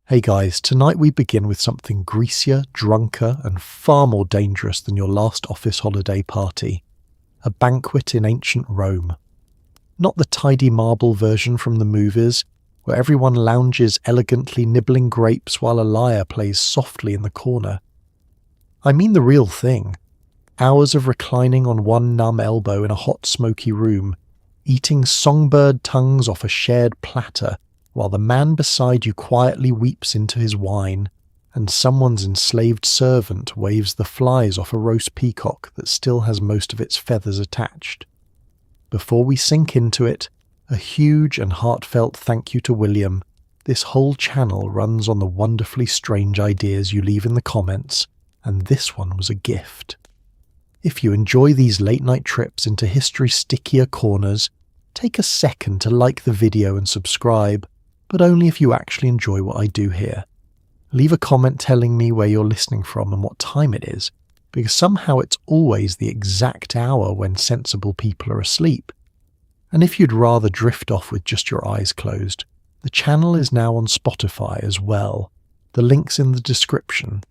Hey guys, tonight we begin with something greasier, drunker, and far more dangerous than your last office holiday party. A banquet in ancient Rome. Not the tidy marble version from the movies, where everyone lounges elegantly nibbling grapes while a lyre plays softly in the corner. I mean the real thing. Hours of reclining on one numb elbow in a hot, smoky room, eating songbird tongues off a shared platter, while the man beside you quietly weeps into his wine, and someone's enslaved servant waves the flies off a roast peacock that still has most of its feathers attached. Before we sink into it, a huge and heartfelt thank you to William. This whole channel runs on the wonderfully strange ideas you leave in the comments, and this one was a gift. If you enjoy these late-night trips into history's stickier corners, take a second to like the video and subscribe, but only if you actually enjoy what I do here. Leave a comment telling me where you're listening from and what time it is, because somehow it's always the exact hour when sensible people are asleep. And if you'd rather drift off with just your eyes closed, the channel is now on Spotify as well. The link's in the description.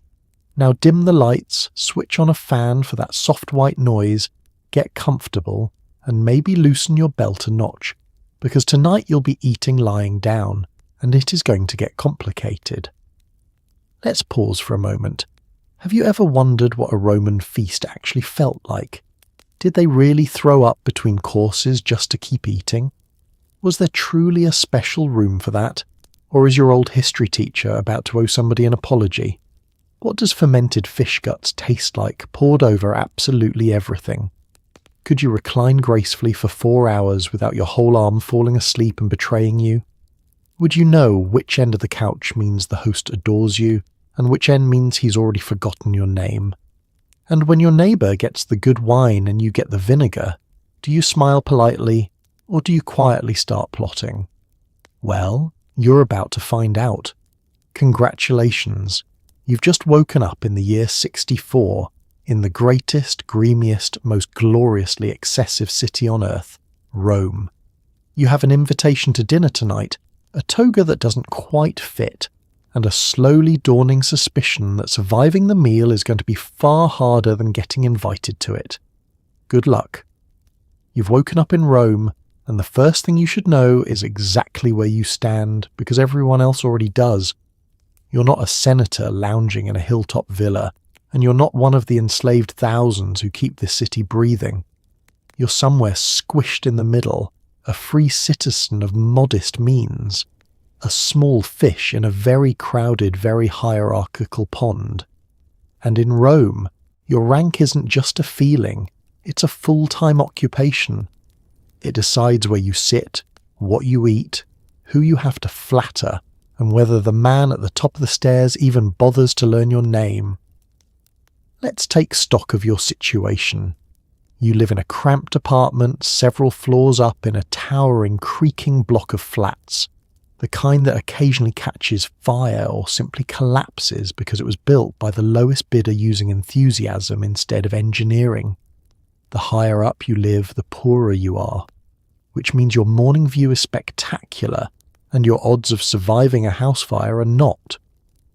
Now dim the lights, switch on a fan for that soft white noise, get comfortable, and maybe loosen your belt a notch, because tonight you'll be eating lying down, and it is going to get complicated. Let's pause for a moment. Have you ever wondered what a Roman feast actually felt like? Did they really throw up between courses just to keep eating? Was there truly a special room for that? Or is your old history teacher about to owe somebody an apology? What does fermented fish guts taste like, poured over absolutely everything? Could you recline gracefully for 4 hours without your whole arm falling asleep and betraying you? Would you know which end of the couch means the host adores you, and which end means he's already forgotten your name? And when your neighbour gets the good wine and you get the vinegar, do you smile politely, or do you quietly start plotting? Well, you're about to find out. Congratulations, you've just woken up in the year 64, in the greatest, greamiest, most gloriously excessive city on earth, Rome. You have an invitation to dinner tonight, a toga that doesn't quite fit, and a slowly dawning suspicion that surviving the meal is going to be far harder than getting invited to it. Good luck. You've woken up in Rome, and the first thing you should know is exactly where you stand, because everyone else already does. You're not a senator lounging in a hilltop villa, and you're not one of the enslaved thousands who keep this city breathing. You're somewhere squished in the middle, a free citizen of modest means, a small fish in a very crowded, very hierarchical pond. And in Rome, your rank isn't just a feeling, it's a full-time occupation. It decides where you sit, what you eat, who you have to flatter, and whether the man at the top of the stairs even bothers to learn your name. Let's take stock of your situation. You live in a cramped apartment several floors up in a towering, creaking block of flats, the kind that occasionally catches fire or simply collapses because it was built by the lowest bidder using enthusiasm instead of engineering. The higher up you live, the poorer you are, which means your morning view is spectacular, and your odds of surviving a house fire are not.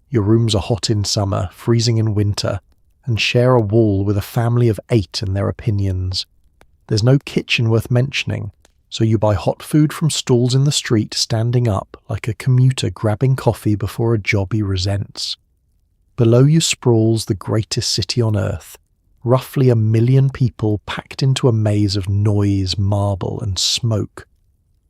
Your rooms are hot in summer, freezing in winter, and share a wall with a family of 8 and their opinions. There's no kitchen worth mentioning, so you buy hot food from stalls in the street standing up like a commuter grabbing coffee before a job he resents. Below you sprawls the greatest city on earth, roughly 1 million people packed into a maze of noise, marble, and smoke.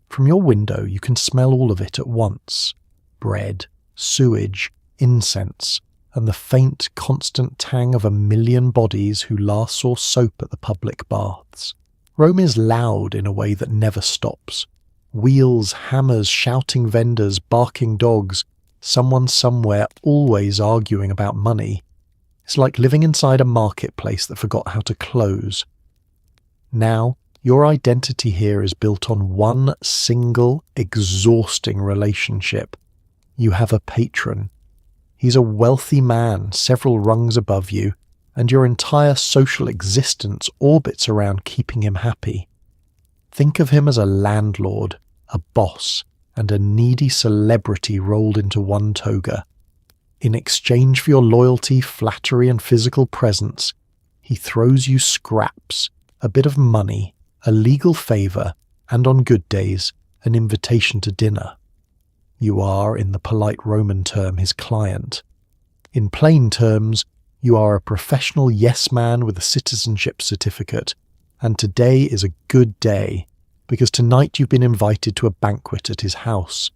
From your window you can smell all of it at once: bread, sewage, incense, and the faint, constant tang of 1 million bodies who last saw soap at the public baths. Rome is loud in a way that never stops. Wheels, hammers, shouting vendors, barking dogs, someone somewhere always arguing about money. It's like living inside a marketplace that forgot how to close. Now, your identity here is built on one single, exhausting relationship. You have a patron. He's a wealthy man several rungs above you, and your entire social existence orbits around keeping him happy. Think of him as a landlord, a boss, and a needy celebrity rolled into one toga. In exchange for your loyalty, flattery, and physical presence, he throws you scraps, a bit of money, a legal favour, and on good days, an invitation to dinner. You are, in the polite Roman term, his client. In plain terms, you are a professional yes-man with a citizenship certificate, and today is a good day, because tonight you've been invited to a banquet at his house.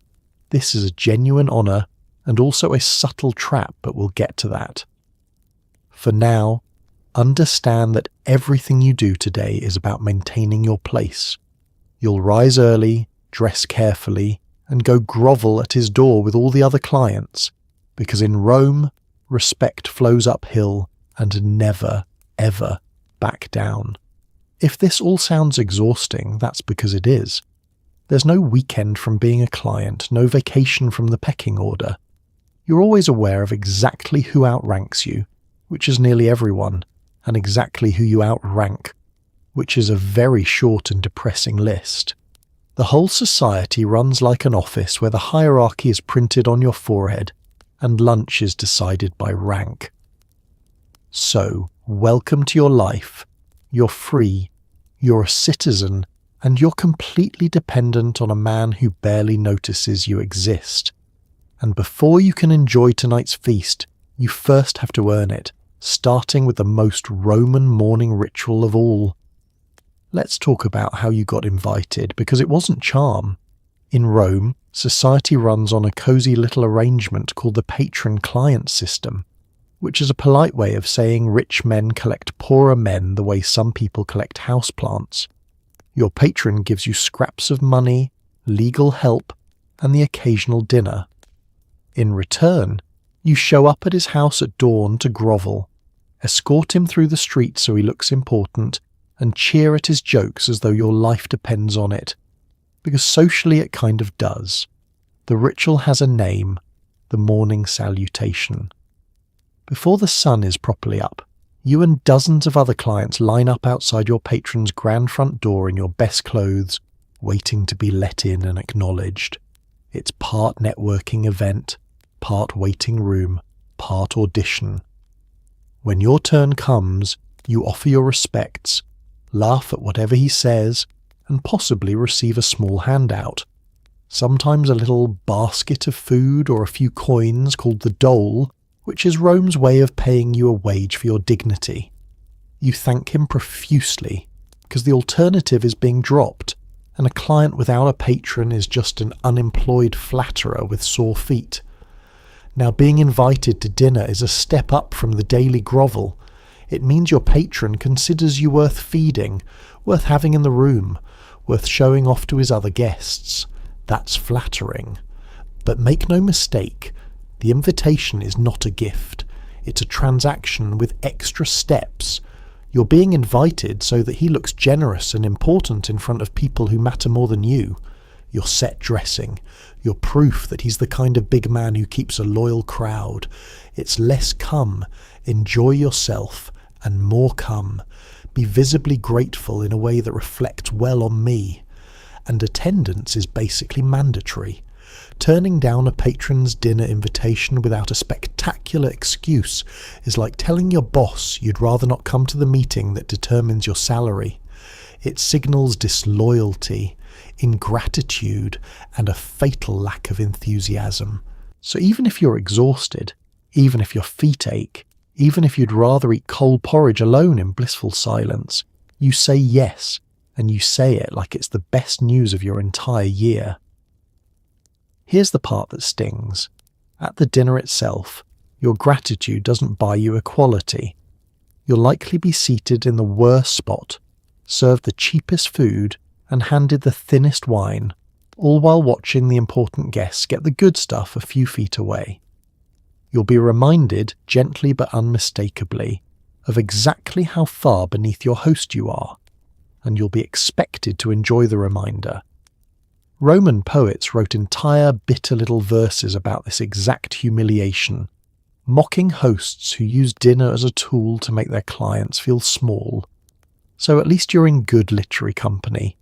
This is a genuine honour, and also a subtle trap, but we'll get to that. For now, understand that everything you do today is about maintaining your place. You'll rise early, dress carefully, and go grovel at his door with all the other clients, because in Rome, respect flows uphill and never, ever back down. If this all sounds exhausting, that's because it is. There's no weekend from being a client, no vacation from the pecking order. You're always aware of exactly who outranks you, which is nearly everyone, and exactly who you outrank, which is a very short and depressing list. The whole society runs like an office where the hierarchy is printed on your forehead and lunch is decided by rank. So, welcome to your life. You're free, you're a citizen, and you're completely dependent on a man who barely notices you exist. And before you can enjoy tonight's feast, you first have to earn it, starting with the most Roman morning ritual of all. Let's talk about how you got invited, because it wasn't charm. In Rome, society runs on a cosy little arrangement called the patron-client system, which is a polite way of saying rich men collect poorer men the way some people collect houseplants. Your patron gives you scraps of money, legal help, and the occasional dinner. In return, you show up at his house at dawn to grovel, escort him through the streets so he looks important, and cheer at his jokes as though your life depends on it. Because socially it kind of does. The ritual has a name, the morning salutation. Before the sun is properly up, you and dozens of other clients line up outside your patron's grand front door in your best clothes, waiting to be let in and acknowledged. It's part networking event, part waiting room, part audition. When your turn comes, you offer your respects, laugh at whatever he says, and possibly receive a small handout. Sometimes a little basket of food or a few coins called the dole, which is Rome's way of paying you a wage for your dignity. You thank him profusely, because the alternative is being dropped, and a client without a patron is just an unemployed flatterer with sore feet. Now, being invited to dinner is a step up from the daily grovel. It means your patron considers you worth feeding, worth having in the room, worth showing off to his other guests. That's flattering. But make no mistake, the invitation is not a gift. It's a transaction with extra steps. You're being invited so that he looks generous and important in front of people who matter more than you. Your set dressing, your proof that he's the kind of big man who keeps a loyal crowd. It's less come, enjoy yourself, and more come. Be visibly grateful in a way that reflects well on me. And attendance is basically mandatory. Turning down a patron's dinner invitation without a spectacular excuse is like telling your boss you'd rather not come to the meeting that determines your salary. It signals disloyalty, ingratitude, and a fatal lack of enthusiasm. So even if you're exhausted, even if your feet ache, even if you'd rather eat cold porridge alone in blissful silence, you say yes, and you say it like it's the best news of your entire year. Here's the part that stings. At the dinner itself, your gratitude doesn't buy you equality. You'll likely be seated in the worst spot, served the cheapest food, and handed the thinnest wine, all while watching the important guests get the good stuff a few feet away. You'll be reminded, gently but unmistakably, of exactly how far beneath your host you are, and you'll be expected to enjoy the reminder. Roman poets wrote entire bitter little verses about this exact humiliation, mocking hosts who use dinner as a tool to make their clients feel small. So at least you're in good literary company.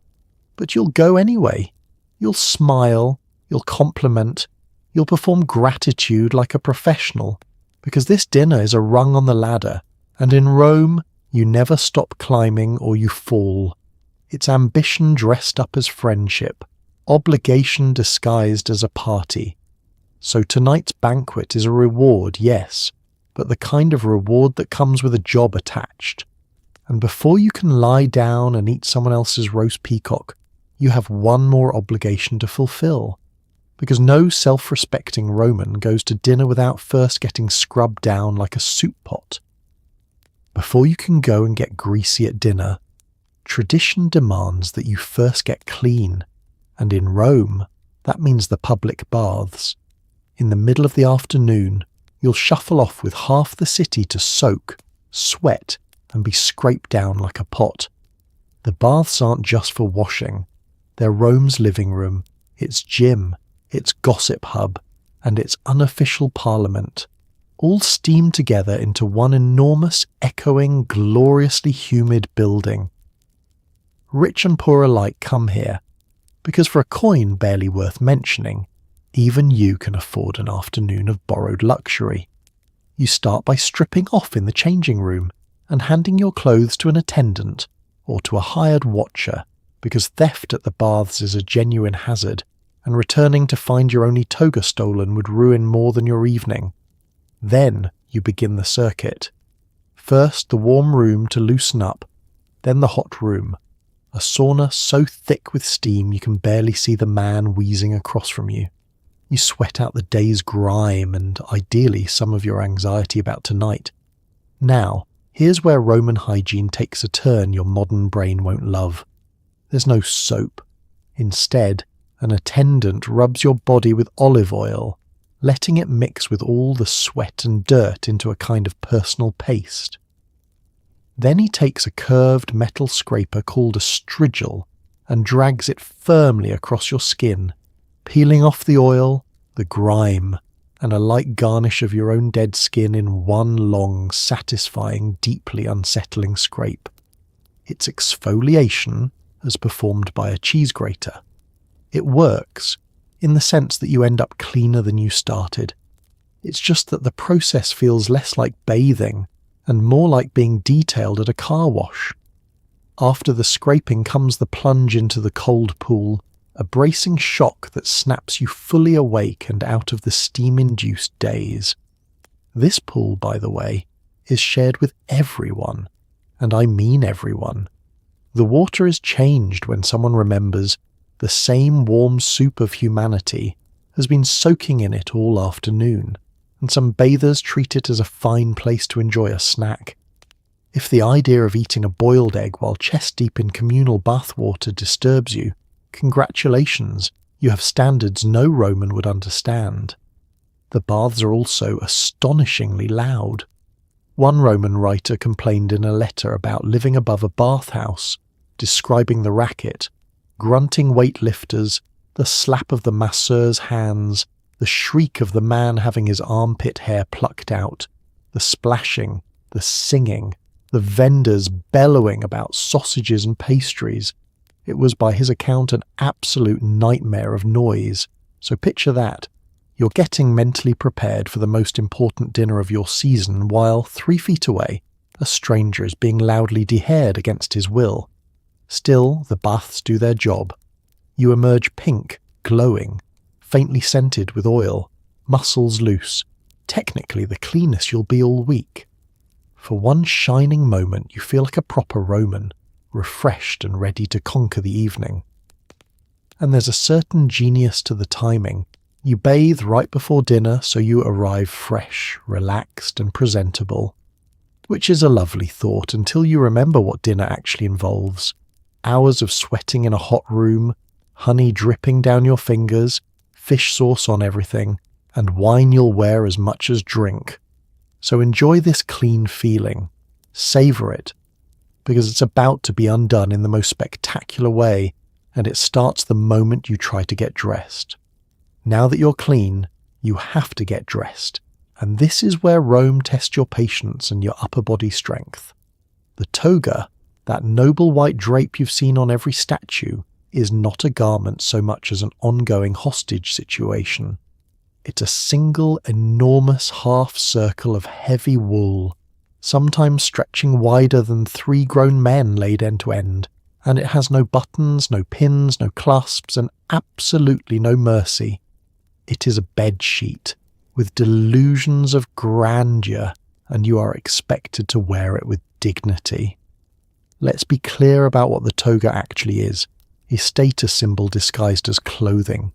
But you'll go anyway. You'll smile, you'll compliment, you'll perform gratitude like a professional, because this dinner is a rung on the ladder, and in Rome, you never stop climbing or you fall. It's ambition dressed up as friendship, obligation disguised as a party. So tonight's banquet is a reward, yes, but the kind of reward that comes with a job attached. And before you can lie down and eat someone else's roast peacock, you have one more obligation to fulfill. Because no self-respecting Roman goes to dinner without first getting scrubbed down like a soup pot. Before you can go and get greasy at dinner, tradition demands that you first get clean, and in Rome, that means the public baths. In the middle of the afternoon, you'll shuffle off with half the city to soak, sweat, and be scraped down like a pot. The baths aren't just for washing. They're Rome's living room, its gym, its gossip hub, and its unofficial parliament, all steamed together into one enormous, echoing, gloriously humid building. Rich and poor alike come here, because for a coin barely worth mentioning, even you can afford an afternoon of borrowed luxury. You start by stripping off in the changing room and handing your clothes to an attendant or to a hired watcher, because theft at the baths is a genuine hazard, and returning to find your only toga stolen would ruin more than your evening. Then you begin the circuit. First the warm room to loosen up, then the hot room, a sauna so thick with steam you can barely see the man wheezing across from you. You sweat out the day's grime and, ideally, some of your anxiety about tonight. Now, here's where Roman hygiene takes a turn your modern brain won't love. There's no soap. Instead, an attendant rubs your body with olive oil, letting it mix with all the sweat and dirt into a kind of personal paste. Then he takes a curved metal scraper called a strigil and drags it firmly across your skin, peeling off the oil, the grime, and a light garnish of your own dead skin in one long, satisfying, deeply unsettling scrape. It's exfoliation as performed by a cheese grater. It works, in the sense that you end up cleaner than you started. It's just that the process feels less like bathing and more like being detailed at a car wash. After the scraping comes the plunge into the cold pool, a bracing shock that snaps you fully awake and out of the steam-induced daze. This pool, by the way, is shared with everyone, and I mean everyone. The water is changed when someone remembers the same warm soup of humanity has been soaking in it all afternoon, and some bathers treat it as a fine place to enjoy a snack. If the idea of eating a boiled egg while chest-deep in communal bathwater disturbs you, congratulations, you have standards no Roman would understand. The baths are also astonishingly loud. One Roman writer complained in a letter about living above a bathhouse, describing the racket, grunting weightlifters, the slap of the masseur's hands, the shriek of the man having his armpit hair plucked out, the splashing, the singing, the vendors bellowing about sausages and pastries. It was by his account an absolute nightmare of noise, so picture that. You're getting mentally prepared for the most important dinner of your season while, 3 feet away, a stranger is being loudly dehaired against his will. Still, the baths do their job. You emerge pink, glowing, faintly scented with oil, muscles loose, technically the cleanest you'll be all week. For one shining moment you feel like a proper Roman, refreshed and ready to conquer the evening. And there's a certain genius to the timing. You bathe right before dinner so you arrive fresh, relaxed and presentable. Which is a lovely thought until you remember what dinner actually involves. Hours of sweating in a hot room, honey dripping down your fingers, fish sauce on everything, and wine you'll wear as much as drink. So enjoy this clean feeling. Savour it, because it's about to be undone in the most spectacular way, and it starts the moment you try to get dressed. Now that you're clean, you have to get dressed, and this is where Rome tests your patience and your upper body strength. The toga, that noble white drape you've seen on every statue, is not a garment so much as an ongoing hostage situation. It's a single enormous half circle of heavy wool, sometimes stretching wider than 3 grown men laid end to end, and it has no buttons, no pins, no clasps, and absolutely no mercy. It is a bedsheet with delusions of grandeur, and you are expected to wear it with dignity. Let's be clear about what the toga actually is: a status symbol disguised as clothing.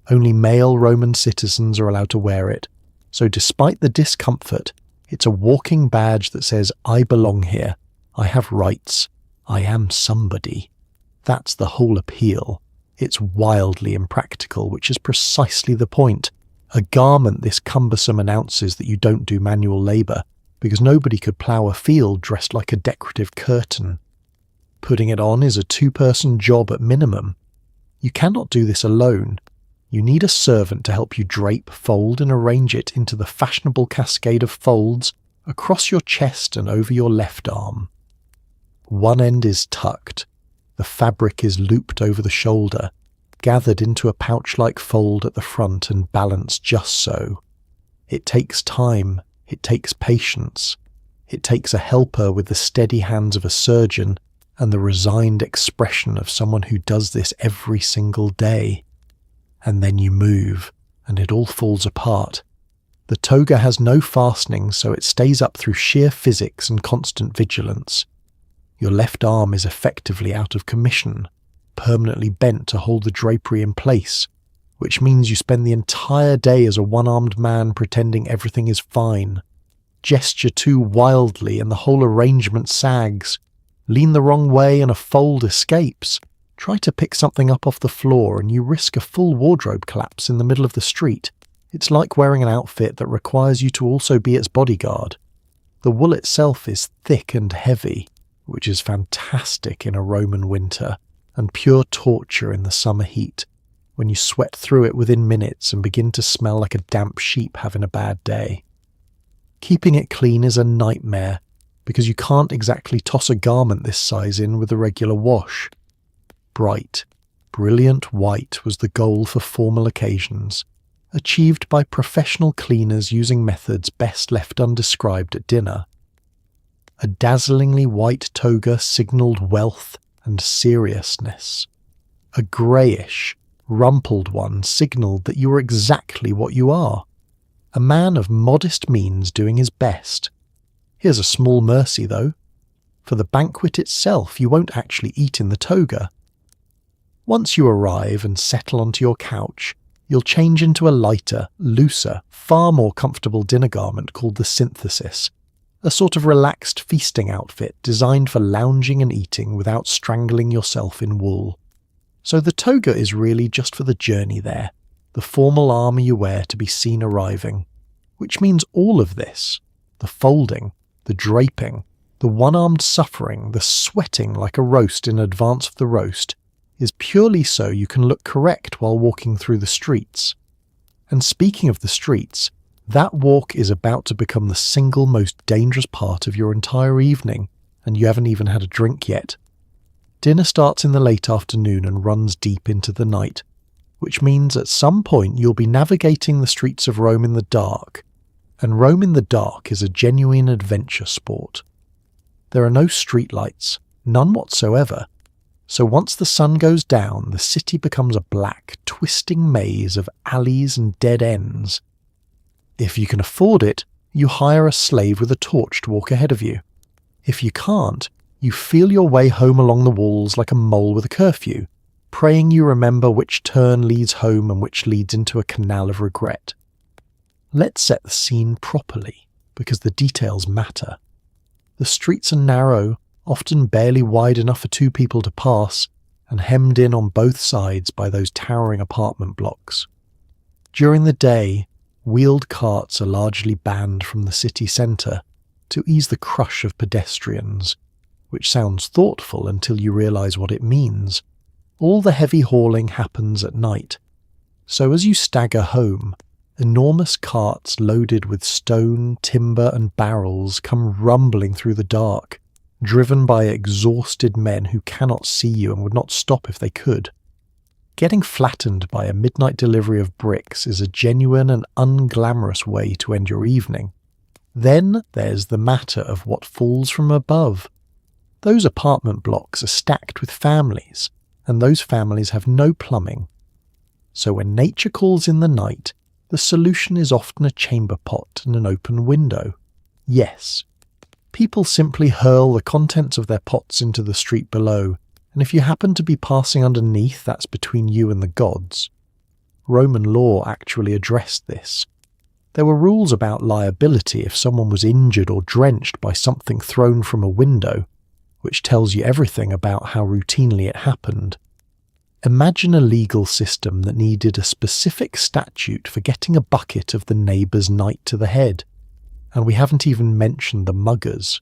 Only male Roman citizens are allowed to wear it, so despite the discomfort, it's a walking badge that says, "I belong here, I have rights, I am somebody." That's the whole appeal. It's wildly impractical, which is precisely the point. A garment this cumbersome announces that you don't do manual labour, because nobody could plough a field dressed like a decorative curtain. Putting it on is a 2-person job at minimum. You cannot do this alone. You need a servant to help you drape, fold and arrange it into the fashionable cascade of folds across your chest and over your left arm. One end is tucked. The fabric is looped over the shoulder, gathered into a pouch-like fold at the front and balanced just so. It takes time, it takes patience, it takes a helper with the steady hands of a surgeon and the resigned expression of someone who does this every single day. And then you move, and it all falls apart. The toga has no fastening, so it stays up through sheer physics and constant vigilance. Your left arm is effectively out of commission, permanently bent to hold the drapery in place, which means you spend the entire day as a one-armed man pretending everything is fine. Gesture too wildly and the whole arrangement sags. Lean the wrong way and a fold escapes. Try to pick something up off the floor and you risk a full wardrobe collapse in the middle of the street. It's like wearing an outfit that requires you to also be its bodyguard. The wool itself is thick and heavy, which is fantastic in a Roman winter, and pure torture in the summer heat, when you sweat through it within minutes and begin to smell like a damp sheep having a bad day. Keeping it clean is a nightmare, because you can't exactly toss a garment this size in with a regular wash. Bright, brilliant white was the goal for formal occasions, achieved by professional cleaners using methods best left undescribed at dinner. A dazzlingly white toga signalled wealth and seriousness. A greyish, rumpled one signalled that you were exactly what you are, a man of modest means doing his best. Here's a small mercy, though. For the banquet itself, you won't actually eat in the toga. Once you arrive and settle onto your couch, you'll change into a lighter, looser, far more comfortable dinner garment called the synthesis, a sort of relaxed feasting outfit designed for lounging and eating without strangling yourself in wool. So the toga is really just for the journey there, the formal armour you wear to be seen arriving, which means all of this, the folding, the draping, the one-armed suffering, the sweating like a roast in advance of the roast, is purely so you can look correct while walking through the streets. And speaking of the streets, that walk is about to become the single most dangerous part of your entire evening, and you haven't even had a drink yet. Dinner starts in the late afternoon and runs deep into the night, which means at some point you'll be navigating the streets of Rome in the dark, and Rome in the dark is a genuine adventure sport. There are no streetlights, none whatsoever, so once the sun goes down, the city becomes a black, twisting maze of alleys and dead ends. If you can afford it, you hire a slave with a torch to walk ahead of you. If you can't, you feel your way home along the walls like a mole with a curfew, praying you remember which turn leads home and which leads into a canal of regret. Let's set the scene properly, because the details matter. The streets are narrow, often barely wide enough for 2 people to pass, and hemmed in on both sides by those towering apartment blocks. During the day, wheeled carts are largely banned from the city centre to ease the crush of pedestrians, which sounds thoughtful until you realise what it means. All the heavy hauling happens at night, so as you stagger home, enormous carts loaded with stone, timber and barrels come rumbling through the dark, driven by exhausted men who cannot see you and would not stop if they could. Getting flattened by a midnight delivery of bricks is a genuine and unglamorous way to end your evening. Then there's the matter of what falls from above. Those apartment blocks are stacked with families, and those families have no plumbing. So when nature calls in the night, the solution is often a chamber pot and an open window. Yes, people simply hurl the contents of their pots into the street below, and if you happen to be passing underneath, that's between you and the gods. Roman law actually addressed this. There were rules about liability if someone was injured or drenched by something thrown from a window, which tells you everything about how routinely it happened. Imagine a legal system that needed a specific statute for getting a bucket of the neighbour's night to the head, and we haven't even mentioned the muggers.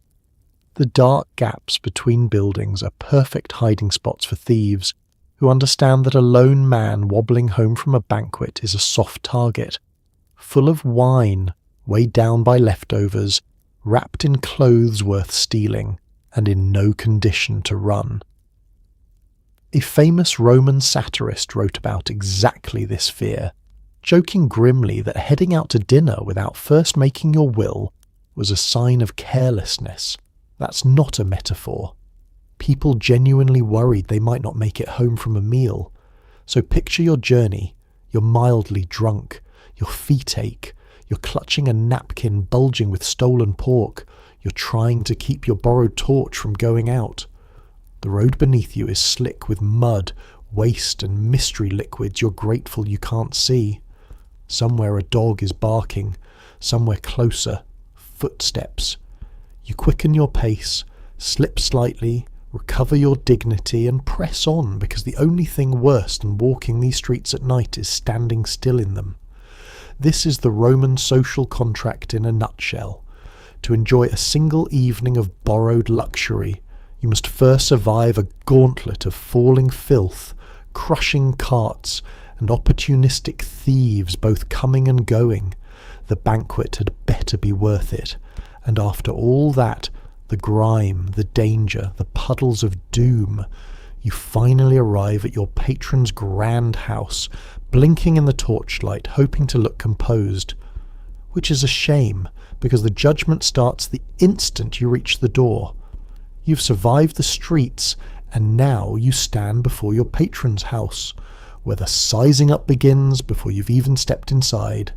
The dark gaps between buildings are perfect hiding spots for thieves who understand that a lone man wobbling home from a banquet is a soft target, full of wine, weighed down by leftovers, wrapped in clothes worth stealing, and in no condition to run. A famous Roman satirist wrote about exactly this fear, joking grimly that heading out to dinner without first making your will was a sign of carelessness. That's not a metaphor. People genuinely worried they might not make it home from a meal. So picture your journey. You're mildly drunk. Your feet ache. You're clutching a napkin bulging with stolen pork. You're trying to keep your borrowed torch from going out. The road beneath you is slick with mud, waste and mystery liquids you're grateful you can't see. Somewhere a dog is barking. Somewhere closer. Footsteps. You quicken your pace, slip slightly, recover your dignity and press on because the only thing worse than walking these streets at night is standing still in them. This is the Roman social contract in a nutshell. To enjoy a single evening of borrowed luxury, you must first survive a gauntlet of falling filth, crushing carts, and opportunistic thieves both coming and going. The banquet had better be worth it. And after all that, the grime, the danger, the puddles of doom, you finally arrive at your patron's grand house, blinking in the torchlight, hoping to look composed. Which is a shame, because the judgment starts the instant you reach the door. You've survived the streets, and now you stand before your patron's house, where the sizing up begins before you've even stepped inside.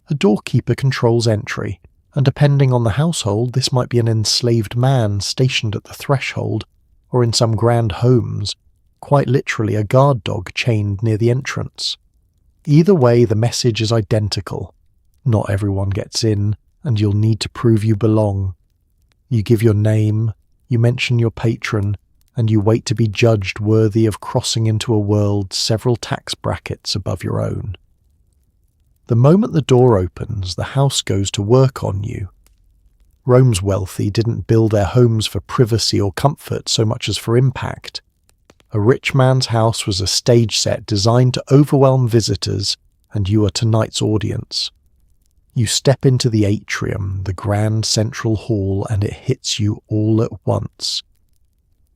A doorkeeper controls entry, and depending on the household, this might be an enslaved man stationed at the threshold, or in some grand homes, quite literally a guard dog chained near the entrance. Either way, the message is identical. Not everyone gets in, and you'll need to prove you belong. You give your name, you mention your patron, and you wait to be judged worthy of crossing into a world several tax brackets above your own. The moment the door opens, the house goes to work on you. Rome's wealthy didn't build their homes for privacy or comfort so much as for impact. A rich man's house was a stage set designed to overwhelm visitors, and you are tonight's audience. You step into the atrium, the grand central hall, and it hits you all at once.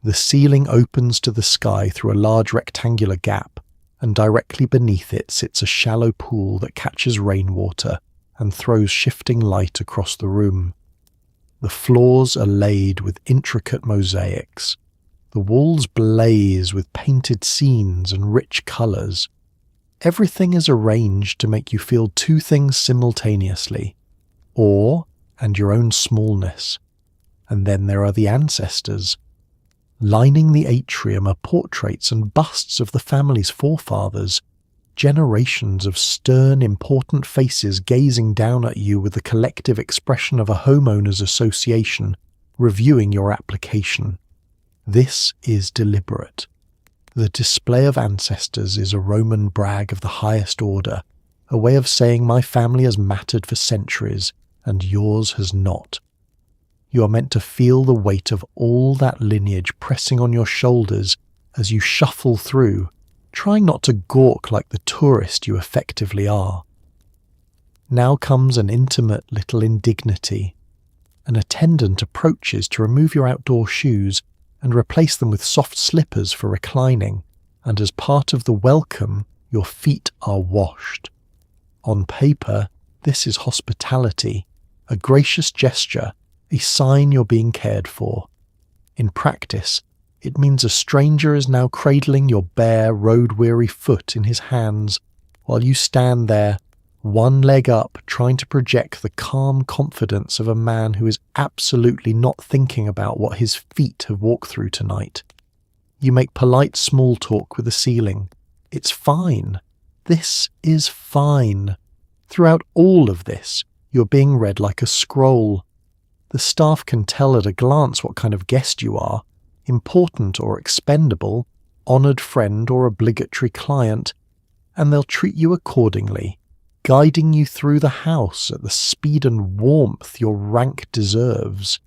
The ceiling opens to the sky through a large rectangular gap, and directly beneath it sits a shallow pool that catches rainwater and throws shifting light across the room. The floors are laid with intricate mosaics. The walls blaze with painted scenes and rich colours. Everything is arranged to make you feel two things simultaneously: awe and your own smallness. And then there are the ancestors. Lining the atrium are portraits and busts of the family's forefathers, generations of stern, important faces gazing down at you with the collective expression of a homeowners association reviewing your application. This is deliberate. The display of ancestors is a Roman brag of the highest order, a way of saying my family has mattered for centuries and yours has not. You are meant to feel the weight of all that lineage pressing on your shoulders as you shuffle through, trying not to gawk like the tourist you effectively are. Now comes an intimate little indignity. An attendant approaches to remove your outdoor shoes and replace them with soft slippers for reclining, and as part of the welcome, your feet are washed. On paper, this is hospitality, a gracious gesture, a sign you're being cared for. In practice, it means a stranger is now cradling your bare, road-weary foot in his hands while you stand there, one leg up, trying to project the calm confidence of a man who is absolutely not thinking about what his feet have walked through tonight. You make polite small talk with the ceiling. It's fine. This is fine. Throughout all of this, you're being read like a scroll. The staff can tell at a glance what kind of guest you are, important or expendable, honoured friend or obligatory client, and they'll treat you accordingly, guiding you through the house at the speed and warmth your rank deserves.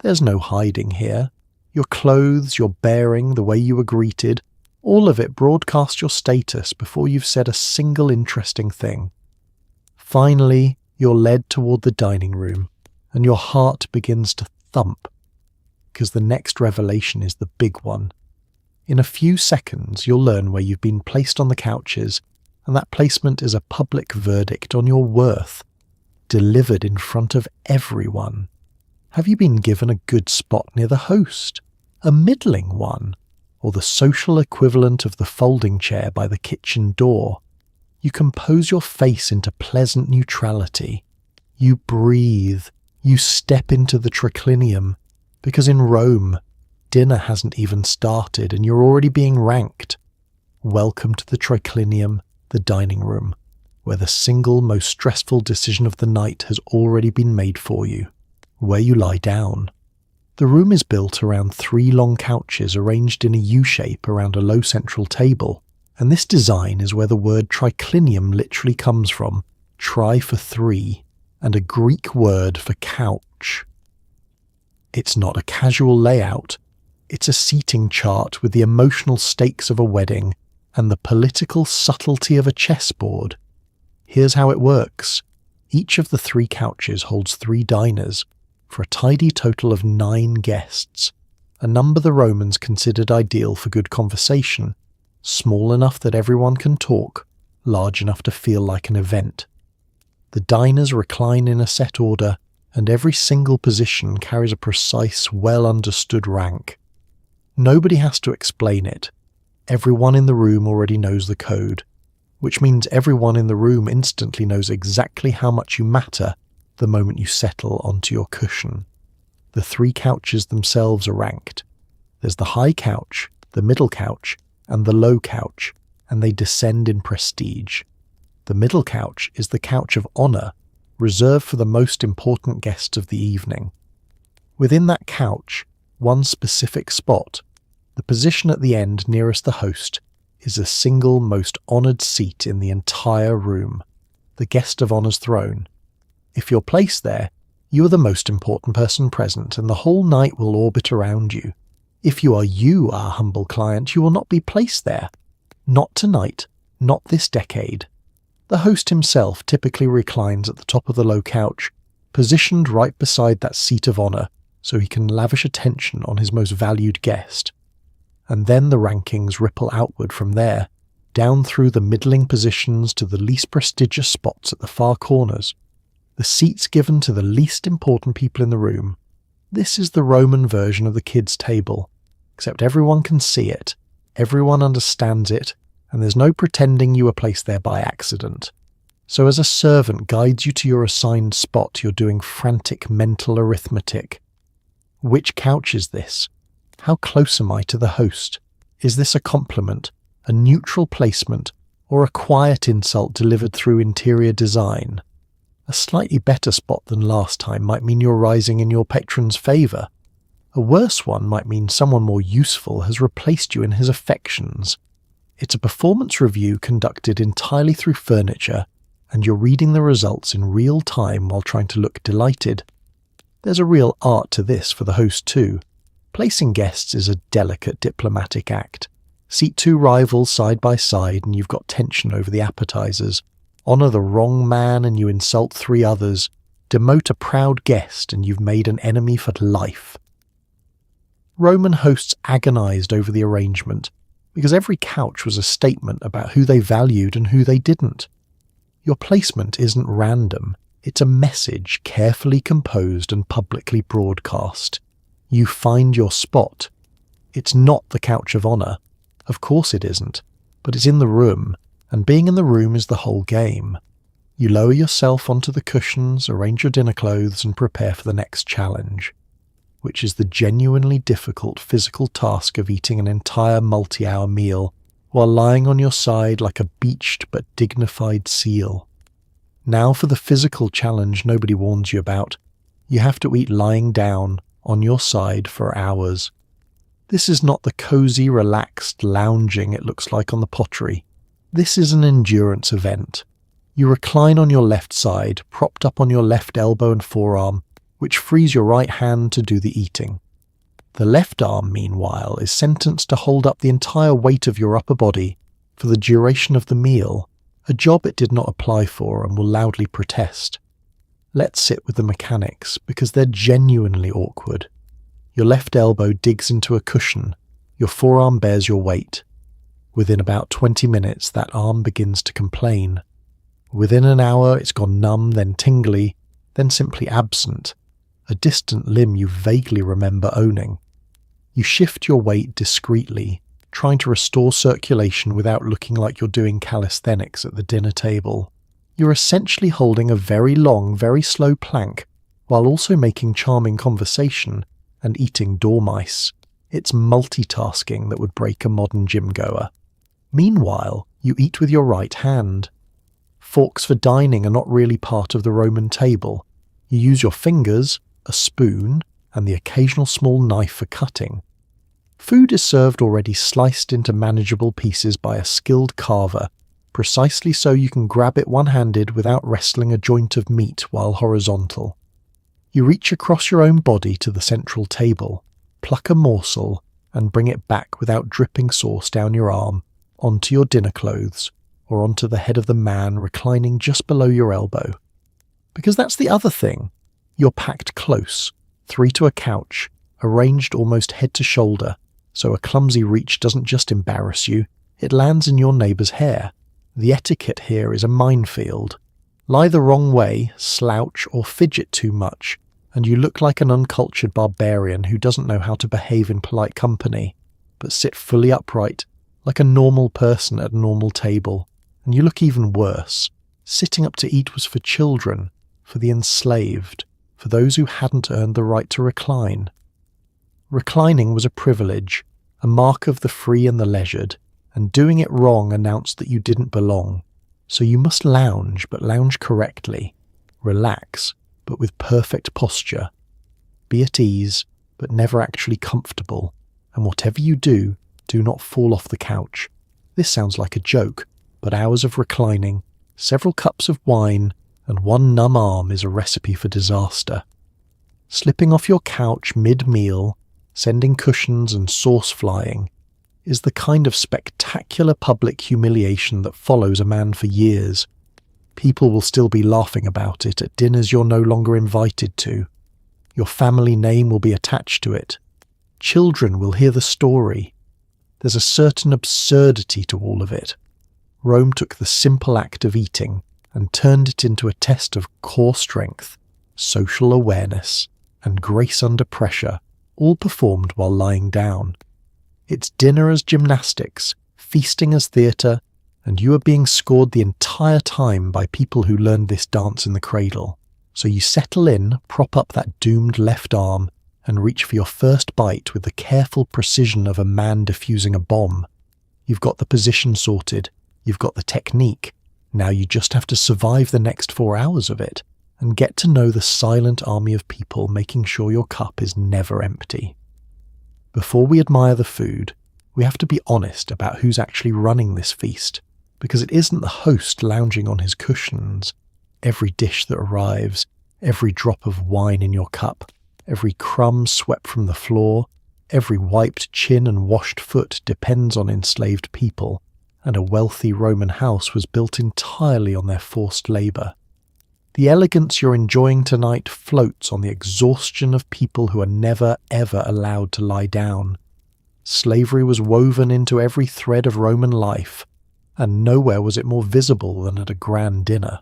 There's no hiding here. Your clothes, your bearing, the way you were greeted, all of it broadcasts your status before you've said a single interesting thing. Finally, you're led toward the dining room, and your heart begins to thump, because the next revelation is the big one. In a few seconds, you'll learn where you've been placed on the couches, and that placement is a public verdict on your worth, delivered in front of everyone. Have you been given a good spot near the host, a middling one, or the social equivalent of the folding chair by the kitchen door? You compose your face into pleasant neutrality. You breathe. You step into the triclinium, because in Rome, dinner hasn't even started and you're already being ranked. Welcome to the triclinium, the dining room, where the single most stressful decision of the night has already been made for you, where you lie down. The room is built around 3 long couches arranged in a U-shape around a low central table, and this design is where the word triclinium literally comes from, tri for 3, and a Greek word for couch. It's not a casual layout, it's a seating chart with the emotional stakes of a wedding and the political subtlety of a chessboard. Here's how it works. Each of the 3 couches holds 3 diners, for a tidy total of 9 guests, a number the Romans considered ideal for good conversation, small enough that everyone can talk, large enough to feel like an event. The diners recline in a set order, and every single position carries a precise, well-understood rank. Nobody has to explain it. Everyone in the room already knows the code, which means everyone in the room instantly knows exactly how much you matter the moment you settle onto your cushion. The 3 couches themselves are ranked. There's the high couch, the middle couch, and the low couch, and they descend in prestige. The middle couch is the couch of honour, reserved for the most important guests of the evening. Within that couch, one specific spot, the position at the end nearest the host, is a single most honoured seat in the entire room, the guest of honour's throne. If you're placed there, you are the most important person present, and the whole night will orbit around you. If you are our humble client, you will not be placed there. Not tonight, not this decade. The host himself typically reclines at the top of the low couch, positioned right beside that seat of honour, so he can lavish attention on his most valued guest. And then the rankings ripple outward from there, down through the middling positions to the least prestigious spots at the far corners. The seats given to the least important people in the room. This is the Roman version of the kids' table, except everyone can see it, everyone understands it, and there's no pretending you were placed there by accident. So as a servant guides you to your assigned spot, you're doing frantic mental arithmetic. Which couch is this? How close am I to the host? Is this a compliment, a neutral placement, or a quiet insult delivered through interior design? A slightly better spot than last time might mean you're rising in your patron's favour. A worse one might mean someone more useful has replaced you in his affections. It's a performance review conducted entirely through furniture, and you're reading the results in real time while trying to look delighted. There's a real art to this for the host too. Placing guests is a delicate diplomatic act. Seat 2 rivals side by side and you've got tension over the appetizers. Honour the wrong man and you insult 3 others. Demote a proud guest and you've made an enemy for life. Roman hosts agonized over the arrangement because every couch was a statement about who they valued and who they didn't. Your placement isn't random. It's a message carefully composed and publicly broadcast. You find your spot. It's not the couch of honor. Of course it isn't. But it's in the room, and being in the room is the whole game. You lower yourself onto the cushions, arrange your dinner clothes, and prepare for the next challenge, which is the genuinely difficult physical task of eating an entire multi-hour meal while lying on your side like a beached but dignified seal. Now for the physical challenge nobody warns you about. You have to eat lying down, on your side, for hours. This is not the cozy, relaxed lounging it looks like on the pottery. This is an endurance event. You recline on your left side, propped up on your left elbow and forearm, which frees your right hand to do the eating. The left arm, meanwhile, is sentenced to hold up the entire weight of your upper body for the duration of the meal, a job it did not apply for and will loudly protest. Let's sit with the mechanics, because they're genuinely awkward. Your left elbow digs into a cushion, your forearm bears your weight. Within about 20 minutes, that arm begins to complain. Within an hour, it's gone numb, then tingly, then simply absent, a distant limb you vaguely remember owning. You shift your weight discreetly, trying to restore circulation without looking like you're doing calisthenics at the dinner table. You're essentially holding a very long, very slow plank, while also making charming conversation and eating dormice. It's multitasking that would break a modern gym-goer. Meanwhile, you eat with your right hand. Forks for dining are not really part of the Roman table. You use your fingers, a spoon, and the occasional small knife for cutting. Food is served already sliced into manageable pieces by a skilled carver, precisely so you can grab it one-handed without wrestling a joint of meat while horizontal. You reach across your own body to the central table, pluck a morsel, and bring it back without dripping sauce down your arm, onto your dinner clothes, or onto the head of the man reclining just below your elbow. Because that's the other thing. You're packed close, three to a couch, arranged almost head to shoulder, so a clumsy reach doesn't just embarrass you, it lands in your neighbour's hair. The etiquette here is a minefield. Lie the wrong way, slouch, or fidget too much, and you look like an uncultured barbarian who doesn't know how to behave in polite company, but sit fully upright, like a normal person at a normal table, and you look even worse. Sitting up to eat was for children, for the enslaved, for those who hadn't earned the right to recline. Reclining was a privilege, a mark of the free and the leisured, and doing it wrong announced that you didn't belong. So you must lounge, but lounge correctly. Relax, but with perfect posture. Be at ease, but never actually comfortable. And whatever you do, do not fall off the couch. This sounds like a joke, but hours of reclining, several cups of wine, and one numb arm is a recipe for disaster. Slipping off your couch mid-meal, sending cushions and sauce flying, is the kind of spectacular public humiliation that follows a man for years. People will still be laughing about it at dinners you're no longer invited to. Your family name will be attached to it. Children will hear the story. There's a certain absurdity to all of it. Rome took the simple act of eating and turned it into a test of core strength, social awareness, and grace under pressure, all performed while lying down. It's dinner as gymnastics, feasting as theatre, and you are being scored the entire time by people who learned this dance in the cradle. So you settle in, prop up that doomed left arm, and reach for your first bite with the careful precision of a man defusing a bomb. You've got the position sorted, you've got the technique. Now you just have to survive the next 4 hours of it, and get to know the silent army of people making sure your cup is never empty. Before we admire the food, we have to be honest about who's actually running this feast, because it isn't the host lounging on his cushions. Every dish that arrives, every drop of wine in your cup, every crumb swept from the floor, every wiped chin and washed foot depends on enslaved people, and a wealthy Roman house was built entirely on their forced labour. The elegance you're enjoying tonight floats on the exhaustion of people who are never ever allowed to lie down. Slavery was woven into every thread of Roman life, and nowhere was it more visible than at a grand dinner.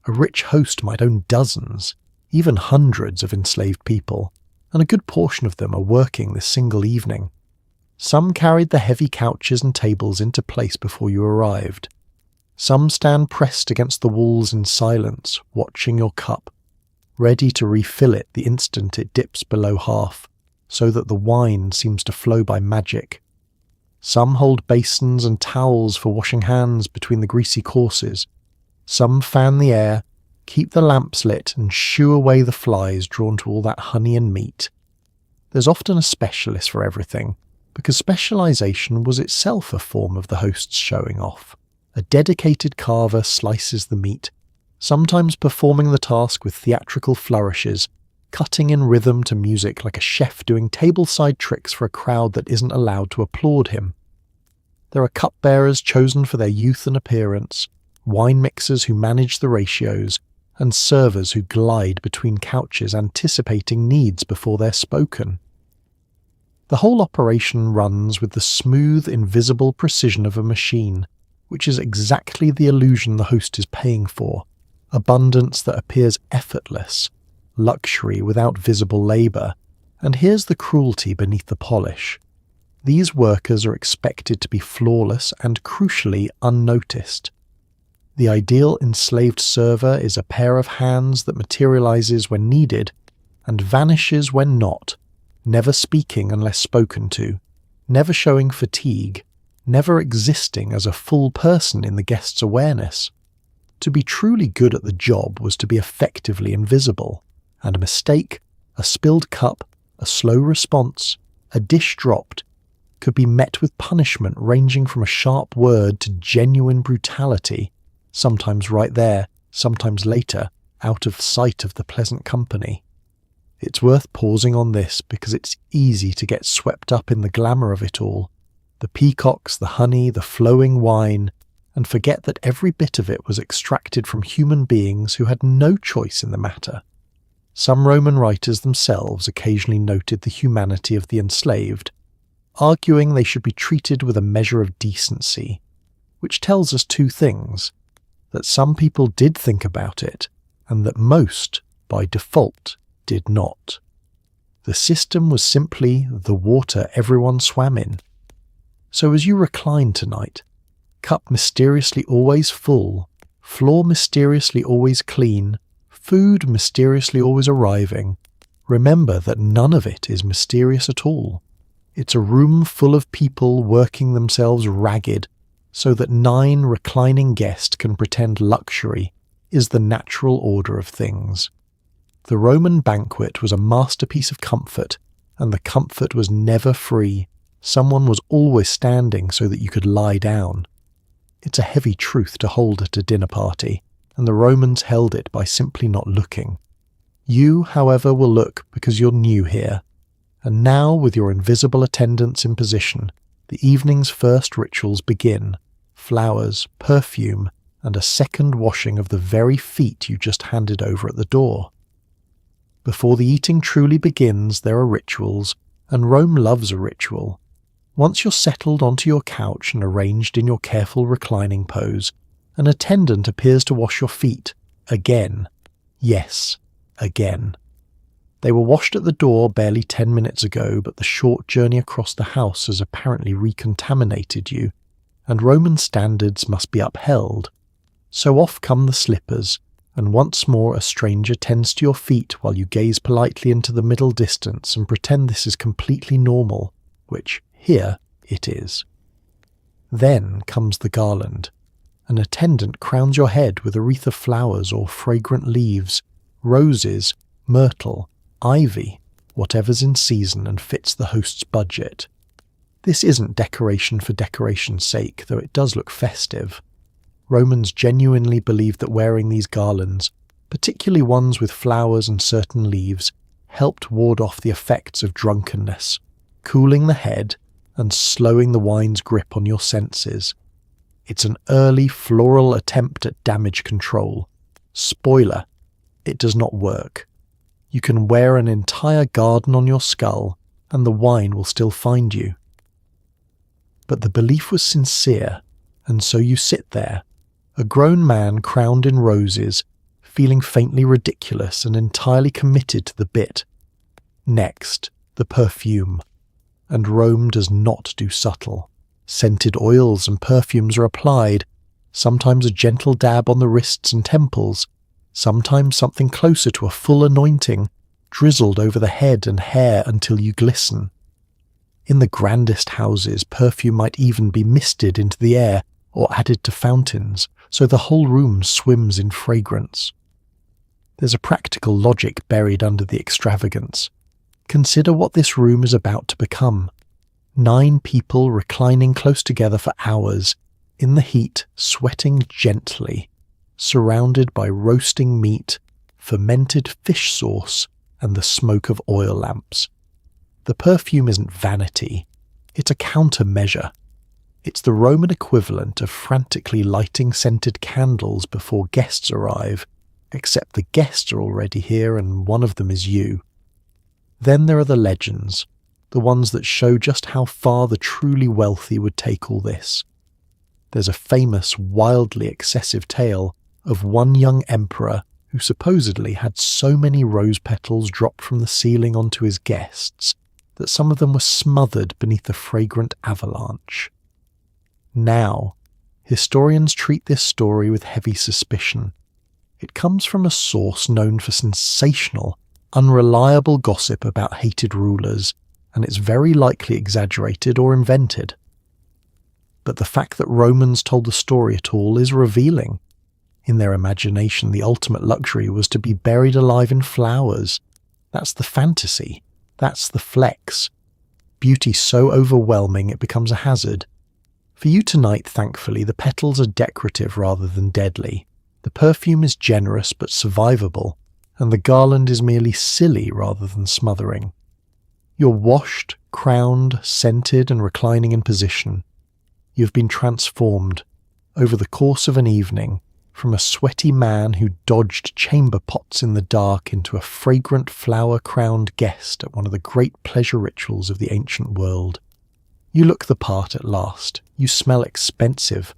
A rich host might own dozens, even hundreds of enslaved people, and a good portion of them are working this single evening. Some carried the heavy couches and tables into place before you arrived. Some stand pressed against the walls in silence, watching your cup, ready to refill it the instant it dips below half, so that the wine seems to flow by magic. Some hold basins and towels for washing hands between the greasy courses. Some fan the air, keep the lamps lit, and shoo away the flies drawn to all that honey and meat. There's often a specialist for everything, because specialization was itself a form of the host's showing off. A dedicated carver slices the meat, sometimes performing the task with theatrical flourishes, cutting in rhythm to music like a chef doing tableside tricks for a crowd that isn't allowed to applaud him. There are cupbearers chosen for their youth and appearance, wine mixers who manage the ratios, and servers who glide between couches anticipating needs before they're spoken. The whole operation runs with the smooth, invisible precision of a machine, which is exactly the illusion the host is paying for, abundance that appears effortless, luxury without visible labour, and here's the cruelty beneath the polish. These workers are expected to be flawless and crucially unnoticed. The ideal enslaved server is a pair of hands that materializes when needed and vanishes when not, never speaking unless spoken to, never showing fatigue, never existing as a full person in the guest's awareness. To be truly good at the job was to be effectively invisible, and a mistake, a spilled cup, a slow response, a dish dropped, could be met with punishment ranging from a sharp word to genuine brutality, sometimes right there, sometimes later, out of sight of the pleasant company. It's worth pausing on this because it's easy to get swept up in the glamour of it all, the peacocks, the honey, the flowing wine, and forget that every bit of it was extracted from human beings who had no choice in the matter. Some Roman writers themselves occasionally noted the humanity of the enslaved, arguing they should be treated with a measure of decency, which tells us two things: that some people did think about it, and that most, by default, did not. The system was simply the water everyone swam in. So as you recline tonight, cup mysteriously always full, floor mysteriously always clean, food mysteriously always arriving, remember that none of it is mysterious at all. It's a room full of people working themselves ragged so that 9 reclining guests can pretend luxury is the natural order of things. The Roman banquet was a masterpiece of comfort, and the comfort was never free. Someone was always standing so that you could lie down. It's a heavy truth to hold at a dinner party, and the Romans held it by simply not looking. You, however, will look because you're new here. And now, with your invisible attendants in position, the evening's first rituals begin. Flowers, perfume, and a second washing of the very feet you just handed over at the door. Before the eating truly begins, there are rituals, and Rome loves a ritual. Once you're settled onto your couch and arranged in your careful reclining pose, an attendant appears to wash your feet. Again. Yes, again. They were washed at the door barely 10 minutes ago, but the short journey across the house has apparently recontaminated you, and Roman standards must be upheld. So off come the slippers, and once more a stranger tends to your feet while you gaze politely into the middle distance and pretend this is completely normal, which, here, it is. Then comes the garland. An attendant crowns your head with a wreath of flowers or fragrant leaves, roses, myrtle, ivy, whatever's in season and fits the host's budget. This isn't decoration for decoration's sake, though it does look festive. Romans genuinely believed that wearing these garlands, particularly ones with flowers and certain leaves, helped ward off the effects of drunkenness, cooling the head and slowing the wine's grip on your senses. It's an early floral attempt at damage control, Spoiler, it does not work. You can wear an entire garden on your skull and the wine will still find you. But the belief was sincere, and so you sit there, a grown man crowned in roses, feeling faintly ridiculous and entirely committed to the bit. Next, the perfume. And Rome does not do subtle. Scented oils and perfumes are applied, sometimes a gentle dab on the wrists and temples, sometimes something closer to a full anointing, drizzled over the head and hair until you glisten. In the grandest houses, perfume might even be misted into the air or added to fountains, so the whole room swims in fragrance. There's a practical logic buried under the extravagance. Consider what this room is about to become. 9 people reclining close together for hours, in the heat, sweating gently, surrounded by roasting meat, fermented fish sauce, and the smoke of oil lamps. The perfume isn't vanity, it's a countermeasure. It's the Roman equivalent of frantically lighting scented candles before guests arrive, except the guests are already here and one of them is you. Then there are the legends, the ones that show just how far the truly wealthy would take all this. There's a famous, wildly excessive tale of one young emperor who supposedly had so many rose petals dropped from the ceiling onto his guests that some of them were smothered beneath the fragrant avalanche. Now, historians treat this story with heavy suspicion. It comes from a source known for sensational, unreliable gossip about hated rulers, and it's very likely exaggerated or invented. But the fact that Romans told the story at all is revealing. In their imagination, the ultimate luxury was to be buried alive in flowers. That's the fantasy. That's the flex. Beauty so overwhelming it becomes a hazard. For you tonight, thankfully, the petals are decorative rather than deadly. The perfume is generous but survivable, and the garland is merely silly rather than smothering. You're washed, crowned, scented, and reclining in position. You've been transformed, over the course of an evening, from a sweaty man who dodged chamber pots in the dark into a fragrant flower-crowned guest at one of the great pleasure rituals of the ancient world. You look the part at last. You smell expensive.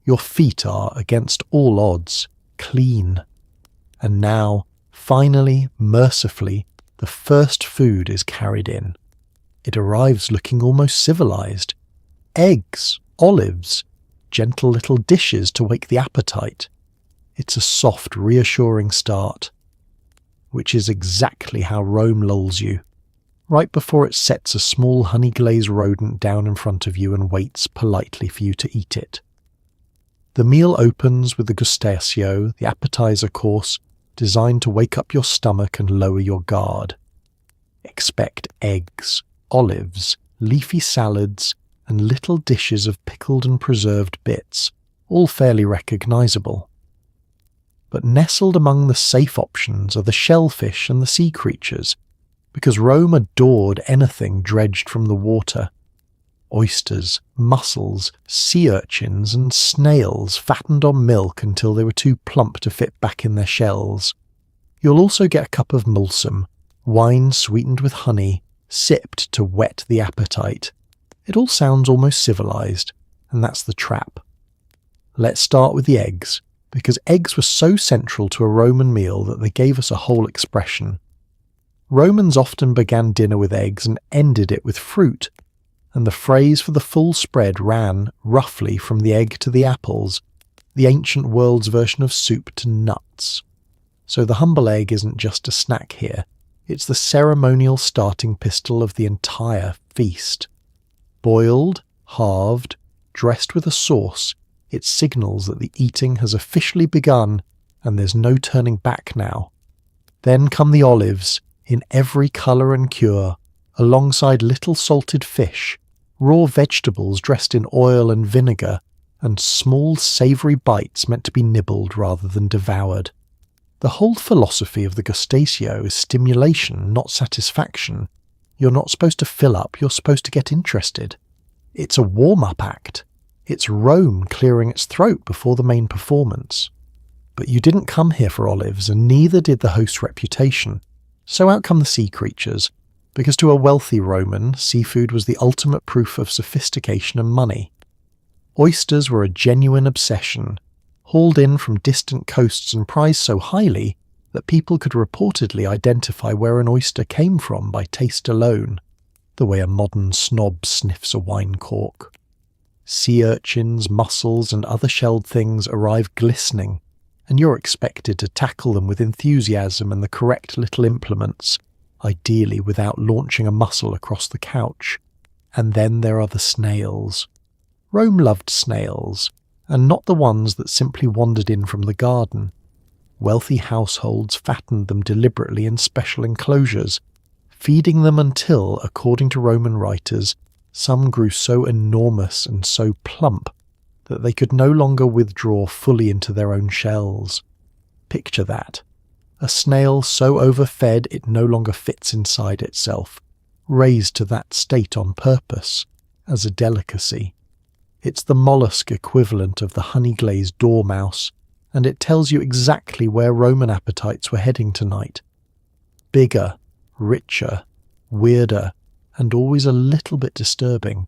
Your feet are, against all odds, clean. And now, finally, mercifully, the first food is carried in. It arrives looking almost civilized. Eggs, olives, gentle little dishes to wake the appetite. It's a soft, reassuring start, which is exactly how Rome lulls you. Right before it sets a small honey-glazed rodent down in front of you and waits politely for you to eat it. The meal opens with the gustatio, the appetizer course, designed to wake up your stomach and lower your guard. Expect eggs, olives, leafy salads, and little dishes of pickled and preserved bits, all fairly recognizable. But nestled among the safe options are the shellfish and the sea creatures, because Rome adored anything dredged from the water. Oysters, mussels, sea urchins, and snails fattened on milk until they were too plump to fit back in their shells. You'll also get a cup of mulsum, wine sweetened with honey, sipped to whet the appetite. It all sounds almost civilized, and that's the trap. Let's start with the eggs, because eggs were so central to a Roman meal that they gave us a whole expression. Romans often began dinner with eggs and ended it with fruit, and the phrase for the full spread ran, roughly, from the egg to the apples, the ancient world's version of soup to nuts. So the humble egg isn't just a snack here, it's the ceremonial starting pistol of the entire feast. Boiled, halved, dressed with a sauce, it signals that the eating has officially begun and there's no turning back now. Then come the olives, in every colour and cure, alongside little salted fish, raw vegetables dressed in oil and vinegar, and small savoury bites meant to be nibbled rather than devoured. The whole philosophy of the gustatio is stimulation, not satisfaction. You're not supposed to fill up, you're supposed to get interested. It's a warm-up act. It's Rome clearing its throat before the main performance. But you didn't come here for olives, and neither did the host's reputation. So out come the sea creatures, because to a wealthy Roman, seafood was the ultimate proof of sophistication and money. Oysters were a genuine obsession, hauled in from distant coasts and prized so highly that people could reportedly identify where an oyster came from by taste alone, the way a modern snob sniffs a wine cork. Sea urchins, mussels, and other shelled things arrive glistening, and you're expected to tackle them with enthusiasm and the correct little implements, ideally without launching a mussel across the couch. And then there are the snails. Rome loved snails, and not the ones that simply wandered in from the garden. Wealthy households fattened them deliberately in special enclosures, feeding them until, according to Roman writers, some grew so enormous and so plump that they could no longer withdraw fully into their own shells. Picture that. A snail so overfed it no longer fits inside itself, raised to that state on purpose, as a delicacy. It's the mollusk equivalent of the honey-glazed dormouse, and it tells you exactly where Roman appetites were heading tonight. Bigger, richer, weirder, and always a little bit disturbing.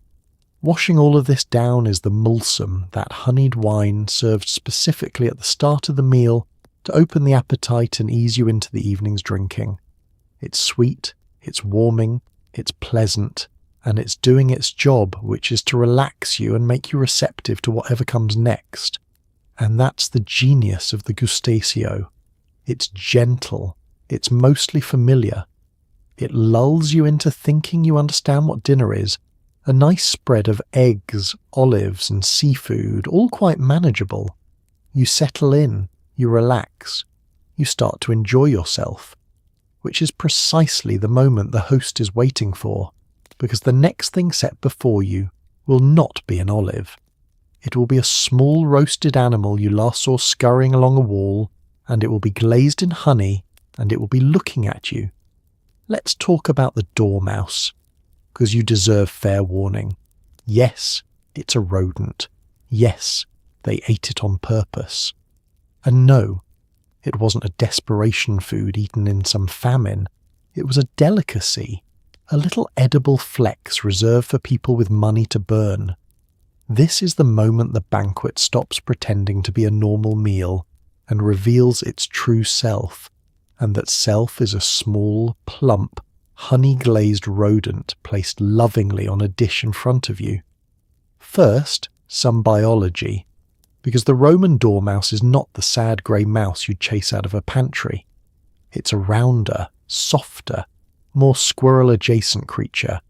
Washing all of this down is the mulsum, that honeyed wine served specifically at the start of the meal to open the appetite and ease you into the evening's drinking. It's sweet, it's warming, it's pleasant, and it's doing its job, which is to relax you and make you receptive to whatever comes next. And that's the genius of the gustatio. It's gentle, it's mostly familiar. It lulls you into thinking you understand what dinner is, a nice spread of eggs, olives, and seafood, all quite manageable. You settle in, you relax, you start to enjoy yourself, which is precisely the moment the host is waiting for, because the next thing set before you will not be an olive. It will be a small roasted animal you last saw scurrying along a wall, and it will be glazed in honey, and it will be looking at you. Let's talk about the dormouse, because you deserve fair warning. Yes, it's a rodent. Yes, they ate it on purpose. And no, it wasn't a desperation food eaten in some famine. It was a delicacy, a little edible flex reserved for people with money to burn. This is the moment the banquet stops pretending to be a normal meal and reveals its true self, and that self is a small, plump, honey-glazed rodent placed lovingly on a dish in front of you. First, some biology, because the Roman dormouse is not the sad grey mouse you'd chase out of a pantry. It's a rounder, softer, more squirrel-adjacent creature,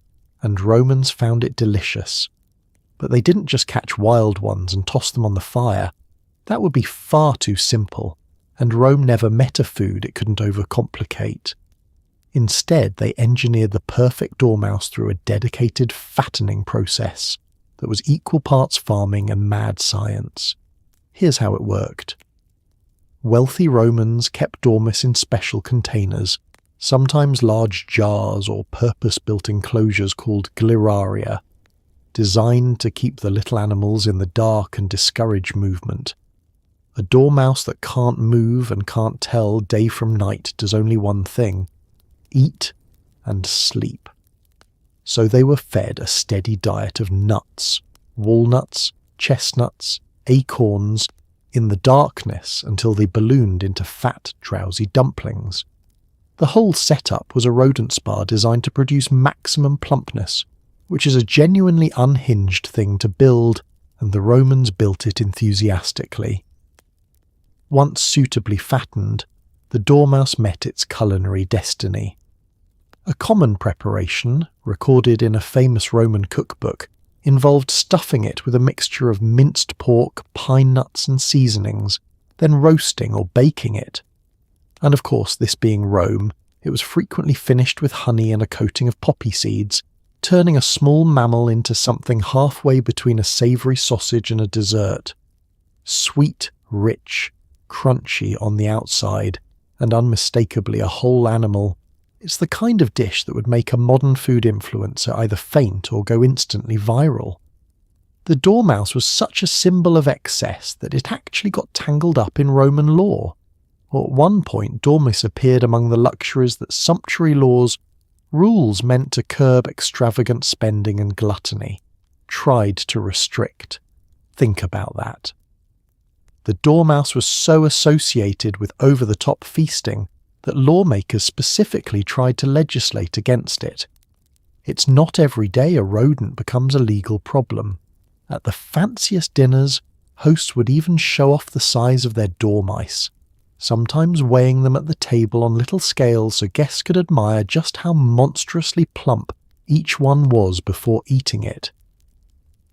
and Romans found it delicious. But they didn't just catch wild ones and toss them on the fire. That would be far too simple, and Rome never met a food it couldn't overcomplicate. Instead, they engineered the perfect dormouse through a dedicated fattening process that was equal parts farming and mad science. Here's how it worked. Wealthy Romans kept dormice in special containers, sometimes large jars or purpose-built enclosures called gliraria, designed to keep the little animals in the dark and discourage movement. A dormouse that can't move and can't tell day from night does only one thing: eat and sleep. So they were fed a steady diet of nuts, walnuts, chestnuts, acorns, in the darkness until they ballooned into fat, drowsy dumplings. The whole setup was a rodent spa designed to produce maximum plumpness, which is a genuinely unhinged thing to build, and the Romans built it enthusiastically. Once suitably fattened, the dormouse met its culinary destiny. A common preparation, recorded in a famous Roman cookbook, involved stuffing it with a mixture of minced pork, pine nuts and seasonings, then roasting or baking it. And of course, this being Rome, it was frequently finished with honey and a coating of poppy seeds, turning a small mammal into something halfway between a savoury sausage and a dessert. Sweet, rich, crunchy on the outside, and unmistakably a whole animal, it's the kind of dish that would make a modern food influencer either faint or go instantly viral. The dormouse was such a symbol of excess that it actually got tangled up in Roman law. Or at one point, dormice appeared among the luxuries that sumptuary rules meant to curb extravagant spending and gluttony, tried to restrict. Think about that. The dormouse was so associated with over-the-top feasting that lawmakers specifically tried to legislate against it. It's not every day a rodent becomes a legal problem. At the fanciest dinners, hosts would even show off the size of their dormice, sometimes weighing them at the table on little scales so guests could admire just how monstrously plump each one was before eating it.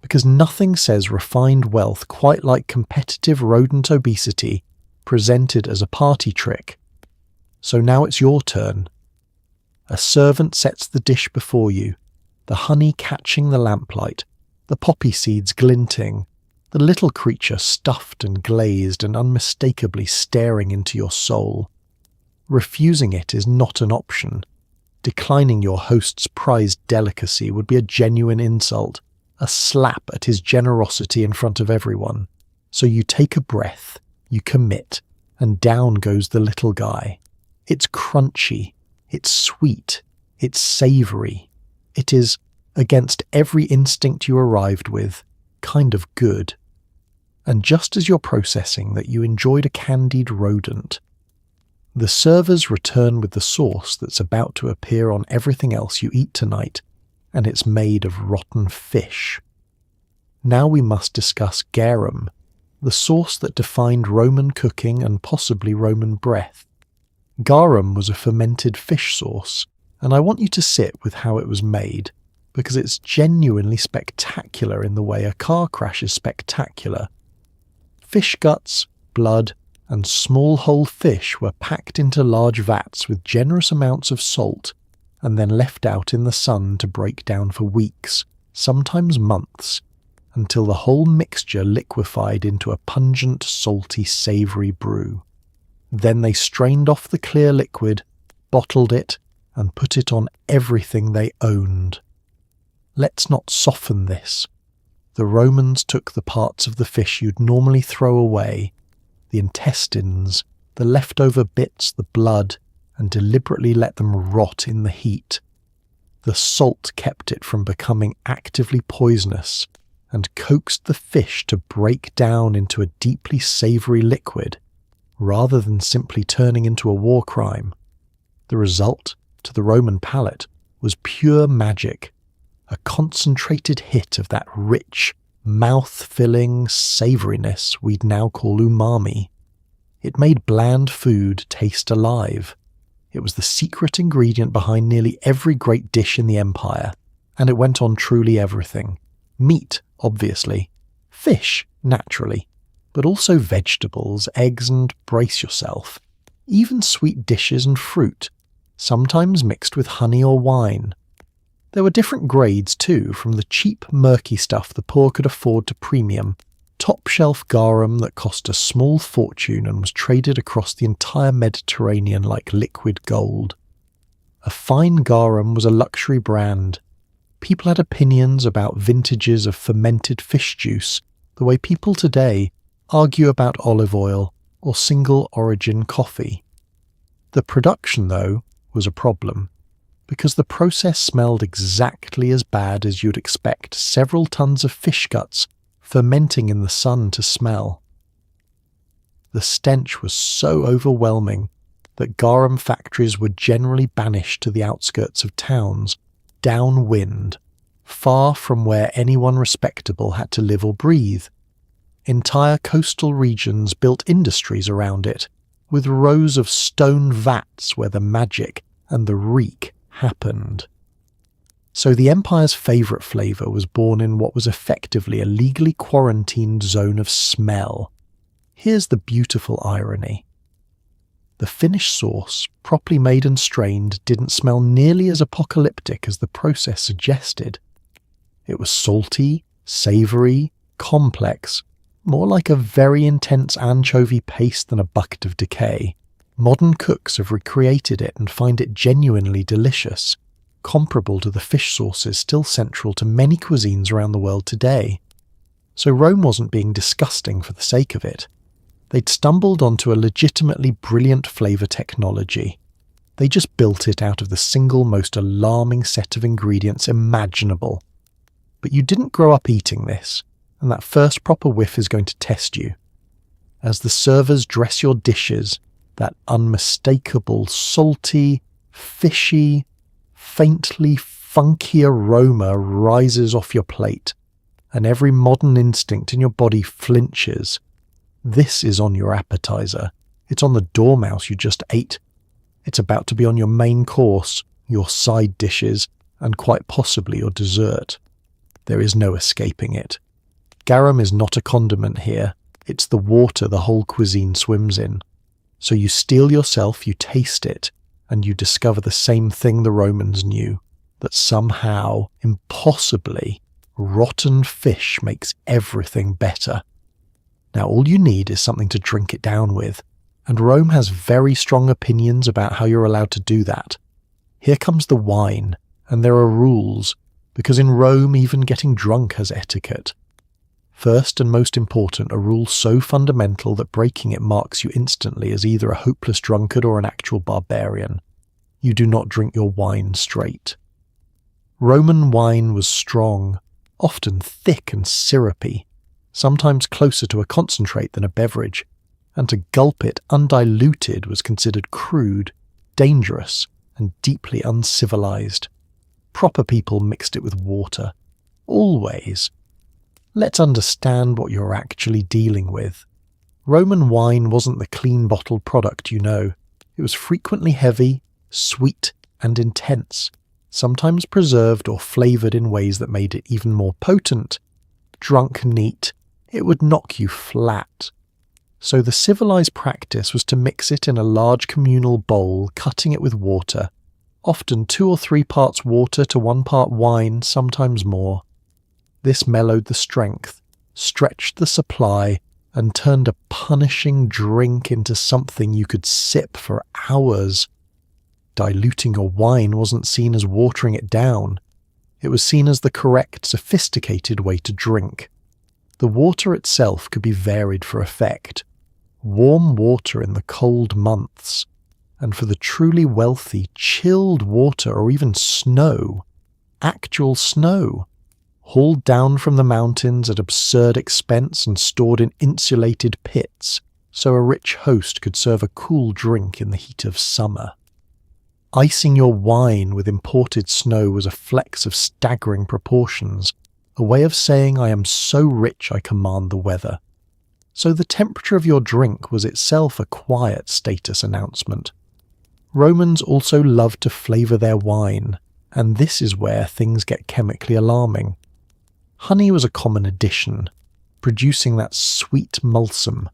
Because nothing says refined wealth quite like competitive rodent obesity presented as a party trick. So now it's your turn. A servant sets the dish before you, the honey catching the lamplight, the poppy seeds glinting, the little creature stuffed and glazed and unmistakably staring into your soul. Refusing it is not an option. Declining your host's prized delicacy would be a genuine insult, a slap at his generosity in front of everyone. So you take a breath, you commit, and down goes the little guy. It's crunchy, it's sweet, it's savoury. It is, against every instinct you arrived with, kind of good. And just as you're processing that you enjoyed a candied rodent, the servers return with the sauce that's about to appear on everything else you eat tonight, and it's made of rotten fish. Now we must discuss garum, the sauce that defined Roman cooking and possibly Roman breath. Garum was a fermented fish sauce, and I want you to sit with how it was made, because it's genuinely spectacular in the way a car crash is spectacular. Fish guts, blood, and small whole fish were packed into large vats with generous amounts of salt and then left out in the sun to break down for weeks, sometimes months, until the whole mixture liquefied into a pungent, salty, savoury brew. Then they strained off the clear liquid, bottled it, and put it on everything they owned. Let's not soften this. The Romans took the parts of the fish you'd normally throw away, the intestines, the leftover bits, the blood, and deliberately let them rot in the heat. The salt kept it from becoming actively poisonous and coaxed the fish to break down into a deeply savoury liquid, rather than simply turning into a war crime. The result, to the Roman palate, was pure magic, a concentrated hit of that rich, mouth-filling savouriness we'd now call umami. It made bland food taste alive. It was the secret ingredient behind nearly every great dish in the empire, and it went on truly everything. Meat, obviously. Fish, naturally. But also vegetables, eggs, and, brace yourself, even sweet dishes and fruit, sometimes mixed with honey or wine. There were different grades too, from the cheap, murky stuff the poor could afford to premium, top-shelf garum that cost a small fortune and was traded across the entire Mediterranean like liquid gold. A fine garum was a luxury brand. People had opinions about vintages of fermented fish juice, the way people today argue about olive oil or single-origin coffee. The production, though, was a problem, because the process smelled exactly as bad as you'd expect several tons of fish guts fermenting in the sun to smell. The stench was so overwhelming that garum factories were generally banished to the outskirts of towns, downwind, far from where anyone respectable had to live or breathe. Entire coastal regions built industries around it, with rows of stone vats where the magic and the reek happened. So the empire's favourite flavour was born in what was effectively a legally quarantined zone of smell. Here's the beautiful irony. The finished sauce, properly made and strained, didn't smell nearly as apocalyptic as the process suggested. It was salty, savoury, complex, more like a very intense anchovy paste than a bucket of decay. Modern cooks have recreated it and find it genuinely delicious, comparable to the fish sauces still central to many cuisines around the world today. So Rome wasn't being disgusting for the sake of it. They'd stumbled onto a legitimately brilliant flavour technology. They just built it out of the single most alarming set of ingredients imaginable. But you didn't grow up eating this, and that first proper whiff is going to test you. As the servers dress your dishes, that unmistakable, salty, fishy, faintly funky aroma rises off your plate, and every modern instinct in your body flinches. This is on your appetizer. It's on the dormouse you just ate. It's about to be on your main course, your side dishes, and quite possibly your dessert. There is no escaping it. Garum is not a condiment here. It's the water the whole cuisine swims in. So you steel yourself, you taste it, and you discover the same thing the Romans knew, that somehow, impossibly, rotten fish makes everything better. Now all you need is something to drink it down with, and Rome has very strong opinions about how you're allowed to do that. Here comes the wine, and there are rules, because in Rome even getting drunk has etiquette. First and most important, a rule so fundamental that breaking it marks you instantly as either a hopeless drunkard or an actual barbarian. You do not drink your wine straight. Roman wine was strong, often thick and syrupy, sometimes closer to a concentrate than a beverage, and to gulp it undiluted was considered crude, dangerous, and deeply uncivilized. Proper people mixed it with water. Always. Let's understand what you're actually dealing with. Roman wine wasn't the clean bottled product you know. It was frequently heavy, sweet, and intense, sometimes preserved or flavoured in ways that made it even more potent. Drunk neat, it would knock you flat. So the civilized practice was to mix it in a large communal bowl, cutting it with water, often 2 or 3 parts water to 1 part wine, sometimes more. This mellowed the strength, stretched the supply, and turned a punishing drink into something you could sip for hours. Diluting your wine wasn't seen as watering it down. It was seen as the correct, sophisticated way to drink. The water itself could be varied for effect. Warm water in the cold months, and for the truly wealthy, chilled water or even snow. Actual snow. Hauled down from the mountains at absurd expense and stored in insulated pits, so a rich host could serve a cool drink in the heat of summer. Icing your wine with imported snow was a flex of staggering proportions, a way of saying I am so rich I command the weather. So the temperature of your drink was itself a quiet status announcement. Romans also loved to flavour their wine, and this is where things get chemically alarming. Honey was a common addition, producing that sweet mulsum.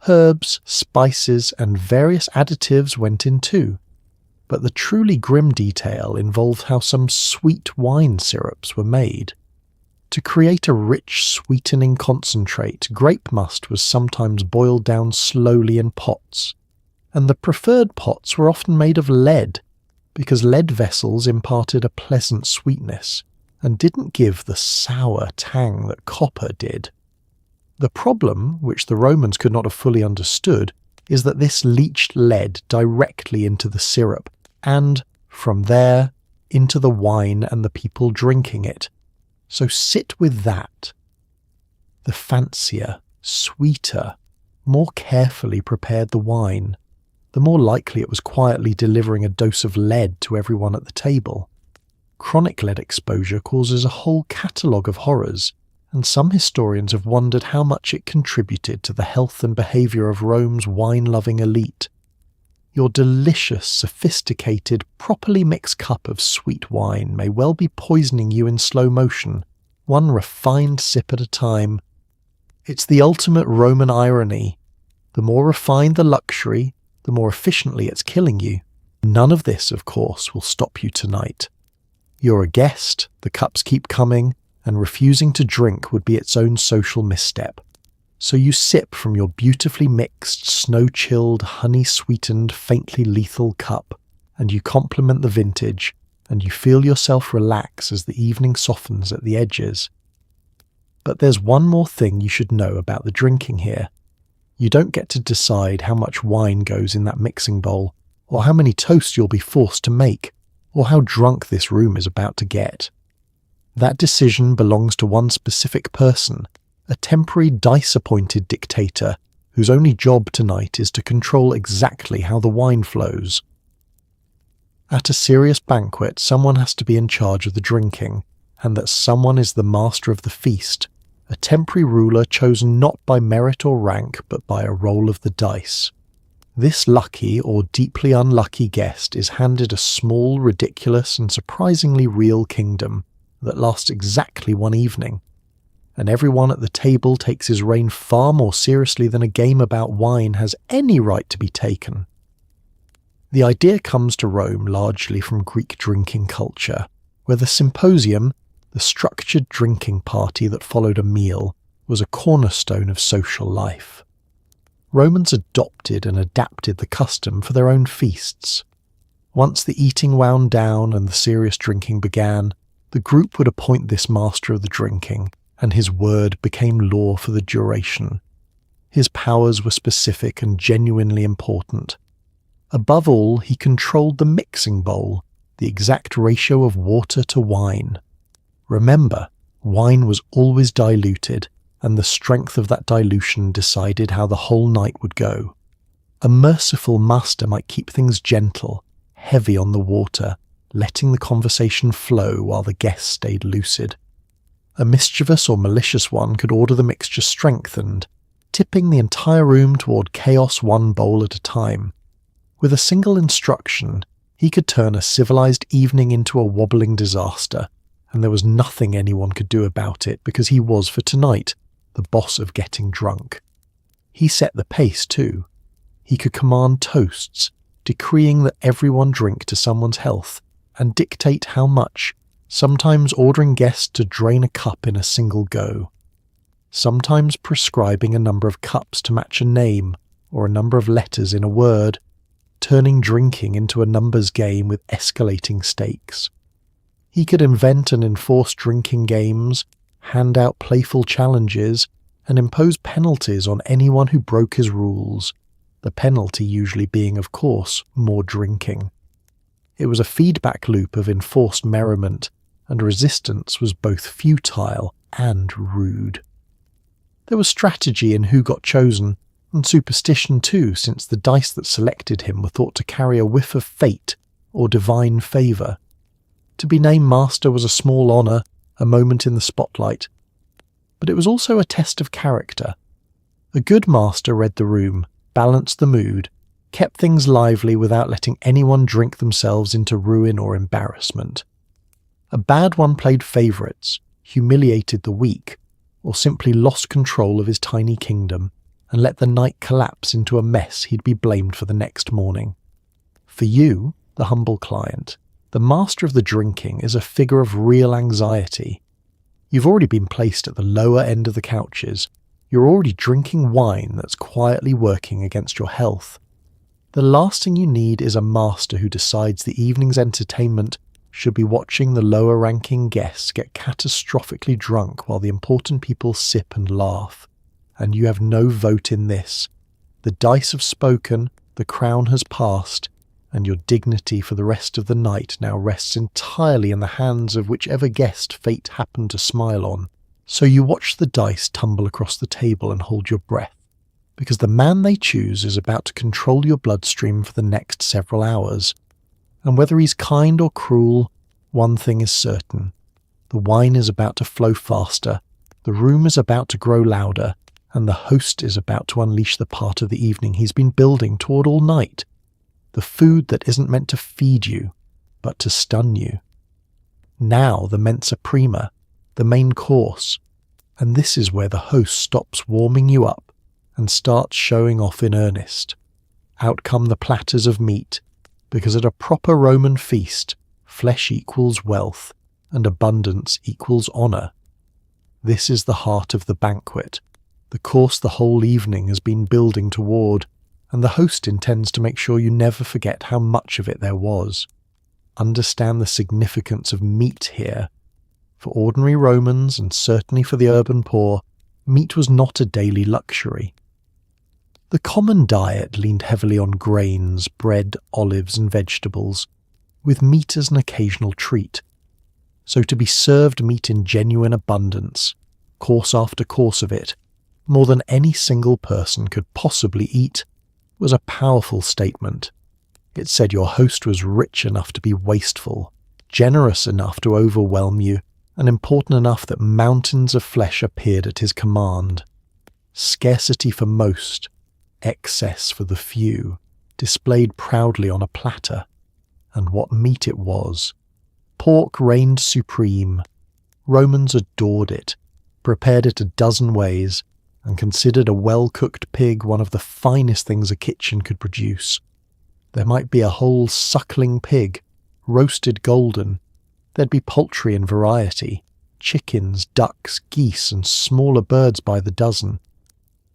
Herbs, spices, and various additives went in too. But the truly grim detail involved how some sweet wine syrups were made. To create a rich, sweetening concentrate, grape must was sometimes boiled down slowly in pots, and the preferred pots were often made of lead, because lead vessels imparted a pleasant sweetness, and didn't give the sour tang that copper did. The problem, which the Romans could not have fully understood, is that this leached lead directly into the syrup, and, from there, into the wine and the people drinking it. So sit with that. The fancier, sweeter, more carefully prepared the wine, the more likely it was quietly delivering a dose of lead to everyone at the table. Chronic lead exposure causes a whole catalogue of horrors, and some historians have wondered how much it contributed to the health and behaviour of Rome's wine-loving elite. Your delicious, sophisticated, properly mixed cup of sweet wine may well be poisoning you in slow motion, one refined sip at a time. It's the ultimate Roman irony. The more refined the luxury, the more efficiently it's killing you. None of this, of course, will stop you tonight. You're a guest, the cups keep coming, and refusing to drink would be its own social misstep. So you sip from your beautifully mixed, snow-chilled, honey-sweetened, faintly lethal cup, and you compliment the vintage, and you feel yourself relax as the evening softens at the edges. But there's one more thing you should know about the drinking here. You don't get to decide how much wine goes in that mixing bowl, or how many toasts you'll be forced to make, or how drunk this room is about to get. That decision belongs to one specific person, a temporary dice-appointed dictator whose only job tonight is to control exactly how the wine flows. At a serious banquet, someone has to be in charge of the drinking, and that someone is the master of the feast, a temporary ruler chosen not by merit or rank but by a roll of the dice. This lucky or deeply unlucky guest is handed a small, ridiculous and surprisingly real kingdom that lasts exactly one evening, and everyone at the table takes his reign far more seriously than a game about wine has any right to be taken. The idea comes to Rome largely from Greek drinking culture, where the symposium, the structured drinking party that followed a meal, was a cornerstone of social life. Romans adopted and adapted the custom for their own feasts. Once the eating wound down and the serious drinking began, the group would appoint this master of the drinking, and his word became law for the duration. His powers were specific and genuinely important. Above all, he controlled the mixing bowl, the exact ratio of water to wine. Remember, wine was always diluted, and the strength of that dilution decided how the whole night would go. A merciful master might keep things gentle, heavy on the water, letting the conversation flow while the guests stayed lucid. A mischievous or malicious one could order the mixture strengthened, tipping the entire room toward chaos one bowl at a time. With a single instruction, he could turn a civilized evening into a wobbling disaster, and there was nothing anyone could do about it because he was, for tonight, the boss of getting drunk. He set the pace, too. He could command toasts, decreeing that everyone drink to someone's health, and dictate how much, sometimes ordering guests to drain a cup in a single go, sometimes prescribing a number of cups to match a name or a number of letters in a word, turning drinking into a numbers game with escalating stakes. He could invent and enforce drinking games, hand out playful challenges, and impose penalties on anyone who broke his rules, the penalty usually being, of course, more drinking. It was a feedback loop of enforced merriment, and resistance was both futile and rude. There was strategy in who got chosen, and superstition too, since the dice that selected him were thought to carry a whiff of fate or divine favour. To be named master was a small honour, a moment in the spotlight. But it was also a test of character. A good master read the room, balanced the mood, kept things lively without letting anyone drink themselves into ruin or embarrassment. A bad one played favourites, humiliated the weak, or simply lost control of his tiny kingdom and let the night collapse into a mess he'd be blamed for the next morning. For you, the humble client, the master of the drinking is a figure of real anxiety. You've already been placed at the lower end of the couches. You're already drinking wine that's quietly working against your health. The last thing you need is a master who decides the evening's entertainment should be watching the lower-ranking guests get catastrophically drunk while the important people sip and laugh. And you have no vote in this. The dice have spoken, the crown has passed, and your dignity for the rest of the night now rests entirely in the hands of whichever guest fate happened to smile on. So you watch the dice tumble across the table and hold your breath, because the man they choose is about to control your bloodstream for the next several hours. And whether he's kind or cruel, one thing is certain. The wine is about to flow faster, the room is about to grow louder, and the host is about to unleash the part of the evening he's been building toward all night. The food that isn't meant to feed you, but to stun you. Now the mensa prima, the main course, and this is where the host stops warming you up and starts showing off in earnest. Out come the platters of meat, because at a proper Roman feast, flesh equals wealth, and abundance equals honour. This is the heart of the banquet, the course the whole evening has been building toward, and the host intends to make sure you never forget how much of it there was. Understand the significance of meat here. For ordinary Romans, and certainly for the urban poor, meat was not a daily luxury. The common diet leaned heavily on grains, bread, olives, and vegetables, with meat as an occasional treat. So to be served meat in genuine abundance, course after course of it, more than any single person could possibly eat, was a powerful statement. It said your host was rich enough to be wasteful, generous enough to overwhelm you, and important enough that mountains of flesh appeared at his command. Scarcity for most, excess for the few, displayed proudly on a platter. And what meat it was! Pork reigned supreme. Romans adored it, prepared it a dozen ways, and considered a well-cooked pig one of the finest things a kitchen could produce. There might be a whole suckling pig, roasted golden. There'd be poultry in variety, chickens, ducks, geese, and smaller birds by the dozen.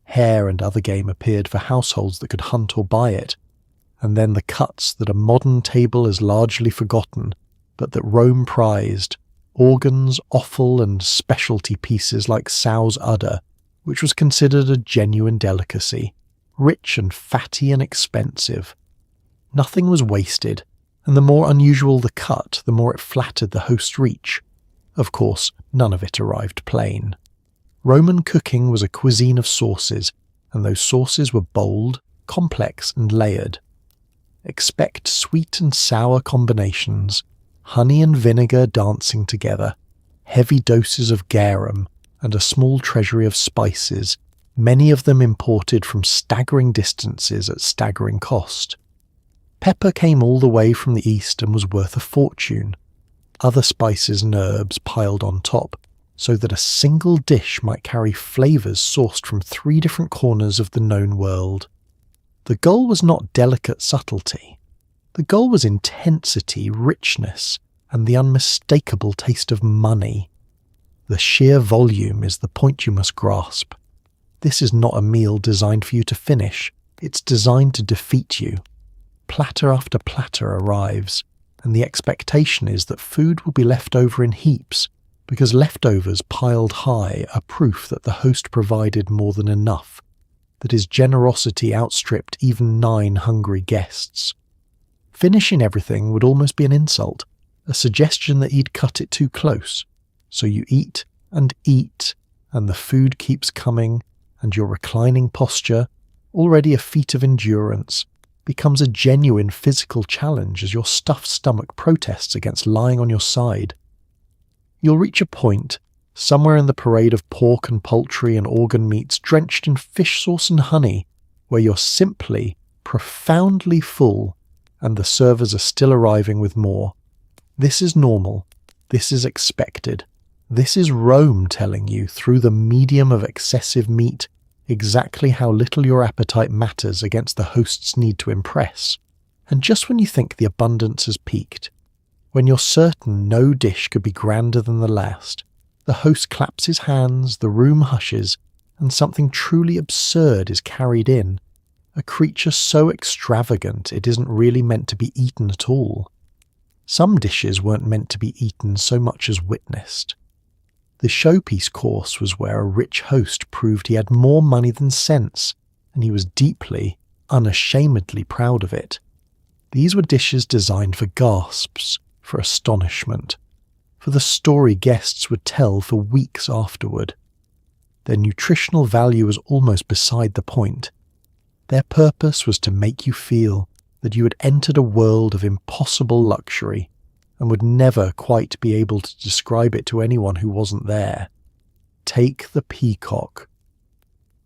Hare and other game appeared for households that could hunt or buy it, and then the cuts that a modern table has largely forgotten, but that Rome prized, organs, offal, and specialty pieces like sow's udder, which was considered a genuine delicacy, rich and fatty and expensive. Nothing was wasted, and the more unusual the cut, the more it flattered the host's reach. Of course, none of it arrived plain. Roman cooking was a cuisine of sauces, and those sauces were bold, complex, and layered. Expect sweet and sour combinations, honey and vinegar dancing together, heavy doses of garum, and a small treasury of spices, many of them imported from staggering distances at staggering cost. Pepper came all the way from the east and was worth a fortune. Other spices and herbs piled on top, so that a single dish might carry flavours sourced from 3 different corners of the known world. The goal was not delicate subtlety. The goal was intensity, richness, and the unmistakable taste of money. The sheer volume is the point you must grasp. This is not a meal designed for you to finish. It's designed to defeat you. Platter after platter arrives, and the expectation is that food will be left over in heaps, because leftovers piled high are proof that the host provided more than enough, that his generosity outstripped even 9 hungry guests. Finishing everything would almost be an insult, a suggestion that he'd cut it too close. So you eat, and the food keeps coming, and your reclining posture, already a feat of endurance, becomes a genuine physical challenge as your stuffed stomach protests against lying on your side. You'll reach a point, somewhere in the parade of pork and poultry and organ meats drenched in fish sauce and honey, where you're simply, profoundly full, and the servers are still arriving with more. This is normal. This is expected. This is Rome telling you, through the medium of excessive meat, exactly how little your appetite matters against the host's need to impress. And just when you think the abundance has peaked, when you're certain no dish could be grander than the last, the host claps his hands, the room hushes, and something truly absurd is carried in, a creature so extravagant it isn't really meant to be eaten at all. Some dishes weren't meant to be eaten so much as witnessed. The showpiece course was where a rich host proved he had more money than sense, and he was deeply, unashamedly proud of it. These were dishes designed for gasps, for astonishment, for the story guests would tell for weeks afterward. Their nutritional value was almost beside the point. Their purpose was to make you feel that you had entered a world of impossible luxury, and would never quite be able to describe it to anyone who wasn't there. Take the peacock.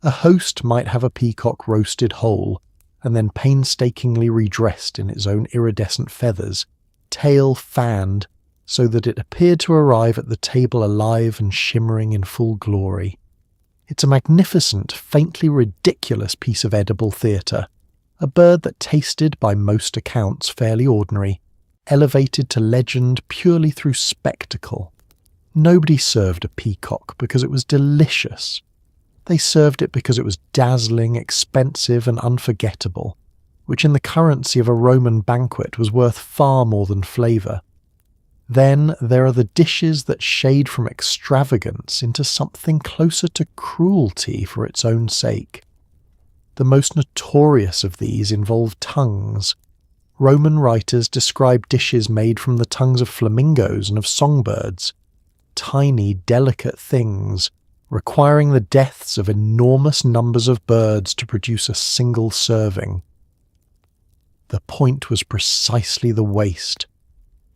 A host might have a peacock roasted whole, and then painstakingly redressed in its own iridescent feathers, tail fanned, so that it appeared to arrive at the table alive and shimmering in full glory. It's a magnificent, faintly ridiculous piece of edible theatre, a bird that tasted, by most accounts, fairly ordinary, elevated to legend purely through spectacle. Nobody served a peacock because it was delicious. They served it because it was dazzling, expensive, and unforgettable, which in the currency of a Roman banquet was worth far more than flavour. Then there are the dishes that shade from extravagance into something closer to cruelty for its own sake. The most notorious of these involve tongues. Roman writers describe dishes made from the tongues of flamingos and of songbirds, tiny, delicate things, requiring the deaths of enormous numbers of birds to produce a single serving. The point was precisely the waste.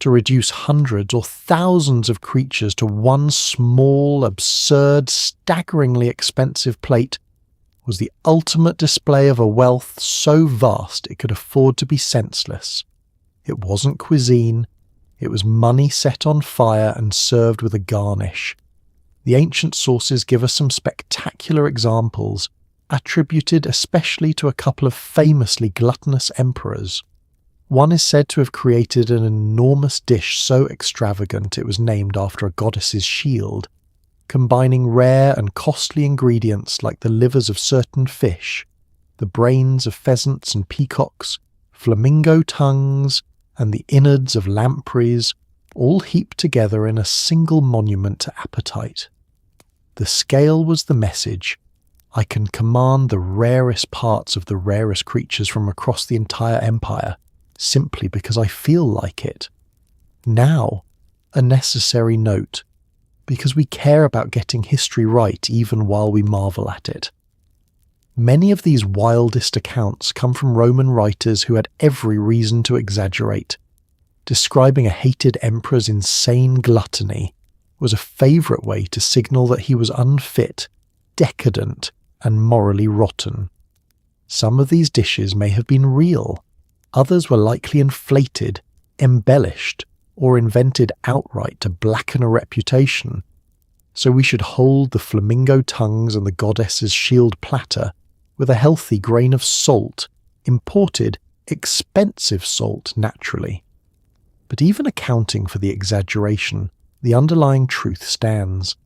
To reduce hundreds or thousands of creatures to one small, absurd, staggeringly expensive plate was the ultimate display of a wealth so vast it could afford to be senseless. It wasn't cuisine, it was money set on fire and served with a garnish. The ancient sources give us some spectacular examples, attributed especially to a couple of famously gluttonous emperors. One is said to have created an enormous dish so extravagant it was named after a goddess's shield, combining rare and costly ingredients like the livers of certain fish, the brains of pheasants and peacocks, flamingo tongues, and the innards of lampreys, all heaped together in a single monument to appetite. The scale was the message. I can command the rarest parts of the rarest creatures from across the entire empire, simply because I feel like it. Now, a necessary note, because we care about getting history right even while we marvel at it. Many of these wildest accounts come from Roman writers who had every reason to exaggerate. Describing a hated emperor's insane gluttony was a favourite way to signal that he was unfit, decadent, and morally rotten. Some of these dishes may have been real, others were likely inflated, embellished, or invented outright to blacken a reputation. So we should hold the flamingo tongues and the goddess's shield platter with a healthy grain of salt, imported, expensive salt naturally. But even accounting for the exaggeration, the underlying truth stands.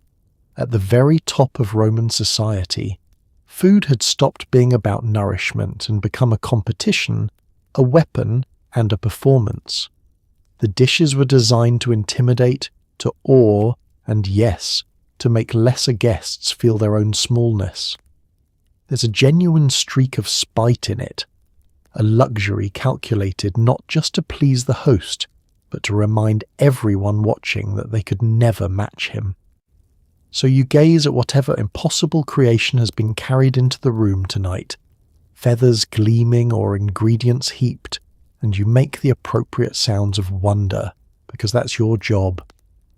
At the very top of Roman society, food had stopped being about nourishment and become a competition, a weapon, and a performance. The dishes were designed to intimidate, to awe, and yes, to make lesser guests feel their own smallness. There's a genuine streak of spite in it, a luxury calculated not just to please the host, but to remind everyone watching that they could never match him. So you gaze at whatever impossible creation has been carried into the room tonight, feathers gleaming or ingredients heaped, and you make the appropriate sounds of wonder, because that's your job.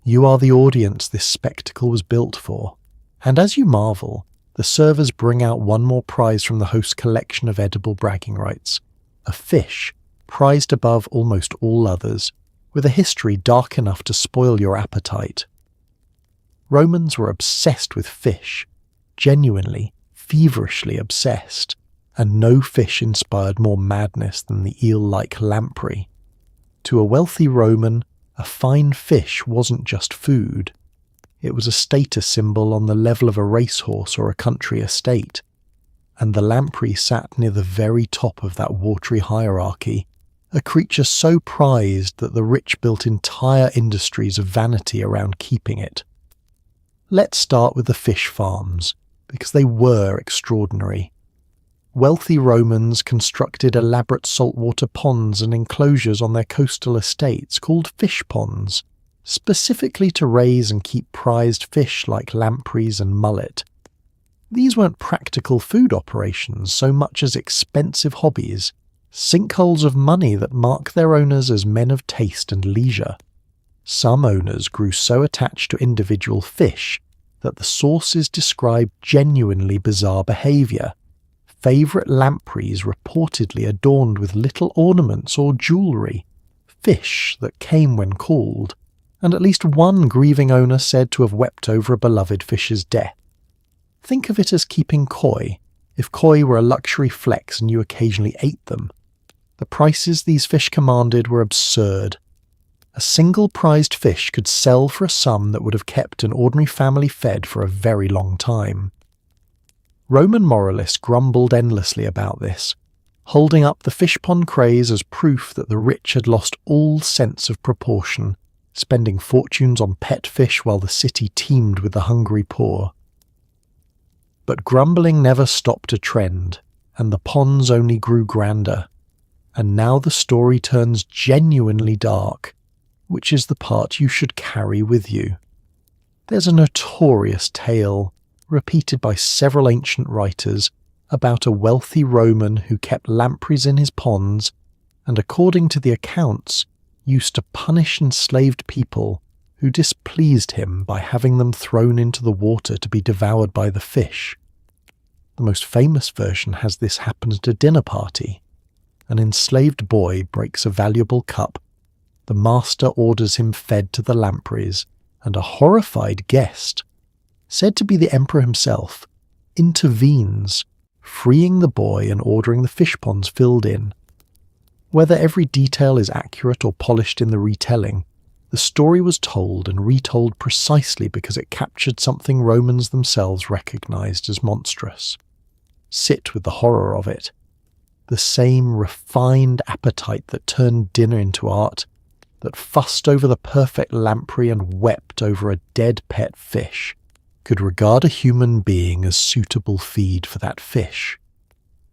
You are the audience this spectacle was built for. And as you marvel, the servers bring out one more prize from the host's collection of edible bragging rights, a fish, prized above almost all others, with a history dark enough to spoil your appetite. Romans were obsessed with fish, genuinely, feverishly obsessed, and no fish inspired more madness than the eel-like lamprey. To a wealthy Roman, a fine fish wasn't just food. It was a status symbol on the level of a racehorse or a country estate, and the lamprey sat near the very top of that watery hierarchy, a creature so prized that the rich built entire industries of vanity around keeping it. Let's start with the fish farms, because they were extraordinary. Wealthy Romans constructed elaborate saltwater ponds and enclosures on their coastal estates called fish ponds, specifically to raise and keep prized fish like lampreys and mullet. These weren't practical food operations so much as expensive hobbies, sinkholes of money that mark their owners as men of taste and leisure. Some owners grew so attached to individual fish that the sources describe genuinely bizarre behaviour. Favourite lampreys reportedly adorned with little ornaments or jewellery, fish that came when called, and at least one grieving owner said to have wept over a beloved fish's death. Think of it as keeping koi, if koi were a luxury flex and you occasionally ate them. The prices these fish commanded were absurd. A single prized fish could sell for a sum that would have kept an ordinary family fed for a very long time. Roman moralists grumbled endlessly about this, holding up the fish pond craze as proof that the rich had lost all sense of proportion, spending fortunes on pet fish while the city teemed with the hungry poor. But grumbling never stopped a trend, and the ponds only grew grander. And now the story turns genuinely dark, which is the part you should carry with you. There's a notorious tale, repeated by several ancient writers, about a wealthy Roman who kept lampreys in his ponds and, according to the accounts, used to punish enslaved people who displeased him by having them thrown into the water to be devoured by the fish. The most famous version has this happen at a dinner party. An enslaved boy breaks a valuable cup. The master orders him fed to the lampreys, and a horrified guest, said to be the emperor himself, intervenes, freeing the boy and ordering the fish ponds filled in. Whether every detail is accurate or polished in the retelling, the story was told and retold precisely because it captured something Romans themselves recognized as monstrous. Sit with the horror of it. The same refined appetite that turned dinner into art, that fussed over the perfect lamprey and wept over a dead pet fish, could regard a human being as suitable feed for that fish.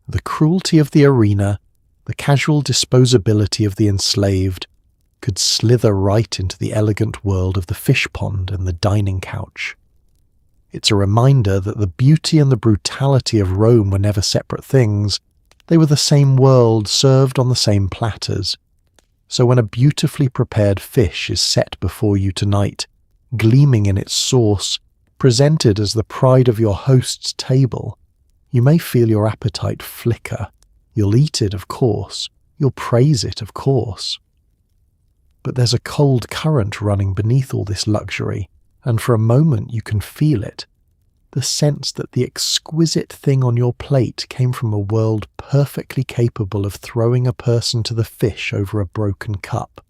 The cruelty of the arena, the casual disposability of the enslaved, could slither right into the elegant world of the fish pond and the dining couch. It's a reminder that the beauty and the brutality of Rome were never separate things. They were the same world, served on the same platters. So when a beautifully prepared fish is set before you tonight, gleaming in its sauce, presented as the pride of your host's table, you may feel your appetite flicker. You'll eat it, of course. You'll praise it, of course. But there's a cold current running beneath all this luxury, and for a moment you can feel it. The sense that the exquisite thing on your plate came from a world perfectly capable of throwing a person to the fish over a broken cup.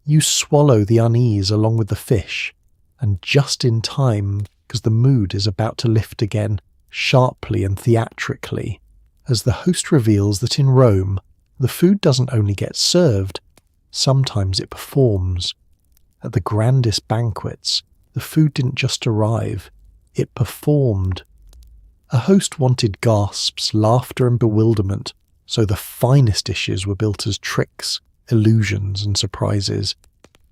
You swallow the unease along with the fish, and just in time, because the mood is about to lift again, sharply and theatrically, as the host reveals that in Rome, the food doesn't only get served, sometimes it performs. At the grandest banquets, the food didn't just arrive, it performed. A host wanted gasps, laughter and bewilderment, so the finest dishes were built as tricks, illusions and surprises.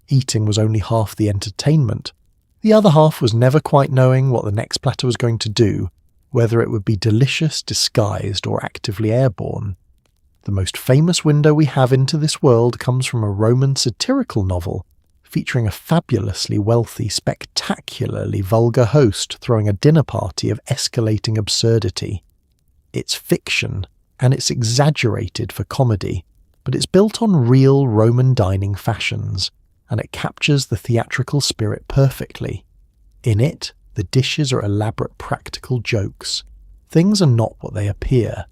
Eating was only half the entertainment. The other half was never quite knowing what the next platter was going to do, whether it would be delicious, disguised, or actively airborne. The most famous window we have into this world comes from a Roman satirical novel, featuring a fabulously wealthy, spectacularly vulgar host throwing a dinner party of escalating absurdity. It's fiction, and it's exaggerated for comedy, but it's built on real Roman dining fashions, and it captures the theatrical spirit perfectly. In it, the dishes are elaborate practical jokes. Things are not what they appear.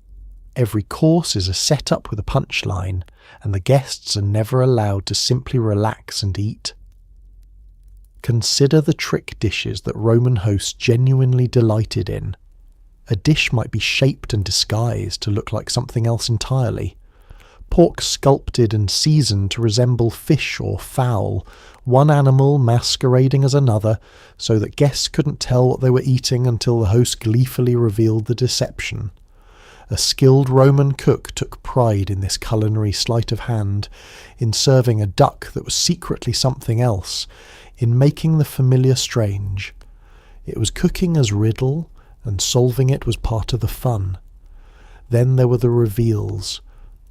Every course is a setup with a punchline, and the guests are never allowed to simply relax and eat. Consider the trick dishes that Roman hosts genuinely delighted in. A dish might be shaped and disguised to look like something else entirely. Pork sculpted and seasoned to resemble fish or fowl, one animal masquerading as another, so that guests couldn't tell what they were eating until the host gleefully revealed the deception. A skilled Roman cook took pride in this culinary sleight of hand, in serving a duck that was secretly something else, in making the familiar strange. It was cooking as riddle, and solving it was part of the fun. Then there were the reveals,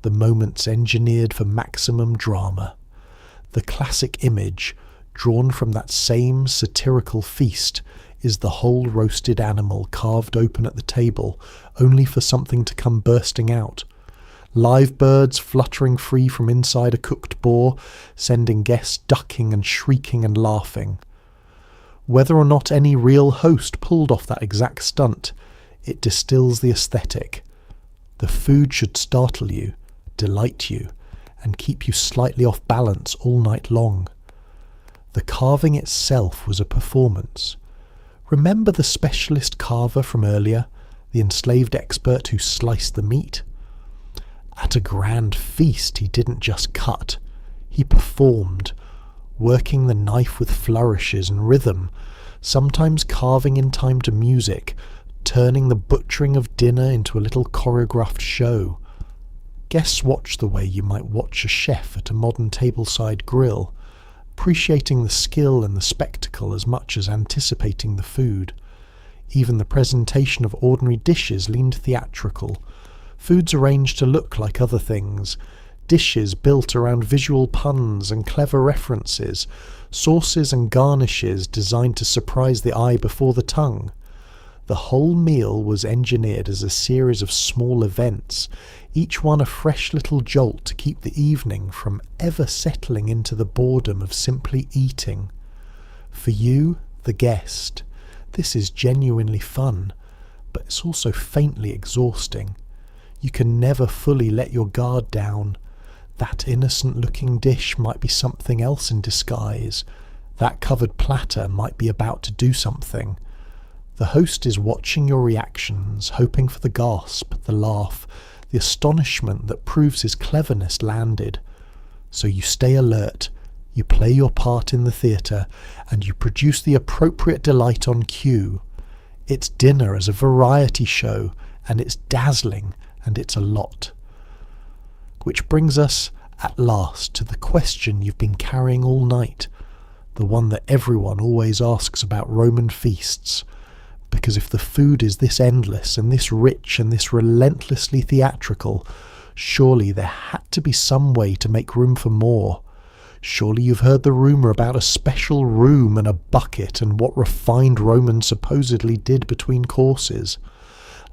the moments engineered for maximum drama. The classic image, drawn from that same satirical feast, is the whole roasted animal carved open at the table, only for something to come bursting out. Live birds fluttering free from inside a cooked boar, sending guests ducking and shrieking and laughing. Whether or not any real host pulled off that exact stunt, it distills the aesthetic. The food should startle you, delight you, and keep you slightly off balance all night long. The carving itself was a performance. Remember the specialist carver from earlier, the enslaved expert who sliced the meat? At a grand feast he didn't just cut, he performed. working the knife with flourishes and rhythm, sometimes carving in time to music, turning the butchering of dinner into a little choreographed show. Guests watch the way you might watch a chef at a modern tableside grill, appreciating the skill and the spectacle as much as anticipating the food. Even the presentation of ordinary dishes leaned theatrical, foods arranged to look like other things, dishes built around visual puns and clever references, sauces and garnishes designed to surprise the eye before the tongue. The whole meal was engineered as a series of small events, each one a fresh little jolt to keep the evening from ever settling into the boredom of simply eating. For you, the guest, this is genuinely fun, but it's also faintly exhausting. You can never fully let your guard down. That innocent-looking dish might be something else in disguise. That covered platter might be about to do something. The host is watching your reactions, hoping for the gasp, the laugh, the astonishment that proves his cleverness landed. So you stay alert, you play your part in the theatre, and you produce the appropriate delight on cue. It's dinner as a variety show, and it's dazzling, and it's a lot. Which brings us, at last, to the question you've been carrying all night, the one that everyone always asks about Roman feasts. Because if the food is this endless and this rich and this relentlessly theatrical, surely there had to be some way to make room for more. Surely you've heard the rumour about a special room and a bucket and what refined Romans supposedly did between courses.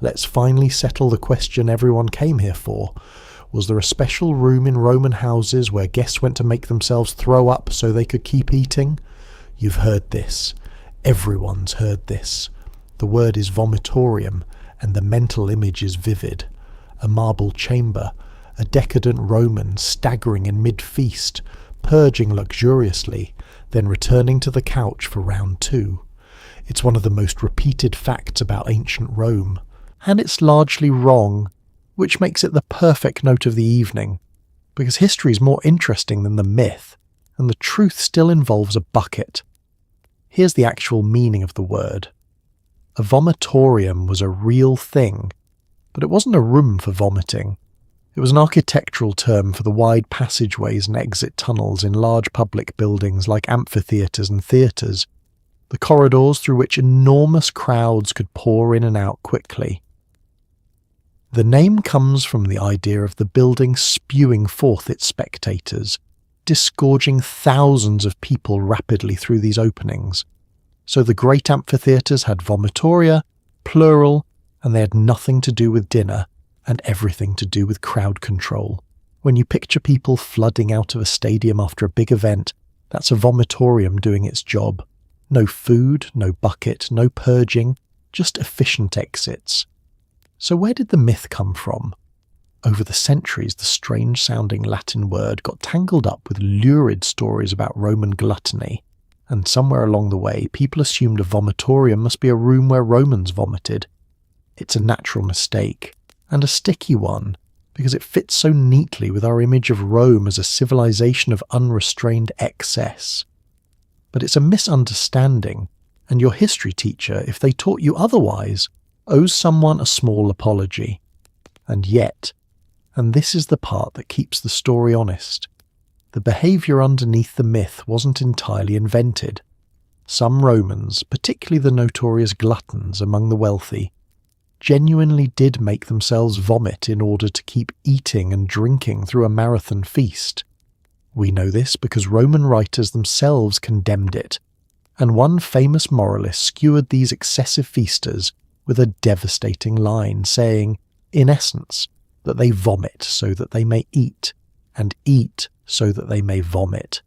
Let's finally settle the question everyone came here for. Was there a special room in Roman houses where guests went to make themselves throw up so they could keep eating? You've heard this. Everyone's heard this. The word is vomitorium, and the mental image is vivid. A marble chamber, a decadent Roman staggering in mid-feast, purging luxuriously, then returning to the couch for round two. It's one of the most repeated facts about ancient Rome, and it's largely wrong, which makes it the perfect note of the evening, because history is more interesting than the myth, and the truth still involves a bucket. Here's the actual meaning of the word. A vomitorium was a real thing, but it wasn't a room for vomiting. It was an architectural term for the wide passageways and exit tunnels in large public buildings like amphitheatres and theatres, the corridors through which enormous crowds could pour in and out quickly. The name comes from the idea of the building spewing forth its spectators, disgorging thousands of people rapidly through these openings. So the great amphitheatres had vomitoria, plural, and they had nothing to do with dinner and everything to do with crowd control. When you picture people flooding out of a stadium after a big event, that's a vomitorium doing its job. No food, no bucket, no purging, just efficient exits. So where did the myth come from? Over the centuries, the strange-sounding Latin word got tangled up with lurid stories about Roman gluttony, and somewhere along the way, people assumed a vomitorium must be a room where Romans vomited. It's a natural mistake, and a sticky one, because it fits so neatly with our image of Rome as a civilization of unrestrained excess. But it's a misunderstanding, and your history teacher, if they taught you otherwise, owes someone a small apology. And yet, and this is the part that keeps the story honest, the behaviour underneath the myth wasn't entirely invented. Some Romans, particularly the notorious gluttons among the wealthy, genuinely did make themselves vomit in order to keep eating and drinking through a marathon feast. We know this because Roman writers themselves condemned it, and one famous moralist skewered these excessive feasters with a devastating line saying, in essence, that they vomit so that they may eat, and eat so that they may vomit.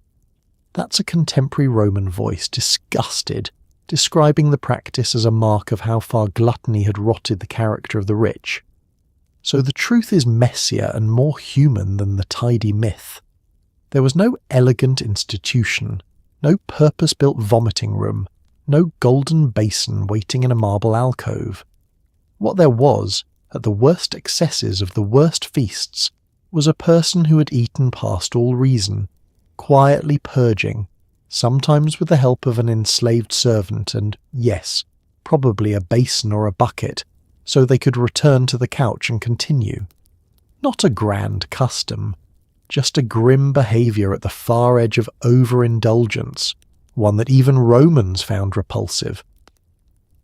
That's a contemporary Roman voice, disgusted, describing the practice as a mark of how far gluttony had rotted the character of the rich. So the truth is messier and more human than the tidy myth. There was no elegant institution, no purpose-built vomiting room, no golden basin waiting in a marble alcove. What there was, at the worst excesses of the worst feasts, was a person who had eaten past all reason, quietly purging, sometimes with the help of an enslaved servant and, yes, probably a basin or a bucket, so they could return to the couch and continue. Not a grand custom, just a grim behaviour at the far edge of overindulgence, one that even Romans found repulsive.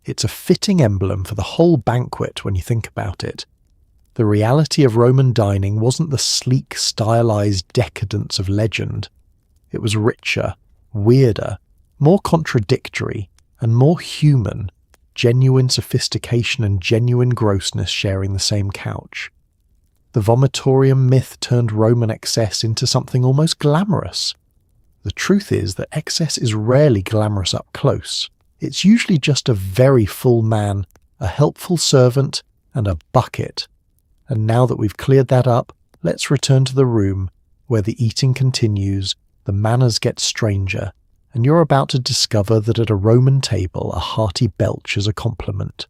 It's a fitting emblem for the whole banquet when you think about it. The reality of Roman dining wasn't the sleek, stylised decadence of legend. It was richer, weirder, more contradictory, and more human, genuine sophistication and genuine grossness sharing the same couch. The vomitorium myth turned Roman excess into something almost glamorous. The truth is that excess is rarely glamorous up close. It's usually just a very full man, a helpful servant, and a bucket. And now that we've cleared that up, let's return to the room, where the eating continues, the manners get stranger, and you're about to discover that at a Roman table a hearty belch is a compliment.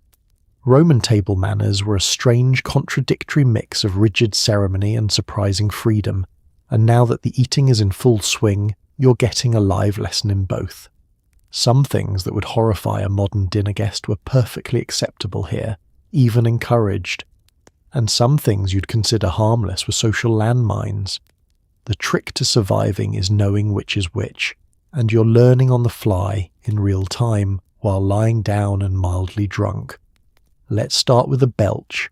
Roman table manners were a strange, contradictory mix of rigid ceremony and surprising freedom, and now that the eating is in full swing, you're getting a live lesson in both. Some things that would horrify a modern dinner guest were perfectly acceptable here, even encouraged, and some things you'd consider harmless were social landmines. The trick to surviving is knowing which is which, and you're learning on the fly in real time while lying down and mildly drunk. Let's start with a belch,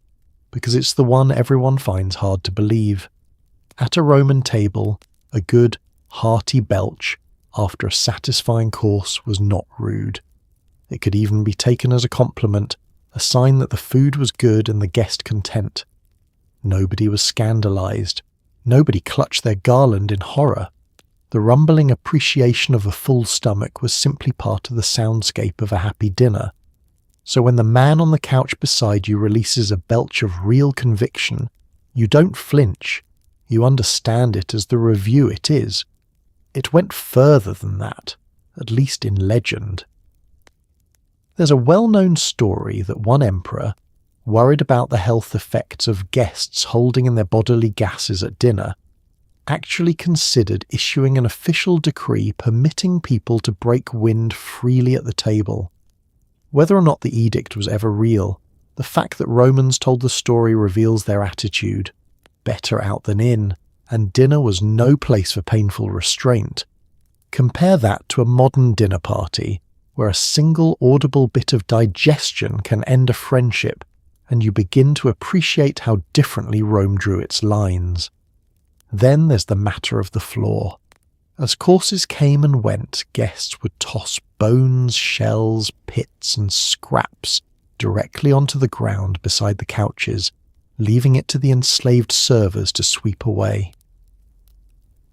because it's the one everyone finds hard to believe. At a Roman table, a good, hearty belch after a satisfying course was not rude. It could even be taken as a compliment, a sign that the food was good and the guest content. Nobody was scandalized. Nobody clutched their garland in horror. The rumbling appreciation of a full stomach was simply part of the soundscape of a happy dinner. So when the man on the couch beside you releases a belch of real conviction, you don't flinch. You understand it as the review it is. It went further than that, at least in legend. There's a well-known story that one emperor, worried about the health effects of guests holding in their bodily gases at dinner, actually considered issuing an official decree permitting people to break wind freely at the table. Whether or not the edict was ever real, the fact that Romans told the story reveals their attitude. Better out than in, and dinner was no place for painful restraint. Compare that to a modern dinner party, where a single audible bit of digestion can end a friendship, and you begin to appreciate how differently Rome drew its lines. Then there's the matter of the floor. As courses came and went, guests would toss bones, shells, pits, and scraps directly onto the ground beside the couches, leaving it to the enslaved servers to sweep away.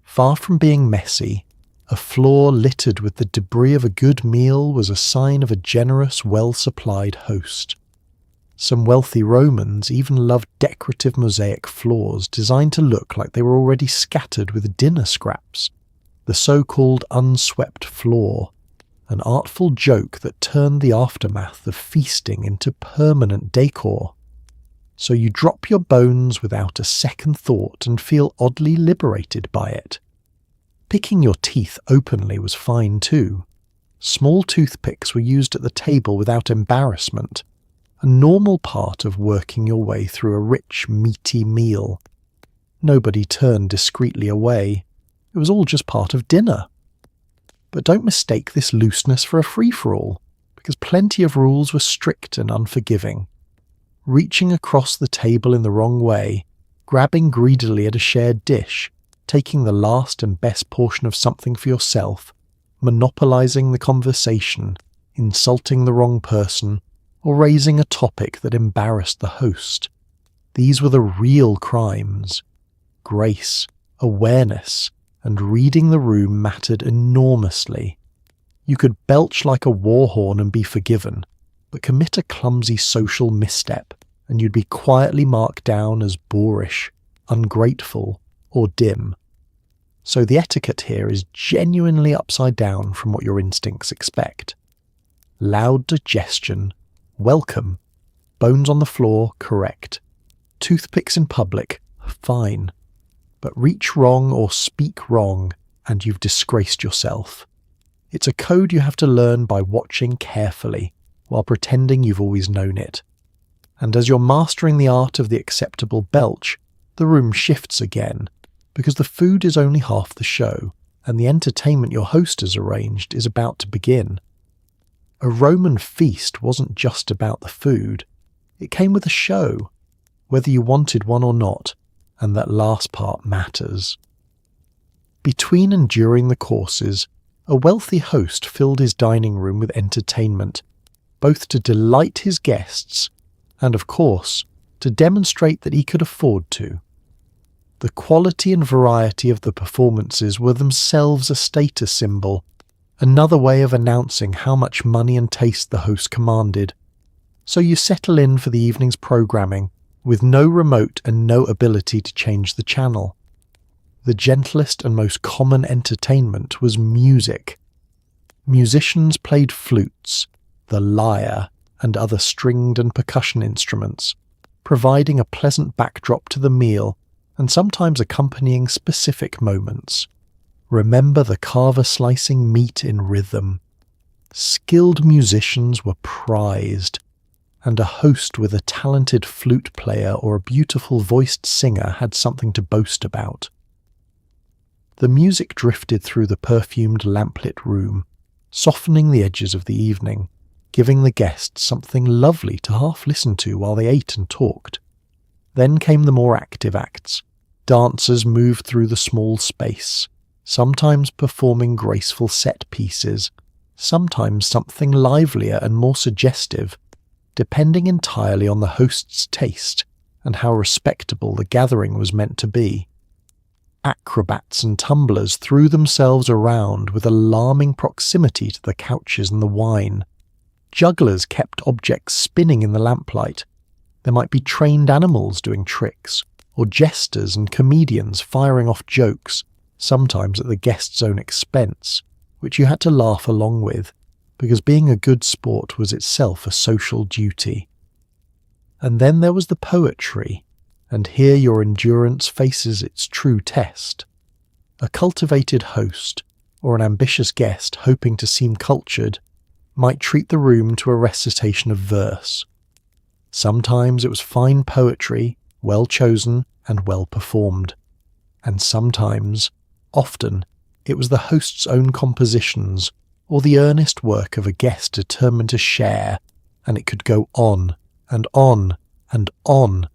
Far from being messy, a floor littered with the debris of a good meal was a sign of a generous, well-supplied host. Some wealthy Romans even loved decorative mosaic floors designed to look like they were already scattered with dinner scraps. The so-called unswept floor, an artful joke that turned the aftermath of feasting into permanent decor. So you drop your bones without a second thought and feel oddly liberated by it. Picking your teeth openly was fine too. Small toothpicks were used at the table without embarrassment, a normal part of working your way through a rich, meaty meal. Nobody turned discreetly away. It was all just part of dinner. But don't mistake this looseness for a free-for-all, because plenty of rules were strict and unforgiving. Reaching across the table in the wrong way, grabbing greedily at a shared dish, taking the last and best portion of something for yourself, monopolizing the conversation, insulting the wrong person, or raising a topic that embarrassed the host. These were the real crimes. Grace, awareness, and reading the room mattered enormously. You could belch like a war horn and be forgiven, but commit a clumsy social misstep, and you'd be quietly marked down as boorish, ungrateful, or dim. So the etiquette here is genuinely upside down from what your instincts expect. Loud digestion, welcome. Bones on the floor, correct. Toothpicks in public, fine. But reach wrong or speak wrong, and you've disgraced yourself. It's a code you have to learn by watching carefully, while pretending you've always known it. And as you're mastering the art of the acceptable belch, the room shifts again, because the food is only half the show, and the entertainment your host has arranged is about to begin. A Roman feast wasn't just about the food. It came with a show, whether you wanted one or not, and that last part matters. Between and during the courses, a wealthy host filled his dining room with entertainment, both to delight his guests and, of course, to demonstrate that he could afford to. The quality and variety of the performances were themselves a status symbol, another way of announcing how much money and taste the host commanded. So you settle in for the evening's programming, with no remote and no ability to change the channel. The gentlest and most common entertainment was music. Musicians played flutes, the lyre, and other stringed and percussion instruments, providing a pleasant backdrop to the meal and sometimes accompanying specific moments. Remember the carver slicing meat in rhythm. Skilled musicians were prized, and a host with a talented flute player or a beautiful voiced singer had something to boast about. The music drifted through the perfumed lamplit room, softening the edges of the evening, giving the guests something lovely to half listen to while they ate and talked. Then came the more active acts. Dancers moved through the small space, sometimes performing graceful set pieces, sometimes something livelier and more suggestive, depending entirely on the host's taste and how respectable the gathering was meant to be. Acrobats and tumblers threw themselves around with alarming proximity to the couches and the wine. Jugglers kept objects spinning in the lamplight. There might be trained animals doing tricks, or jesters and comedians firing off jokes, sometimes at the guest's own expense, which you had to laugh along with, because being a good sport was itself a social duty. And then there was the poetry, and here your endurance faces its true test. A cultivated host, or an ambitious guest hoping to seem cultured, might treat the room to a recitation of verse. Sometimes it was fine poetry, well chosen and well performed. And sometimes, often, it was the host's own compositions, or the earnest work of a guest determined to share, and it could go on and on and on.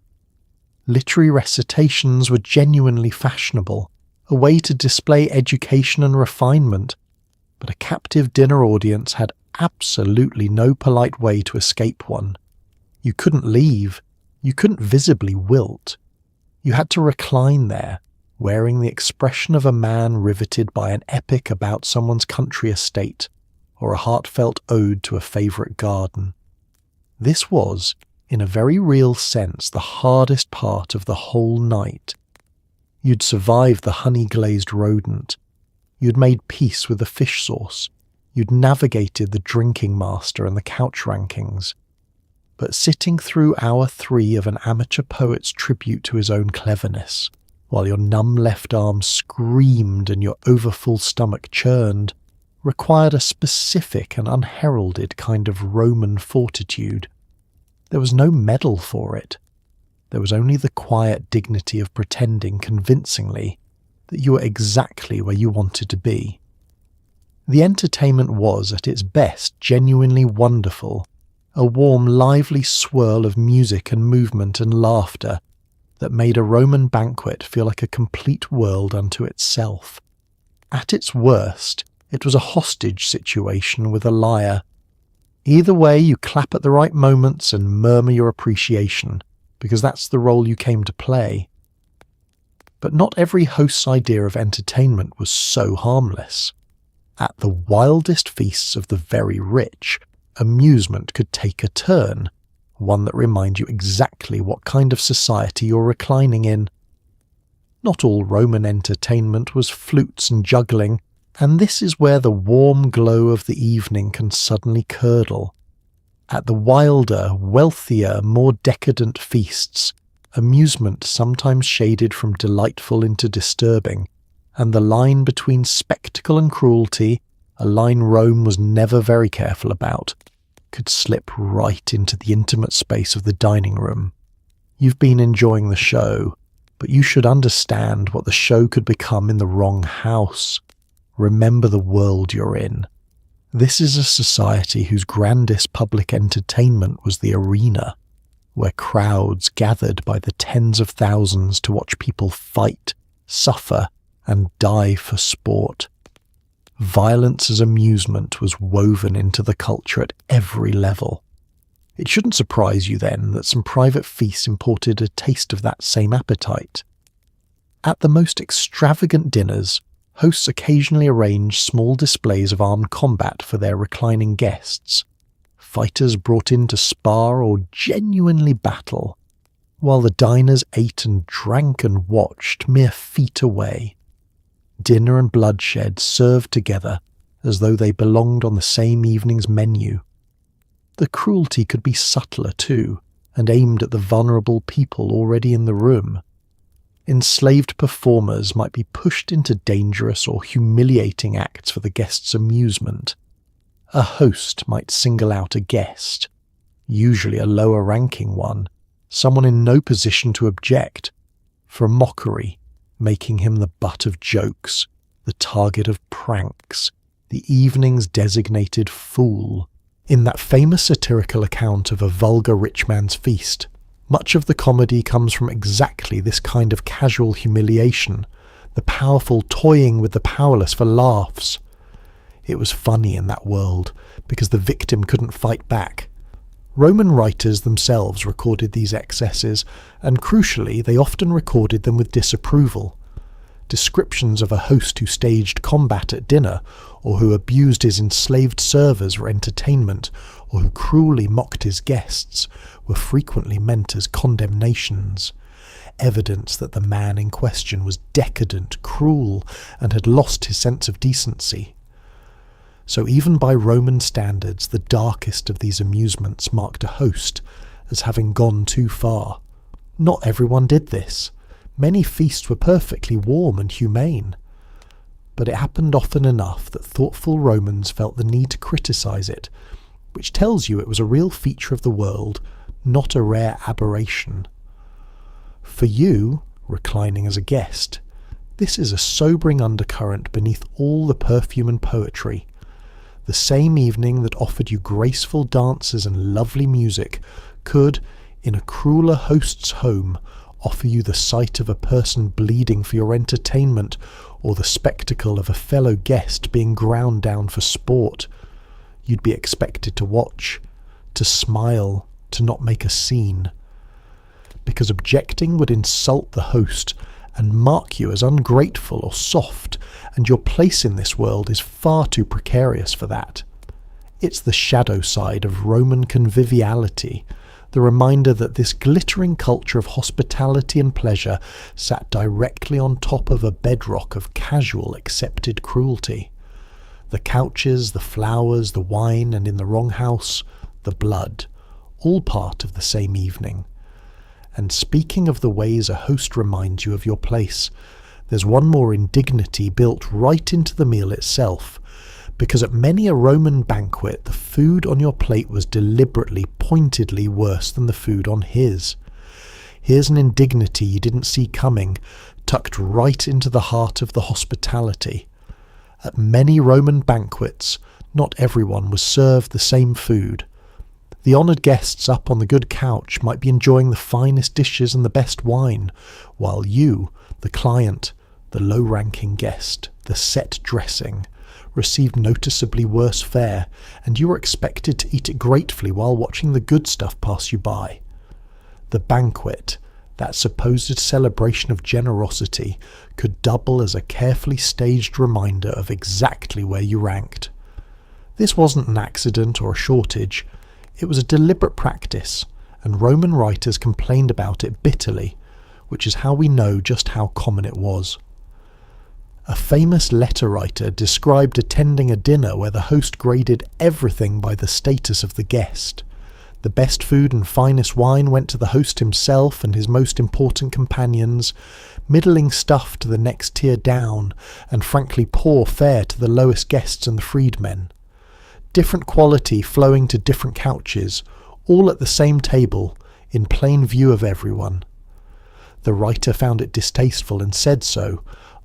Literary recitations were genuinely fashionable, a way to display education and refinement, but a captive dinner audience had absolutely no polite way to escape one. You couldn't leave, you couldn't visibly wilt. You had to recline there, wearing the expression of a man riveted by an epic about someone's country estate, or a heartfelt ode to a favourite garden. This was, in a very real sense, the hardest part of the whole night. You'd survived the honey-glazed rodent. You'd made peace with the fish sauce. You'd navigated the drinking master and the couch rankings. But sitting through hour 3 of an amateur poet's tribute to his own cleverness, while your numb left arm screamed and your overfull stomach churned, required a specific and unheralded kind of Roman fortitude. There was no medal for it. There was only the quiet dignity of pretending convincingly that you were exactly where you wanted to be. The entertainment was, at its best, genuinely wonderful, a warm, lively swirl of music and movement and laughter that made a Roman banquet feel like a complete world unto itself. At its worst, it was a hostage situation with a lyre. Either way, you clap at the right moments and murmur your appreciation, because that's the role you came to play. But not every host's idea of entertainment was so harmless. At the wildest feasts of the very rich, amusement could take a turn, one that reminds you exactly what kind of society you're reclining in. Not all Roman entertainment was flutes and juggling, and this is where the warm glow of the evening can suddenly curdle. At the wilder, wealthier, more decadent feasts, amusement sometimes shaded from delightful into disturbing, and the line between spectacle and cruelty, a line Rome was never very careful about, could slip right into the intimate space of the dining room. You've been enjoying the show, but you should understand what the show could become in the wrong house. Remember the world you're in. This is a society whose grandest public entertainment was the arena, where crowds gathered by the tens of thousands to watch people fight, suffer, and die for sport. Violence as amusement was woven into the culture at every level. It shouldn't surprise you then that some private feasts imported a taste of that same appetite. At the most extravagant dinners, hosts occasionally arranged small displays of armed combat for their reclining guests, fighters brought in to spar or genuinely battle, while the diners ate and drank and watched mere feet away. Dinner and bloodshed served together as though they belonged on the same evening's menu. The cruelty could be subtler too, and aimed at the vulnerable people already in the room. Enslaved performers might be pushed into dangerous or humiliating acts for the guests' amusement. A host might single out a guest, usually a lower-ranking one, someone in no position to object, for mockery, making him the butt of jokes, the target of pranks, the evening's designated fool. In that famous satirical account of a vulgar rich man's feast, much of the comedy comes from exactly this kind of casual humiliation, the powerful toying with the powerless for laughs. It was funny in that world, because the victim couldn't fight back. Roman writers themselves recorded these excesses, and crucially, they often recorded them with disapproval. Descriptions of a host who staged combat at dinner, or who abused his enslaved servers for entertainment, or who cruelly mocked his guests, were frequently meant as condemnations, evidence that the man in question was decadent, cruel, and had lost his sense of decency. So even by Roman standards, the darkest of these amusements marked a host as having gone too far. Not everyone did this. Many feasts were perfectly warm and humane. But it happened often enough that thoughtful Romans felt the need to criticize it, which tells you it was a real feature of the world, not a rare aberration. For you, reclining as a guest, this is a sobering undercurrent beneath all the perfume and poetry. The same evening that offered you graceful dances and lovely music could, in a crueler host's home, offer you the sight of a person bleeding for your entertainment, or the spectacle of a fellow guest being ground down for sport. You'd be expected to watch, to smile, to not make a scene. Because objecting would insult the host and mark you as ungrateful or soft, and your place in this world is far too precarious for that. It's the shadow side of Roman conviviality, the reminder that this glittering culture of hospitality and pleasure sat directly on top of a bedrock of casual accepted cruelty. The couches, the flowers, the wine, and in the wrong house, the blood, all part of the same evening. And speaking of the ways a host reminds you of your place, there's one more indignity built right into the meal itself, because at many a Roman banquet the food on your plate was deliberately, pointedly worse than the food on his. Here's an indignity you didn't see coming, tucked right into the heart of the hospitality. At many Roman banquets, not everyone was served the same food. The honoured guests up on the good couch might be enjoying the finest dishes and the best wine, while you, the client, the low-ranking guest, the set dressing, received noticeably worse fare, and you were expected to eat it gratefully while watching the good stuff pass you by. The banquet, that supposed celebration of generosity, could double as a carefully staged reminder of exactly where you ranked. This wasn't an accident or a shortage. It was a deliberate practice, and Roman writers complained about it bitterly, which is how we know just how common it was. A famous letter writer described attending a dinner where the host graded everything by the status of the guest. The best food and finest wine went to the host himself and his most important companions. middling stuff to the next tier down, and frankly poor fare to the lowest guests and the freedmen. Different quality flowing to different couches, all at the same table, in plain view of everyone. The writer found it distasteful and said so,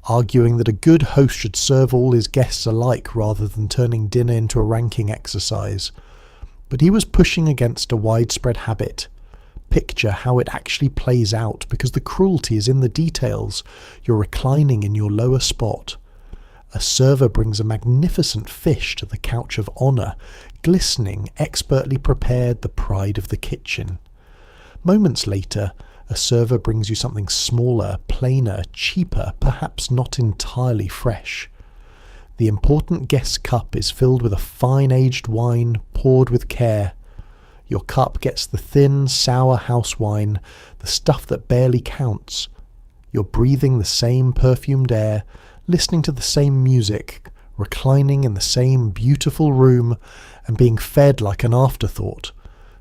arguing that a good host should serve all his guests alike rather than turning dinner into a ranking exercise. But he was pushing against a widespread habit. Picture how it actually plays out, because the cruelty is in the details. You're reclining in your lower spot. A server brings a magnificent fish to the couch of honour, glistening, expertly prepared, the pride of the kitchen. Moments later, a server brings you something smaller, plainer, cheaper, perhaps not entirely fresh. The important guest cup is filled with a fine aged wine poured with care. Your cup gets the thin, sour house wine, the stuff that barely counts. You're breathing the same perfumed air, listening to the same music, reclining in the same beautiful room, and being fed like an afterthought.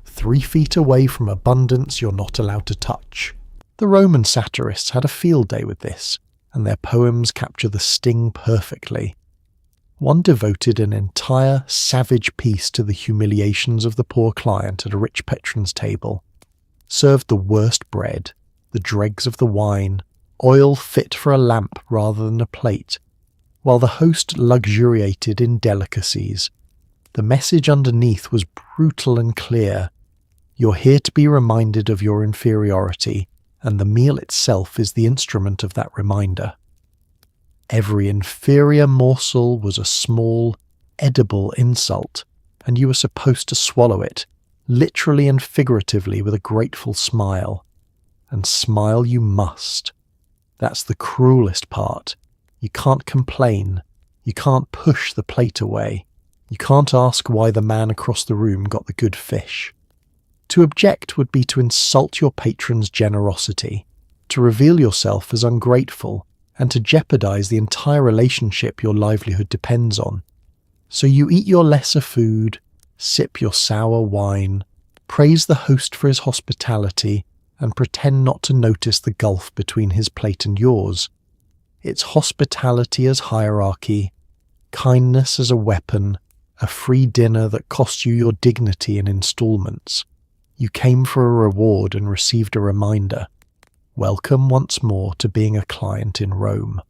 3 feet away from abundance you're not allowed to touch. The Roman satirists had a field day with this, and their poems capture the sting perfectly. One devoted an entire savage piece to the humiliations of the poor client at a rich patron's table, served the worst bread, the dregs of the wine, oil fit for a lamp rather than a plate, while the host luxuriated in delicacies. The message underneath was brutal and clear. You're here to be reminded of your inferiority, and the meal itself is the instrument of that reminder. Every inferior morsel was a small, edible insult, and you were supposed to swallow it, literally and figuratively, with a grateful smile. And smile you must. That's the cruelest part. You can't complain. You can't push the plate away. You can't ask why the man across the room got the good fish. To object would be to insult your patron's generosity, to reveal yourself as ungrateful, and to jeopardize the entire relationship your livelihood depends on. So you eat your lesser food, sip your sour wine, praise the host for his hospitality, and pretend not to notice the gulf between his plate and yours. It's hospitality as hierarchy, kindness as a weapon, a free dinner that costs you your dignity in installments. You came for a reward and received a reminder. Welcome once more to being a client in Rome.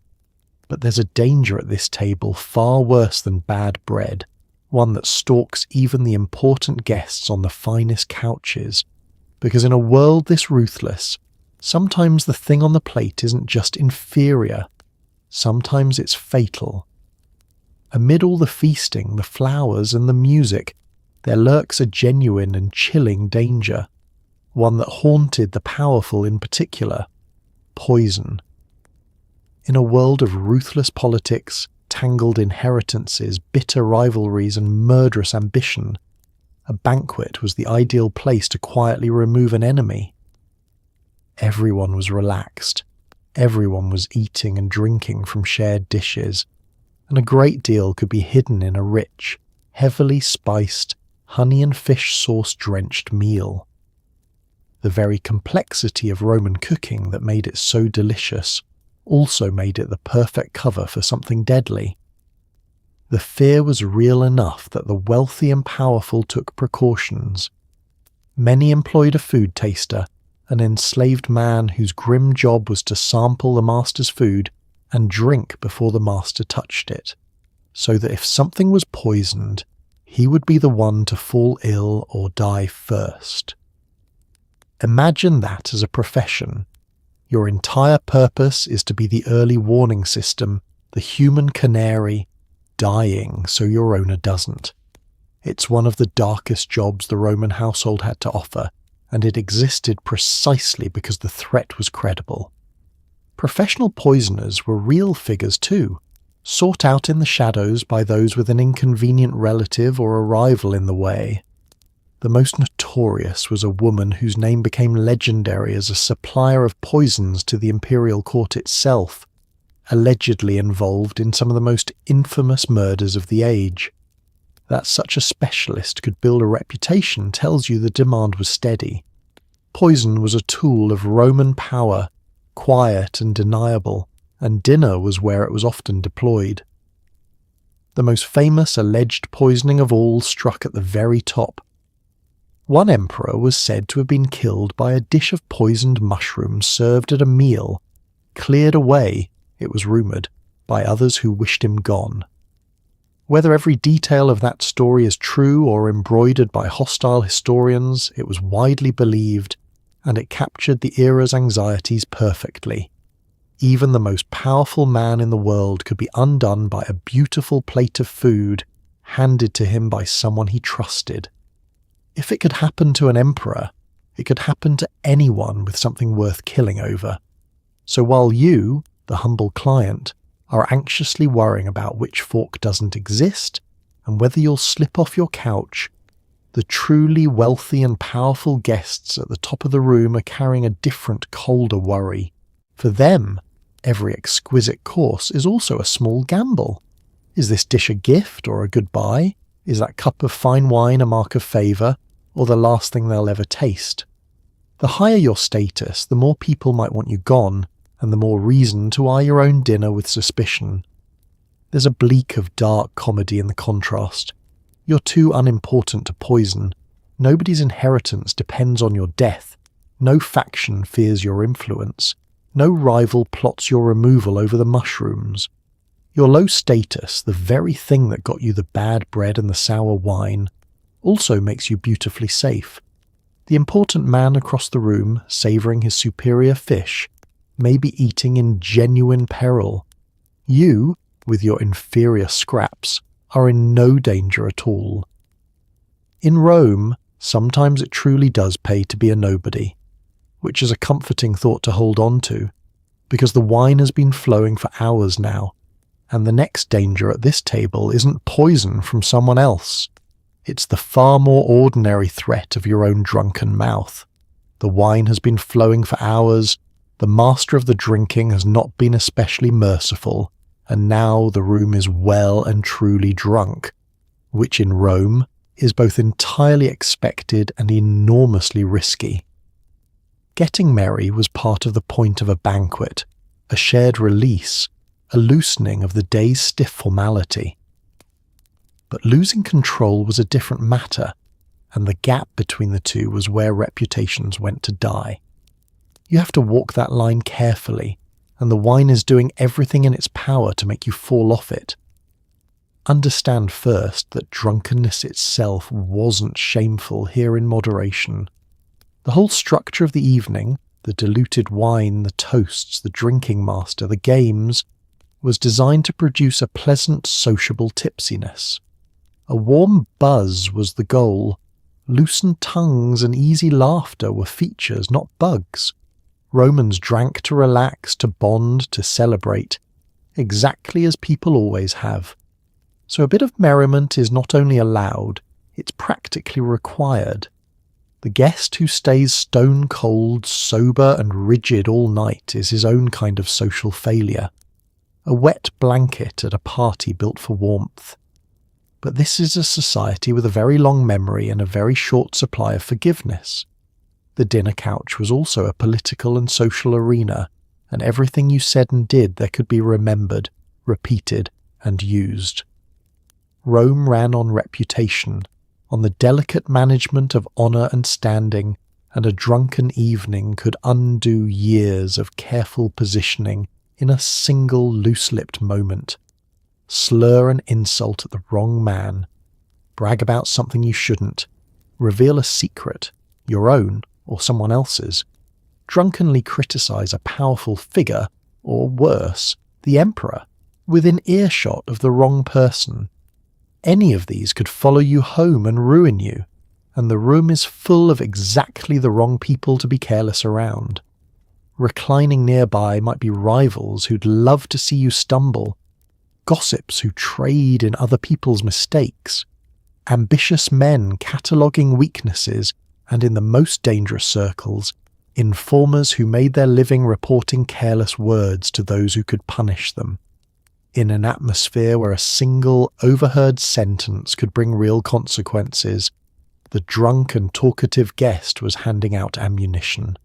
But there's a danger at this table far worse than bad bread, one that stalks even the important guests on the finest couches, because in a world this ruthless, sometimes the thing on the plate isn't just inferior, sometimes it's fatal. Amid all the feasting, the flowers and the music, there lurks a genuine and chilling danger, one that haunted the powerful in particular: poison. In a world of ruthless politics, tangled inheritances, bitter rivalries and murderous ambition, a banquet was the ideal place to quietly remove an enemy. Everyone was relaxed, everyone was eating and drinking from shared dishes, and a great deal could be hidden in a rich, heavily spiced, honey and fish sauce-drenched meal. The very complexity of Roman cooking that made it so delicious also made it the perfect cover for something deadly. The fear was real enough that the wealthy and powerful took precautions. Many employed a food taster, an enslaved man whose grim job was to sample the master's food and drink before the master touched it, so that if something was poisoned, he would be the one to fall ill or die first. Imagine that as a profession. Your entire purpose is to be the early warning system, the human canary, dying so your owner doesn't. It's one of the darkest jobs the Roman household had to offer, and it existed precisely because the threat was credible. Professional poisoners were real figures too, sought out in the shadows by those with an inconvenient relative or a rival in the way. The most notorious was a woman whose name became legendary as a supplier of poisons to the imperial court itself, allegedly involved in some of the most infamous murders of the age. That such a specialist could build a reputation tells you the demand was steady. Poison was a tool of Roman power, quiet and deniable, and dinner was where it was often deployed. The most famous alleged poisoning of all struck at the very top. One emperor was said to have been killed by a dish of poisoned mushrooms served at a meal, cleared away, it was rumoured, by others who wished him gone. Whether every detail of that story is true or embroidered by hostile historians, it was widely believed, and it captured the era's anxieties perfectly. Even the most powerful man in the world could be undone by a beautiful plate of food handed to him by someone he trusted. If it could happen to an emperor, it could happen to anyone with something worth killing over. So while you, the humble client, are anxiously worrying about which fork doesn't exist and whether you'll slip off your couch, the truly wealthy and powerful guests at the top of the room are carrying a different, colder worry. For them, every exquisite course is also a small gamble. Is this dish a gift or a goodbye? Is that cup of fine wine a mark of favour, or the last thing they'll ever taste? The higher your status, the more people might want you gone, and the more reason to eye your own dinner with suspicion. There's a bleak of dark comedy in the contrast. You're too unimportant to poison. Nobody's inheritance depends on your death. No faction fears your influence. No rival plots your removal over the mushrooms. Your low status, the very thing that got you the bad bread and the sour wine, also makes you beautifully safe. The important man across the room, savouring his superior fish, may be eating in genuine peril. You, with your inferior scraps, are in no danger at all. In Rome, sometimes it truly does pay to be a nobody, which is a comforting thought to hold on to, because the wine has been flowing for hours now, and the next danger at this table isn't poison from someone else. It's the far more ordinary threat of your own drunken mouth. The wine has been flowing for hours, the master of the drinking has not been especially merciful, and now the room is well and truly drunk, which in Rome is both entirely expected and enormously risky. Getting merry was part of the point of a banquet, a shared release, a loosening of the day's stiff formality. But losing control was a different matter, and the gap between the two was where reputations went to die. You have to walk that line carefully, and the wine is doing everything in its power to make you fall off it. Understand first that drunkenness itself wasn't shameful here in moderation. The whole structure of the evening, the diluted wine, the toasts, the drinking master, the games, was designed to produce a pleasant sociable tipsiness. A warm buzz was the goal. Loosened tongues and easy laughter were features, not bugs. Romans drank to relax, to bond, to celebrate, exactly as people always have. So a bit of merriment is not only allowed, it's practically required. The guest who stays stone cold, sober and rigid all night is his own kind of social failure. A wet blanket at a party built for warmth. But this is a society with a very long memory and a very short supply of forgiveness. The dinner couch was also a political and social arena, and everything you said and did there could be remembered, repeated, and used. Rome ran on reputation, on the delicate management of honour and standing, and a drunken evening could undo years of careful positioning in a single loose-lipped moment. Slur an insult at the wrong man, brag about something you shouldn't, reveal a secret, your own or someone else's, drunkenly criticise a powerful figure, or worse, the emperor, within earshot of the wrong person. Any of these could follow you home and ruin you, and the room is full of exactly the wrong people to be careless around. Reclining nearby might be rivals who'd love to see you stumble, gossips who trade in other people's mistakes, ambitious men cataloguing weaknesses, and in the most dangerous circles, informers who made their living reporting careless words to those who could punish them. In an atmosphere where a single overheard sentence could bring real consequences, the drunk and talkative guest was handing out ammunition.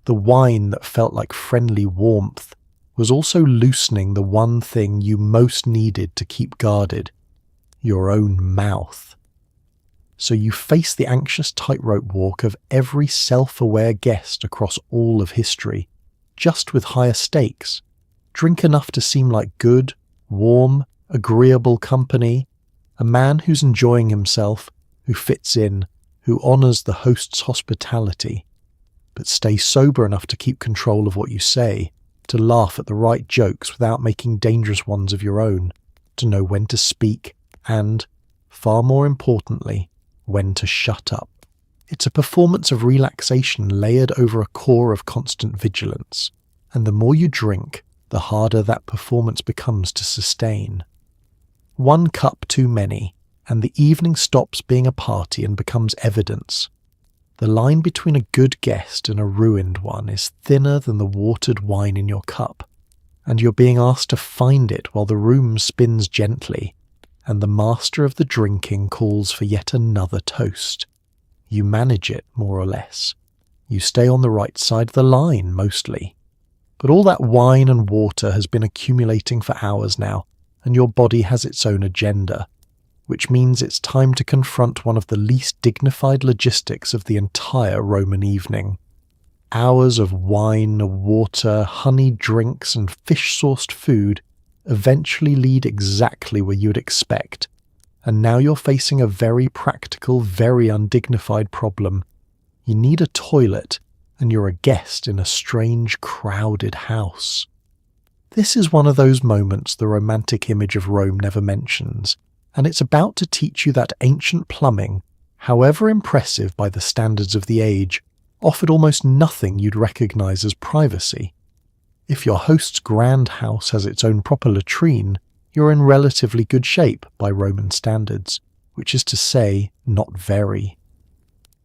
The wine that felt like friendly warmth was also loosening the one thing you most needed to keep guarded, your own mouth. So you face the anxious tightrope walk of every self-aware guest across all of history, just with higher stakes. Drink enough to seem like good, warm, agreeable company, a man who's enjoying himself, who fits in, who honours the host's hospitality, but stay sober enough to keep control of what you say, to laugh at the right jokes without making dangerous ones of your own, to know when to speak and, far more importantly, when to shut up. It's a performance of relaxation layered over a core of constant vigilance, and the more you drink, the harder that performance becomes to sustain. One cup too many, and the evening stops being a party and becomes evidence. The line between a good guest and a ruined one is thinner than the watered wine in your cup, and you're being asked to find it while the room spins gently, and the master of the drinking calls for yet another toast. You manage it, more or less. You stay on the right side of the line, mostly. But all that wine and water has been accumulating for hours now, and your body has its own agenda, which means it's time to confront one of the least dignified logistics of the entire Roman evening. Hours of wine, water, honeyed drinks, and fish-sauced food eventually lead exactly where you'd expect, and now you're facing a very practical, very undignified problem. You need a toilet, and you're a guest in a strange, crowded house. This is one of those moments the romantic image of Rome never mentions, and it's about to teach you that ancient plumbing, however impressive by the standards of the age, offered almost nothing you'd recognize as privacy. If your host's grand house has its own proper latrine, you're in relatively good shape by Roman standards, which is to say, not very.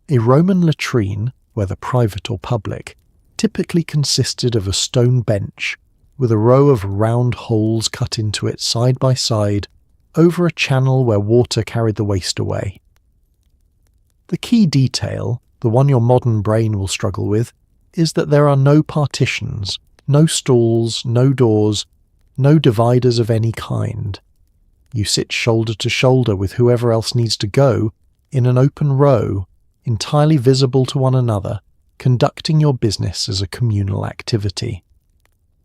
A Roman latrine, whether private or public, typically consisted of a stone bench with a row of round holes cut into it side by side over a channel where water carried the waste away. The key detail, the one your modern brain will struggle with, is that there are no partitions, no stalls, no doors, no dividers of any kind. You sit shoulder to shoulder with whoever else needs to go in an open row, entirely visible to one another, conducting your business as a communal activity.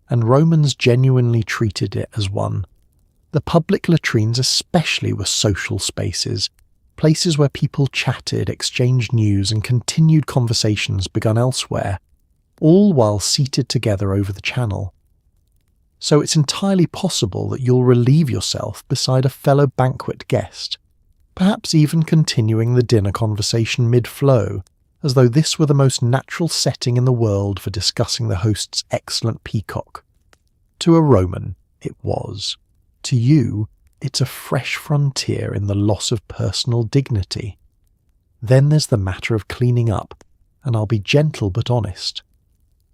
And Romans genuinely treated it as one. The public latrines especially were social spaces, places where people chatted, exchanged news, and continued conversations begun elsewhere, all while seated together over the channel. So it's entirely possible that you'll relieve yourself beside a fellow banquet guest, perhaps even continuing the dinner conversation mid-flow, as though this were the most natural setting in the world for discussing the host's excellent peacock. To a Roman, it was. To you, it's a fresh frontier in the loss of personal dignity. Then there's the matter of cleaning up, and I'll be gentle but honest.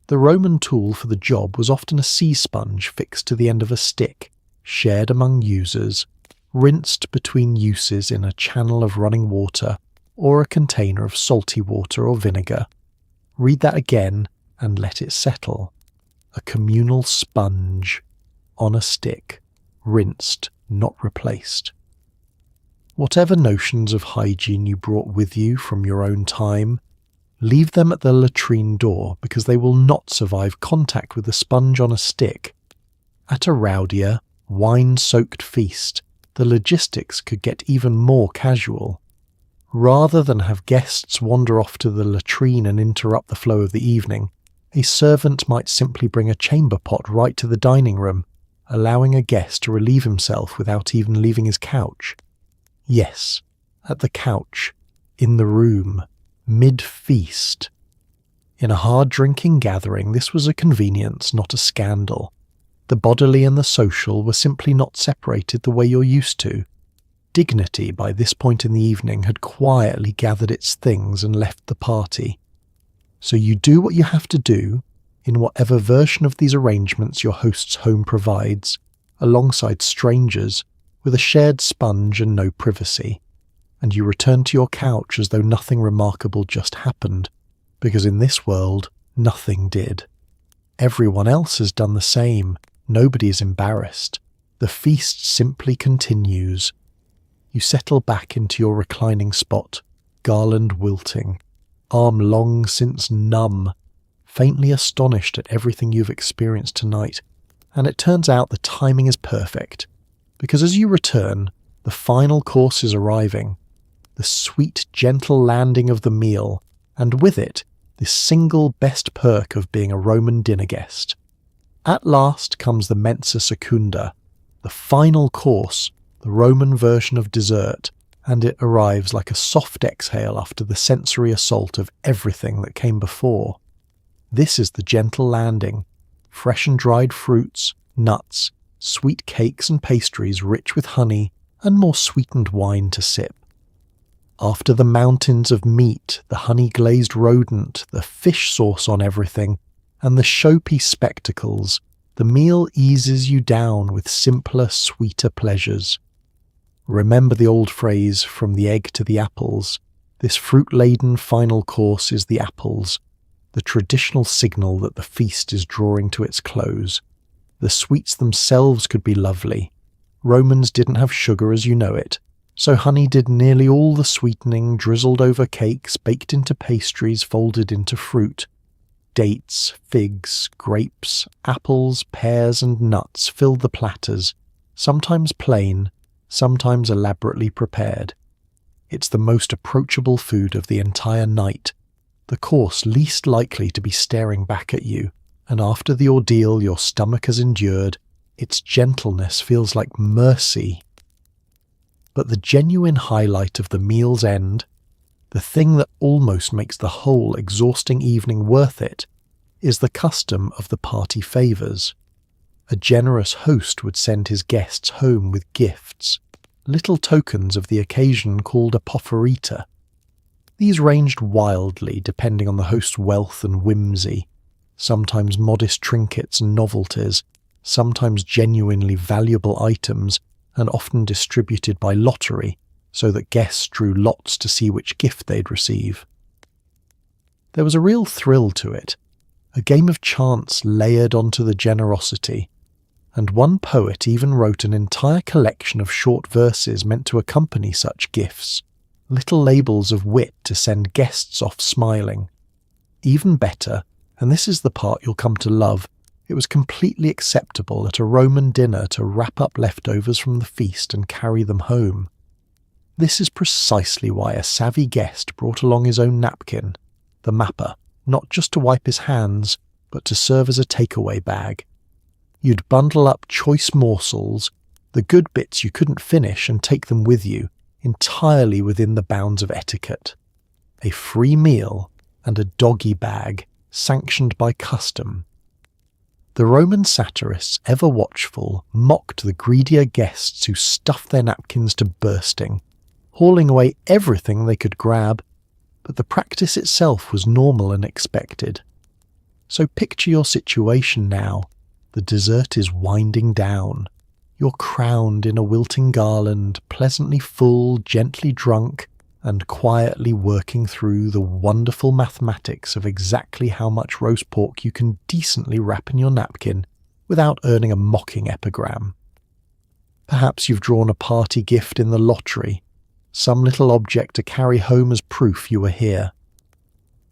The Roman tool for the job was often a sea sponge fixed to the end of a stick, shared among users, rinsed between uses in a channel of running water or a container of salty water or vinegar. Read that again and let it settle. A communal sponge on a stick, rinsed, not replaced. Whatever notions of hygiene you brought with you from your own time, leave them at the latrine door because they will not survive contact with the sponge on a stick. At a rowdier, wine-soaked feast, the logistics could get even more casual. Rather than have guests wander off to the latrine and interrupt the flow of the evening, a servant might simply bring a chamber pot right to the dining room, allowing a guest to relieve himself without even leaving his couch. Yes, at the couch, in the room, mid-feast. In a hard-drinking gathering, this was a convenience, not a scandal. The bodily and the social were simply not separated the way you're used to. Dignity, by this point in the evening, had quietly gathered its things and left the party. So you do what you have to do, in whatever version of these arrangements your host's home provides, alongside strangers, with a shared sponge and no privacy, and you return to your couch as though nothing remarkable just happened, because in this world, Nothing did. Everyone else has done the same. Nobody is embarrassed. The feast simply continues. You settle back into your reclining spot, garland wilting, arm long since numb, faintly astonished at everything you've experienced tonight, and it turns out the timing is perfect, because as you return, the final course is arriving, the sweet, gentle landing of the meal, and with it, this single best perk of being a Roman dinner guest. At last comes the mensa secunda, the final course, the Roman version of dessert, and it arrives like a soft exhale after the sensory assault of everything that came before. This is the gentle landing, fresh and dried fruits, nuts, sweet cakes and pastries rich with honey, and more sweetened wine to sip. After the mountains of meat, the honey-glazed rodent, the fish sauce on everything, and the showpiece spectacles, the meal eases you down with simpler, sweeter pleasures. Remember the old phrase, from the egg to the apples. This fruit-laden final course is the apples, the traditional signal that the feast is drawing to its close. The sweets themselves could be lovely. Romans didn't have sugar as you know it, so honey did nearly all the sweetening, drizzled over cakes, baked into pastries, folded into fruit. Dates, figs, grapes, apples, pears and nuts filled the platters, sometimes plain, sometimes elaborately prepared. It's the most approachable food of the entire night, the course least likely to be staring back at you, and after the ordeal your stomach has endured, its gentleness feels like mercy. But the genuine highlight of the meal's end, the thing that almost makes the whole exhausting evening worth it, is the custom of the party favours. A generous host would send his guests home with gifts, little tokens of the occasion called a porphyrita. These ranged wildly depending on the host's wealth and whimsy, sometimes modest trinkets and novelties, sometimes genuinely valuable items, and often distributed by lottery, so that guests drew lots to see which gift they'd receive. There was a real thrill to it, a game of chance layered onto the generosity, and one poet even wrote an entire collection of short verses meant to accompany such gifts, little labels of wit to send guests off smiling. Even better, and this is the part you'll come to love, it was completely acceptable at a Roman dinner to wrap up leftovers from the feast and carry them home. This is precisely why a savvy guest brought along his own napkin, the mappa, not just to wipe his hands, but to serve as a takeaway bag. You'd bundle up choice morsels, the good bits you couldn't finish, and take them with you, entirely within the bounds of etiquette. A free meal and a doggy bag, sanctioned by custom. The Roman satirists, ever watchful, mocked the greedier guests who stuffed their napkins to bursting, hauling away everything they could grab, but the practice itself was normal and expected. So picture your situation now. The dessert is winding down. You're crowned in a wilting garland, pleasantly full, gently drunk, and quietly working through the wonderful mathematics of exactly how much roast pork you can decently wrap in your napkin without earning a mocking epigram. Perhaps you've drawn a party gift in the lottery, some little object to carry home as proof you were here.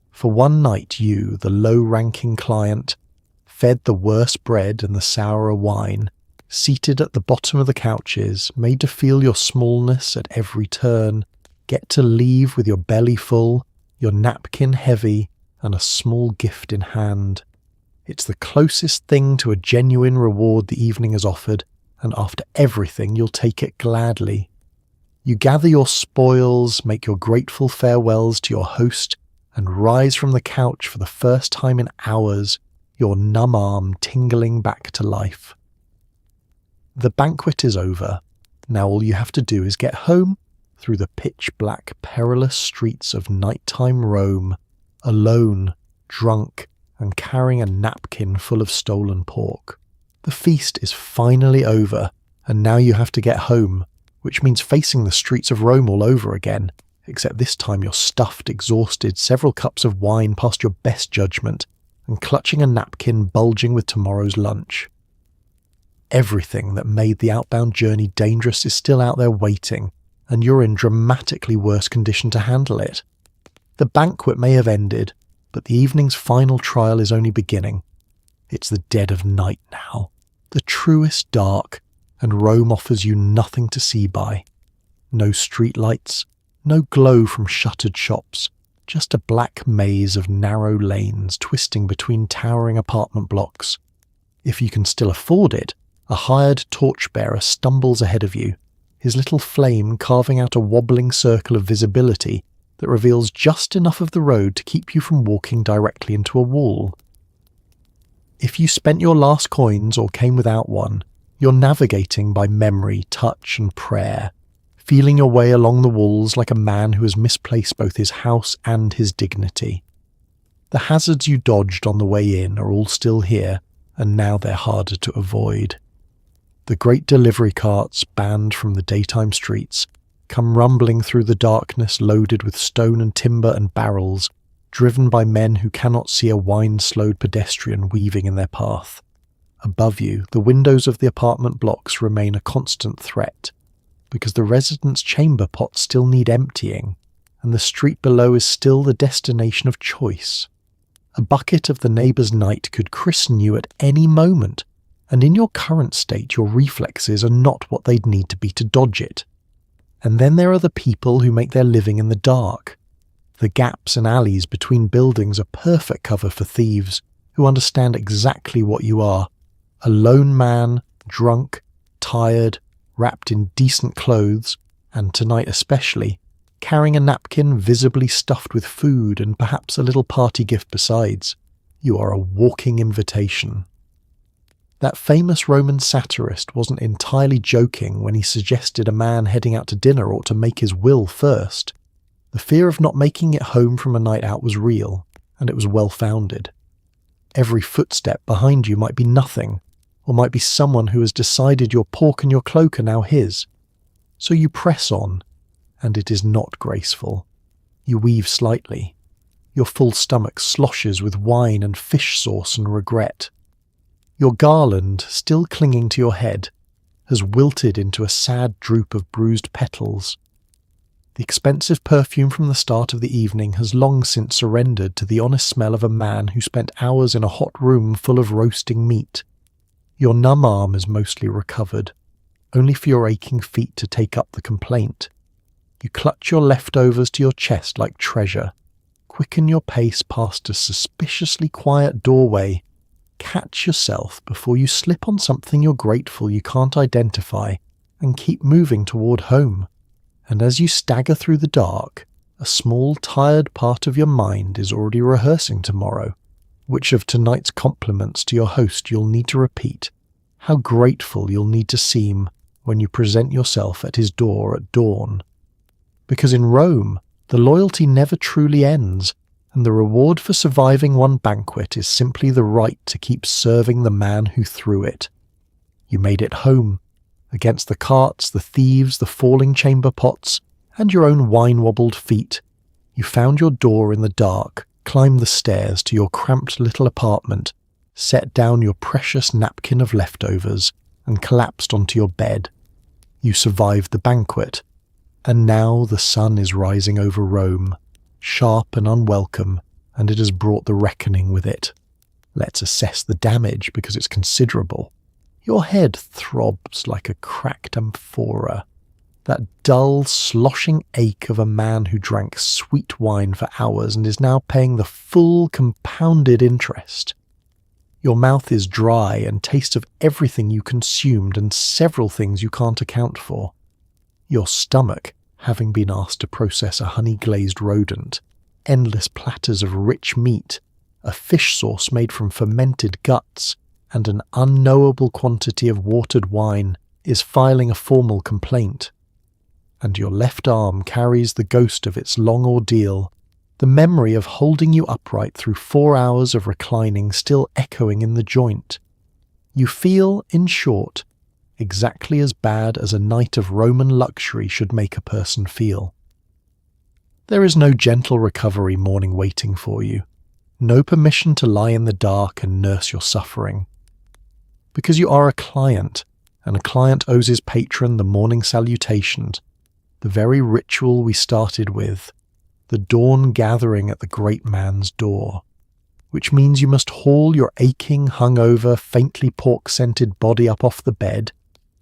For one night you, the low-ranking client, fed the worse bread and the sourer wine, seated at the bottom of the couches, made to feel your smallness at every turn, get to leave with your belly full, your napkin heavy, and a small gift in hand. It's the closest thing to a genuine reward the evening has offered, and after everything you'll take it gladly. You gather your spoils, make your grateful farewells to your host, and rise from the couch for the first time in hours, your numb arm tingling back to life. The banquet is over. Now all you have to do is get home through the pitch-black, perilous streets of nighttime Rome, alone, drunk, and carrying a napkin full of stolen pork. The feast is finally over, and now you have to get home, which means facing the streets of Rome all over again, except this time you're stuffed, exhausted, several cups of wine past your best judgment, and clutching a napkin bulging with tomorrow's lunch. Everything that made the outbound journey dangerous is still out there waiting, and you're in dramatically worse condition to handle it. The banquet may have ended, but the evening's final trial is only beginning. It's the dead of night now, the truest dark, and Rome offers you nothing to see by. No streetlights, no glow from shuttered shops, just a black maze of narrow lanes twisting between towering apartment blocks. If you can still afford it, a hired torchbearer stumbles ahead of you, his little flame carving out a wobbling circle of visibility that reveals just enough of the road to keep you from walking directly into a wall. If you spent your last coins or came without one, you're navigating by memory, touch and prayer, feeling your way along the walls like a man who has misplaced both his house and his dignity. The hazards you dodged on the way in are all still here, and now they're harder to avoid. The great delivery carts, banned from the daytime streets, come rumbling through the darkness loaded with stone and timber and barrels, driven by men who cannot see a wine-slowed pedestrian weaving in their path. Above you, the windows of the apartment blocks remain a constant threat, because the residents' chamber pots still need emptying, and the street below is still the destination of choice. A bucket of the neighbour's night could christen you at any moment, and in your current state your reflexes are not what they'd need to be to dodge it. And then there are the people who make their living in the dark. The gaps and alleys between buildings are perfect cover for thieves who understand exactly what you are. A lone man, drunk, tired, wrapped in decent clothes, and tonight especially, carrying a napkin visibly stuffed with food and perhaps a little party gift besides. You are a walking invitation. That famous Roman satirist wasn't entirely joking when he suggested a man heading out to dinner ought to make his will first. The fear of not making it home from a night out was real, and it was well-founded. Every footstep behind you might be nothing, or might be someone who has decided your pork and your cloak are now his. So you press on, and it is not graceful. You weave slightly. Your full stomach sloshes with wine and fish sauce and regret. Your garland, still clinging to your head, has wilted into a sad droop of bruised petals. The expensive perfume from the start of the evening has long since surrendered to the honest smell of a man who spent hours in a hot room full of roasting meat. Your numb arm is mostly recovered, only for your aching feet to take up the complaint. You clutch your leftovers to your chest like treasure, quicken your pace past a suspiciously quiet doorway, catch yourself before you slip on something you're grateful you can't identify, and keep moving toward home. And as you stagger through the dark, a small, tired part of your mind is already rehearsing tomorrow, which of tonight's compliments to your host you'll need to repeat, how grateful you'll need to seem when you present yourself at his door at dawn. Because in Rome, the loyalty never truly ends, and the reward for surviving one banquet is simply the right to keep serving the man who threw it. You made it home, against the carts, the thieves, the falling chamber pots, and your own wine-wobbled feet. You found your door in the dark, climbed the stairs to your cramped little apartment, set down your precious napkin of leftovers, and collapsed onto your bed. You survived the banquet, and now the sun is rising over Rome, sharp and unwelcome, and it has brought the reckoning with it. Let's assess the damage, because it's considerable. Your head throbs like a cracked amphora, that dull, sloshing ache of a man who drank sweet wine for hours and is now paying the full compounded interest. Your mouth is dry and tastes of everything you consumed and several things you can't account for. Your stomach, having been asked to process a honey-glazed rodent, endless platters of rich meat, a fish sauce made from fermented guts, and an unknowable quantity of watered wine, is filing a formal complaint. And your left arm carries the ghost of its long ordeal, the memory of holding you upright through 4 hours of reclining still echoing in the joint. You feel, in short, exactly as bad as a night of Roman luxury should make a person feel. There is no gentle recovery morning waiting for you. No permission to lie in the dark and nurse your suffering. Because you are a client, and a client owes his patron the morning salutations, the very ritual we started with, the dawn gathering at the great man's door, which means you must haul your aching, hungover, faintly pork-scented body up off the bed,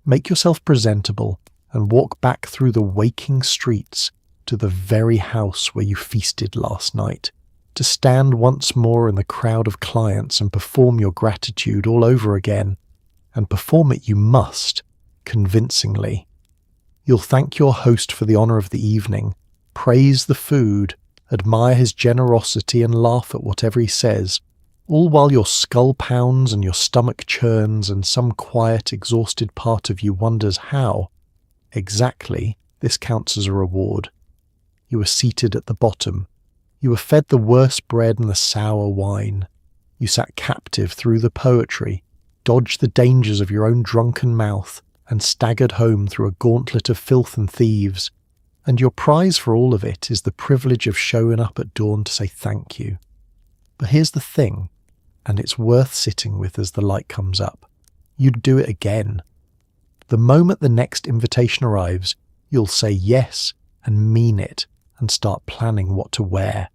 make yourself presentable, and walk back through the waking streets to the very house where you feasted last night, to stand once more in the crowd of clients and perform your gratitude all over again, and perform it you must, convincingly. You'll thank your host for the honour of the evening, praise the food, admire his generosity and laugh at whatever he says, all while your skull pounds and your stomach churns and some quiet, exhausted part of you wonders how, exactly, this counts as a reward. You were seated at the bottom. You were fed the worst bread and the sour wine. You sat captive through the poetry, dodged the dangers of your own drunken mouth, and staggered home through a gauntlet of filth and thieves. And your prize for all of it is the privilege of showing up at dawn to say thank you. But here's the thing, and it's worth sitting with as the light comes up. You'd do it again. The moment the next invitation arrives, you'll say yes and mean it and start planning what to wear.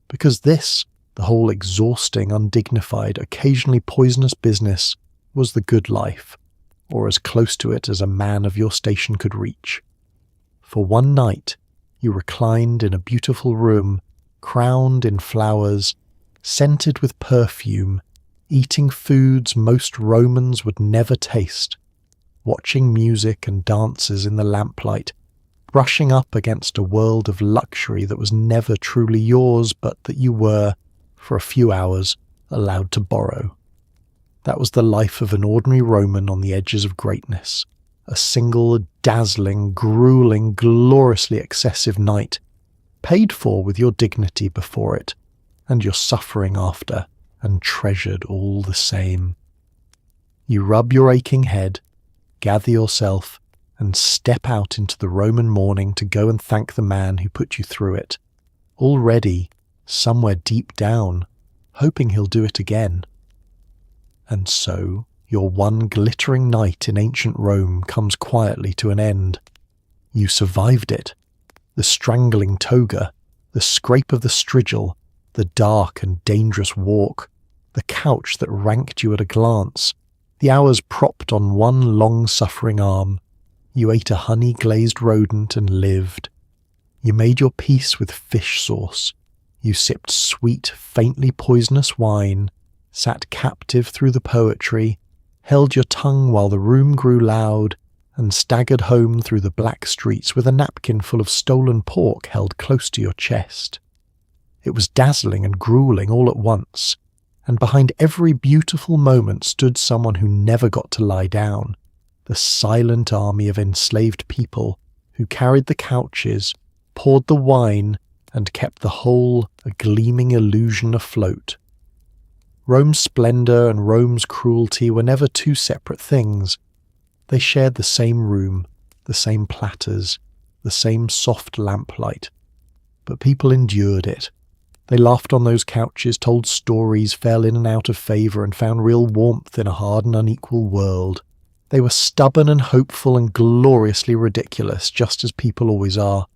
Because this, the whole exhausting, undignified, occasionally poisonous business, was the good life, or as close to it as a man of your station could reach. For one night, you reclined in a beautiful room, crowned in flowers, scented with perfume, eating foods most Romans would never taste, watching music and dances in the lamplight, brushing up against a world of luxury that was never truly yours, but that you were, for a few hours, allowed to borrow. That was the life of an ordinary Roman on the edges of greatness. A single, dazzling, grueling, gloriously excessive night, paid for with your dignity before it, and your suffering after, and treasured all the same. You rub your aching head, gather yourself, and step out into the Roman morning to go and thank the man who put you through it, already, somewhere deep down, hoping he'll do it again. And so, your one glittering night in ancient Rome comes quietly to an end. You survived it. The strangling toga, the scrape of the strigil, the dark and dangerous walk, the couch that ranked you at a glance, the hours propped on one long-suffering arm. You ate a honey-glazed rodent and lived. You made your peace with fish sauce. You sipped sweet, faintly poisonous wine, sat captive through the poetry, held your tongue while the room grew loud, and staggered home through the black streets with a napkin full of stolen pork held close to your chest. It was dazzling and grueling all at once, and behind every beautiful moment stood someone who never got to lie down, the silent army of enslaved people who carried the couches, poured the wine, and kept the whole a gleaming illusion afloat. Rome's splendour and Rome's cruelty were never two separate things. They shared the same room, the same platters, the same soft lamplight. But people endured it. They laughed on those couches, told stories, fell in and out of favour, and found real warmth in a hard and unequal world. They were stubborn and hopeful and gloriously ridiculous, just as people always are.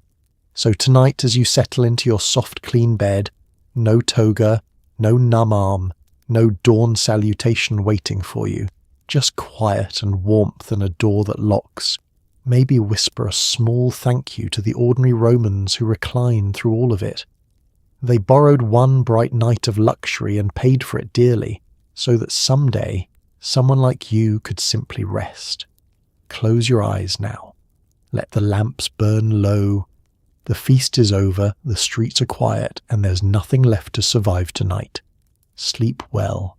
So tonight, as you settle into your soft, clean bed, no toga, no numb arm, no dawn salutation waiting for you, just quiet and warmth and a door that locks. Maybe whisper a small thank you to the ordinary Romans who reclined through all of it. They borrowed one bright night of luxury and paid for it dearly, so that someday someone like you could simply rest. Close your eyes now. Let the lamps burn low. The feast is over, the streets are quiet, and there's nothing left to survive tonight. Sleep well.